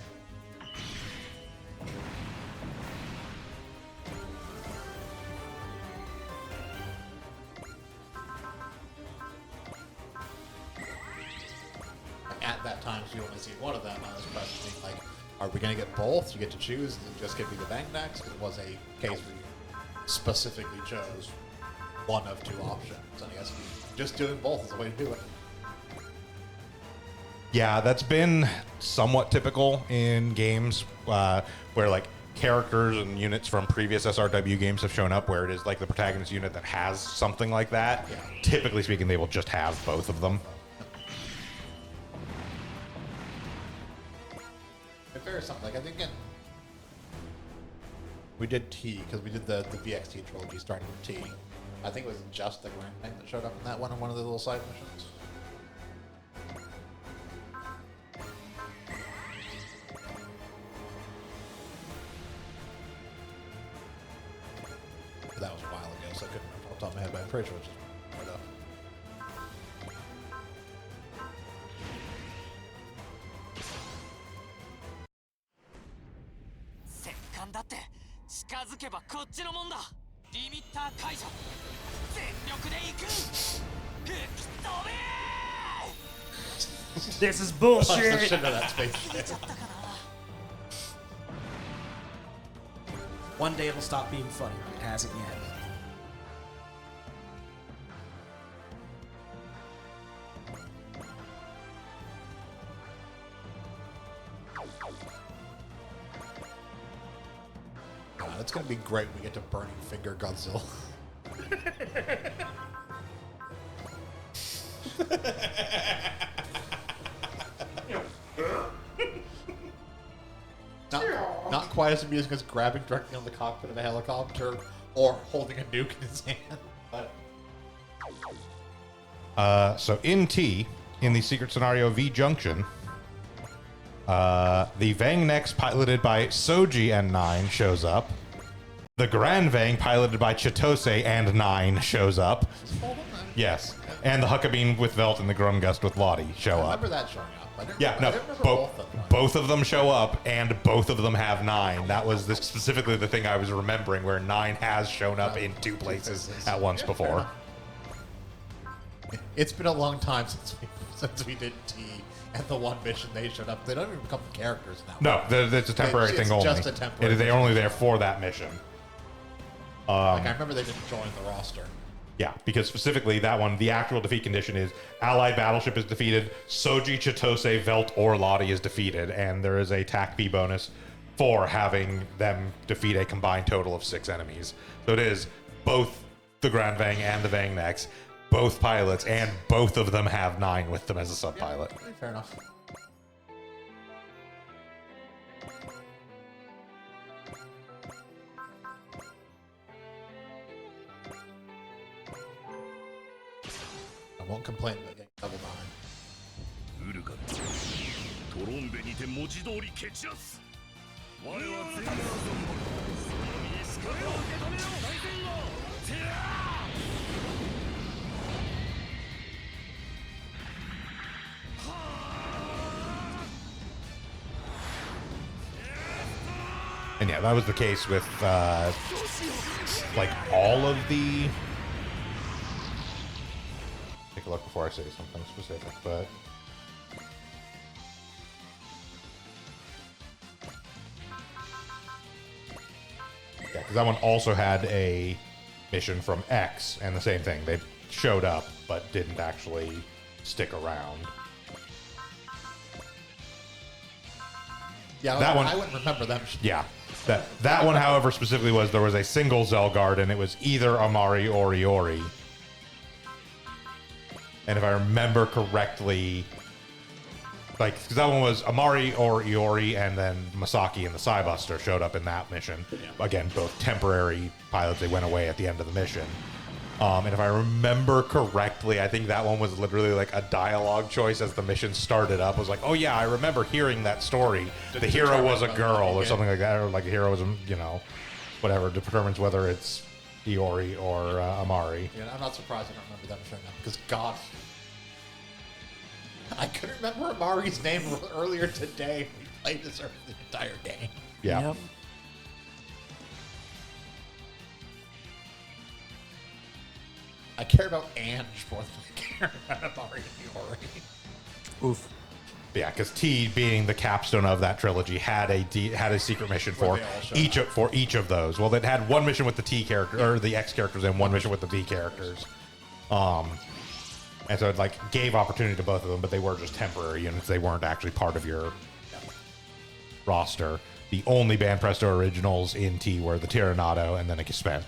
At that time, so you only see one of them. I was questioning, like, are we going to get both? You get to choose. Is it just going to be the Vang Next? It was a case where you specifically chose one of two options. And I guess just doing both is the way to do it. Yeah, that's been somewhat typical in games where like characters and units from previous SRW games have shown up, where it is like the protagonist unit that has something like that. Yeah. Typically speaking, they will just have both of them. If there is something, like, I think again, we did T, because we did the VXT trilogy starting with T. I think it was just the Grand Bang that showed up in that one of the little side missions. But that was a while ago, so I couldn't remember off the top of my head, but I'm pretty sure it was just right up. 接近だって近づけばこっちのもんだリミッター解除全力で行く吹き飛べ This is I bullshit. should know that space. One day it'll stop being funny. It hasn't yet. It's gonna be great when we get to Burning Finger Godzilla. Not quite as amusing as grabbing directly on the cockpit of a helicopter or holding a nuke in his hand. But So in T, in the secret scenario V Junction, the Vang Next piloted by Soji and 9 shows up. The Grand Vang piloted by Chitose and 9 shows up. Yes. And the Huckabee with Velt and the Grumgust with Lottie show I up. remember that showing up. I didn't Yeah, remember, no, I didn't remember both of them. both of them show up, and both of them have 9. That was specifically the thing I was remembering, where 9 has shown up in 2 places at once before. It's been a long time since we did T, and the one mission they showed up. They don't even become characters now. No, it's a temporary It's thing only. just a temporary They're mission. only there for that mission. Like I remember they didn't join the roster. Yeah, because specifically that one, the actual defeat condition is Allied battleship is defeated, Soji, Chitose, Velt, or Lottie is defeated, and there is a TAC B bonus for having them defeat a combined total of 6 enemies. So it is both the Grand Vang and the Vang Next, both pilots, and both of them have 9 with them as a sub-pilot. Fair enough. I won't complain about getting double 9. ウルカトロンベにて文字通り蹴散らす我は全軍その身にしかれを受け止めよう大戦をテラ And yeah, that was the case with like all of the. Take a look before I say something specific, but yeah, because that one also had a mission from X, and the same thing. They showed up but didn't actually stick around. Yeah, That one- I wouldn't remember them. Yeah. That one, however, specifically was there was a single Zelgard, and it was either Amari or Iori. And if I remember correctly, like, because that one was Amari or Iori, and then Masaki and the Psybuster showed up in that mission. Again, both temporary pilots. They went away at the end of the mission. And if I remember correctly, I think that one was literally like a dialogue choice as the mission started up. I was like, oh yeah, I remember hearing that story. The hero was a girl or something like that, or like a hero was, whatever, determines whether it's, Iori or Amari. Yeah, I'm not surprised I don't remember them showing up because God, I couldn't remember Amari's name earlier today. We played this the entire game. Yeah. Yep. I care about Ange more than I care about Amari and Iori. Oof. Yeah, because T, being the capstone of that trilogy, had a secret mission Where for they all showed each of those. Well, it had one mission with the T character or the X characters and one mission with the V characters. And so it like gave opportunity to both of them, but they were just temporary units. They weren't actually part of your roster. The only Banpresto originals in T were the Tyrannado and then a Kispent.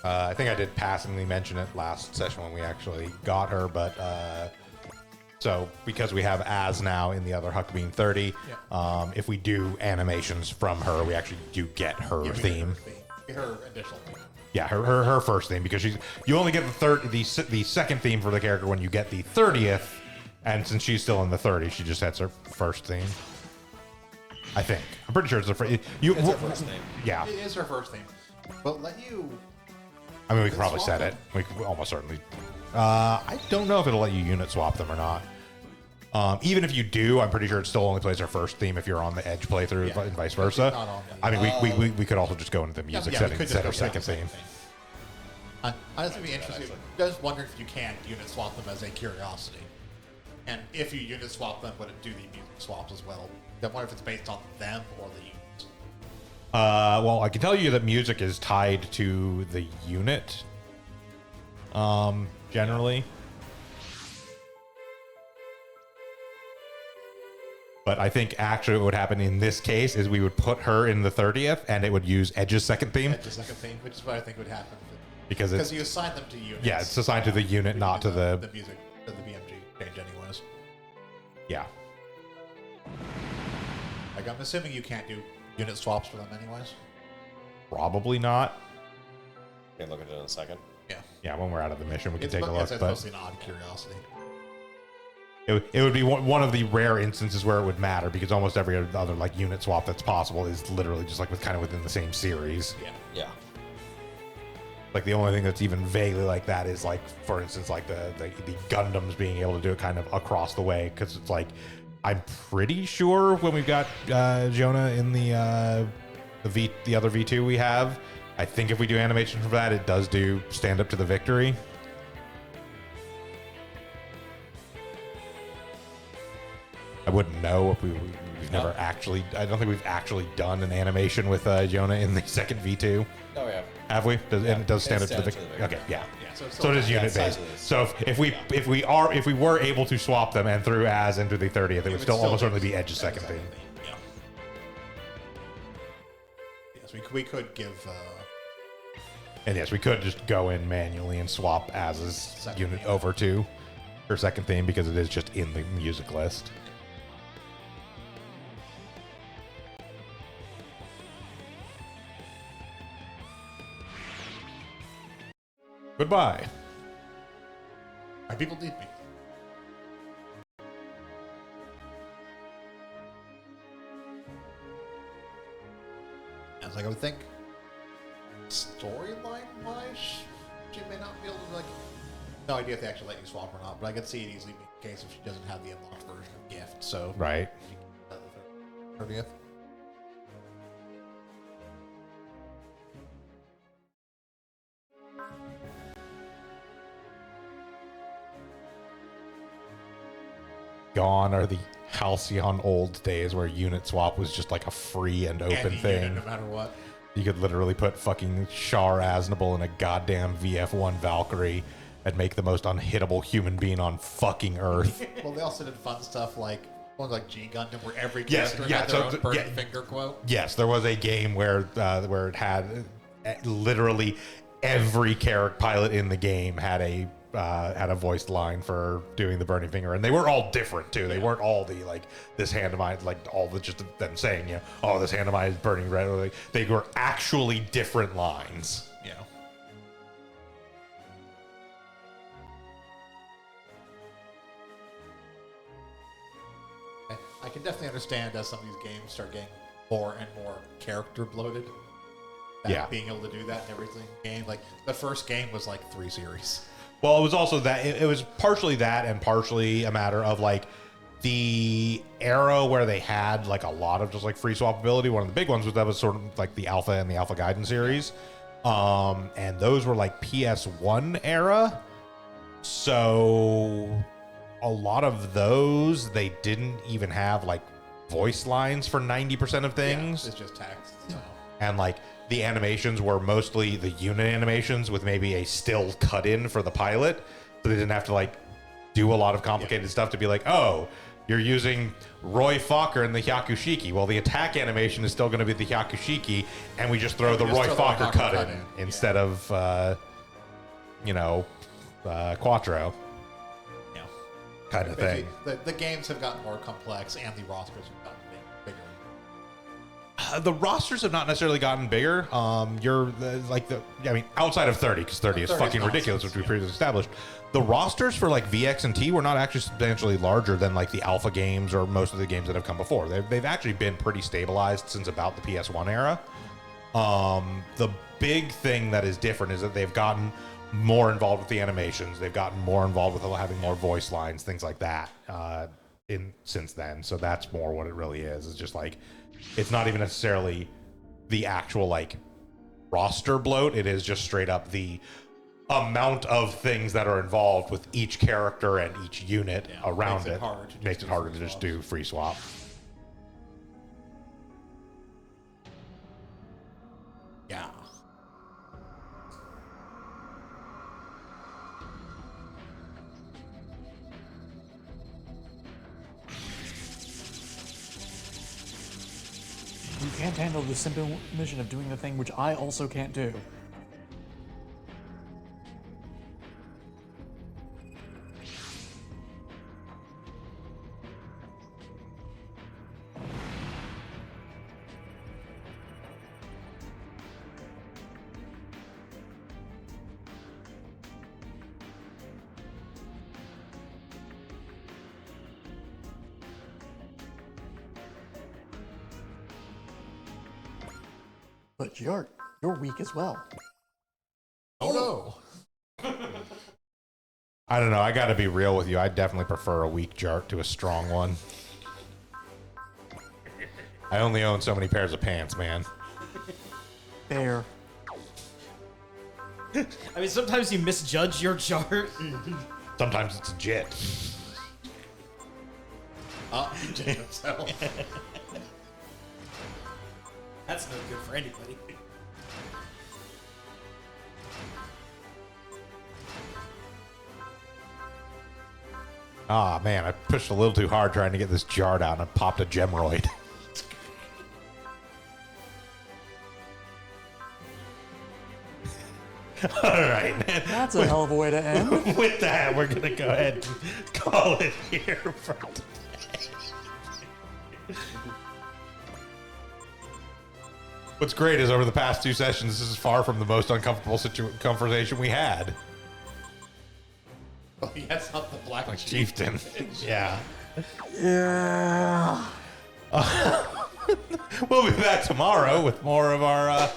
I think I did passingly mention it last session when we actually got her, but so because we have Az now in the other Huckbean 30, if we do animations from her, we actually do get her theme. Her additional theme. Yeah, her first theme, because you only get the second theme for the character when you get the 30th, and since she's still in the 30, she just has her first theme. I think. I'm pretty sure it's her first. It's her first theme. Yeah. It is her first theme. But let you. I mean, we could probably set it. We could almost certainly. I don't know if it'll let you unit swap them or not. Even if you do, I'm pretty sure it still only plays our first theme if you're on the Edge playthrough and vice versa. Not on I mean, we could also just go into the music setting and set our second theme. I think it'd be interesting. Just wondering if you can unit swap them as a curiosity. And if you unit swap them, would it do the music swaps as well? I wonder if it's based on them or the units. Well, I can tell you that music is tied to the unit. Generally. But I think actually what would happen in this case is we would put her in the 30th and it would use Edge's second theme. Edge's second theme, which is what I think would happen. Because you assign them to units. Yeah, it's assigned to the unit, not to the music, to the BMG change anyways. Yeah. Like, I'm assuming you can't do unit swaps for them anyways. Probably not. We can look at it in a second. Yeah. Yeah, when we're out of the mission, we can take a look. It's mostly an odd curiosity. It would be one of the rare instances where it would matter, because almost every other like unit swap that's possible is literally just like kind of within the same series. Yeah. Yeah. Like the only thing that's even vaguely like that is like, for instance, like the Gundams being able to do it kind of across the way, because it's like I'm pretty sure when we've got Jonah in the other V2 we have, I think if we do animation for that, it does do stand up to the victory. I wouldn't know if we've never actually. I don't think we've actually done an animation with Jonah in the second V2. Oh yeah. Have we? And it does stand up It's to the. standard to the Okay, yeah. Yeah, so, it's So it is Yeah, unit based. size of this. So if we were able to swap them and through as into the 30th, it would still almost certainly be Edge's second theme. Yeah. Yes, we could give. And yes, we could just go in manually and swap Az's Second unit theme. over to her second theme because it is just in the music list. Goodbye. My people need me. As like I would think, storyline wise, she may not be able to like. No idea if they actually let you swap or not, but I could see it easily being the case if she doesn't have the unlocked version of Gift. So Right. 30th. Gone are the halcyon old days where unit swap was just like a free and open Any thing. unit, no matter what. You could literally put fucking Char Aznable in a goddamn VF1 Valkyrie and make the most unhittable human being on fucking Earth. Well, they also did fun stuff like ones like G Gundam, where every Yes, character yeah, had their so own the- burning yeah. finger quote. Yes, there was a game where it had literally every character pilot in the game had a voiced line for doing the burning finger, and they were all different too. They weren't all the like this hand of mine, like all the just them saying, you know, oh, this hand of mine is burning red. Like, they were actually different lines. You know. I can definitely understand as some of these games start getting more and more character bloated. that Yeah. being able to do that in everything game. Like the first game was like 3 series. Well, it was also that it was partially that and partially a matter of like the era where they had like a lot of just like free swappability. One of the big ones was that was sort of like the Alpha and the Alpha Gaiden series. And those were like PS1 era. So a lot of those, they didn't even have like voice lines for 90% of things. Yeah, it's just text. So. And like the animations were mostly the unit animations with maybe a still cut in for the pilot. So they didn't have to like do a lot of complicated stuff to be like, oh, you're using Roy Fokker in the Hyakushiki. Well, the attack animation is still going to be the Hyakushiki, and we just throw the Roy Fokker cut in instead of, Quattro. Yeah. Kind of thing. The games have gotten more complex, and the rosters have gotten bigger. The rosters have not necessarily gotten bigger. Outside of 30, because 30 is 30 is fucking ridiculous, nonsense, which we previously established. The rosters for like VX and T were not actually substantially larger than like the Alpha games or most of the games that have come before. They've actually been pretty stabilized since about the PS1 era. The big thing that is different is that they've gotten more involved with the animations. They've gotten more involved with having more voice lines, things like that. Since then, so that's more what it really is. It's just like it's not even necessarily the actual like roster bloat. It is just straight up the amount of things that are involved with each character and each unit around it. Makes it harder to just do free swap. Yeah. You can't handle the simple mission of doing the thing which I also can't do. But you're weak as well. Oh no. I don't know. I got to be real with you. I definitely prefer a weak Jart to a strong one. I only own so many pairs of pants, man. Fair. I mean, sometimes you misjudge your chart. Sometimes it's legit. He did himself. That's no good for anybody. Ah, man, I pushed a little too hard trying to get this jarred out and I popped a Gemroid. All right, man. That's a hell of a way to end. With that, we're going to go ahead and call it here for today. What's great is over the past 2 sessions, this is far from the most uncomfortable conversation we had. Oh, yes, not the Black Chieftain. Yeah. Yeah. We'll be back tomorrow with more of our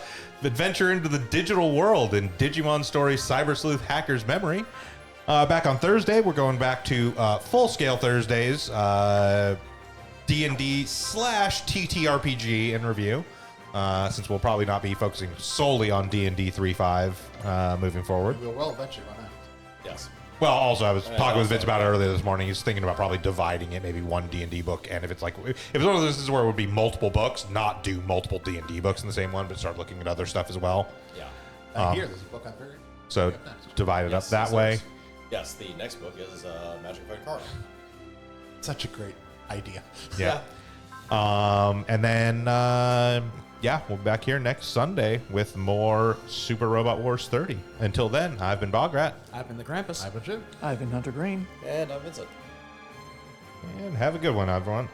adventure into the digital world in Digimon Story Cyber Sleuth Hacker's Memory. Back on Thursday, we're going back to Full Scale Thursdays, D&D / TTRPG in review, since we'll probably not be focusing solely on D&D 3.5 moving forward. We will eventually run out. Yes. Well, also, I was talking with also, Vince about it earlier this morning. He's thinking about probably dividing it, maybe one D&D book. And if it's one of those instances where it would be multiple books, not do multiple D&D books in the same one, but start looking at other stuff as well. Yeah. Here, there's a book I'm very. So next. divide it up that so way. Yes, the next book is Magic Fight Card. Such a great idea. Yeah. And then, we'll be back here next Sunday with more Super Robot Wars 30. Until then, I've been Bograt. I've been the Krampus. I would too. I've been Hunter Green. And I'm Vincent. And have a good one, everyone.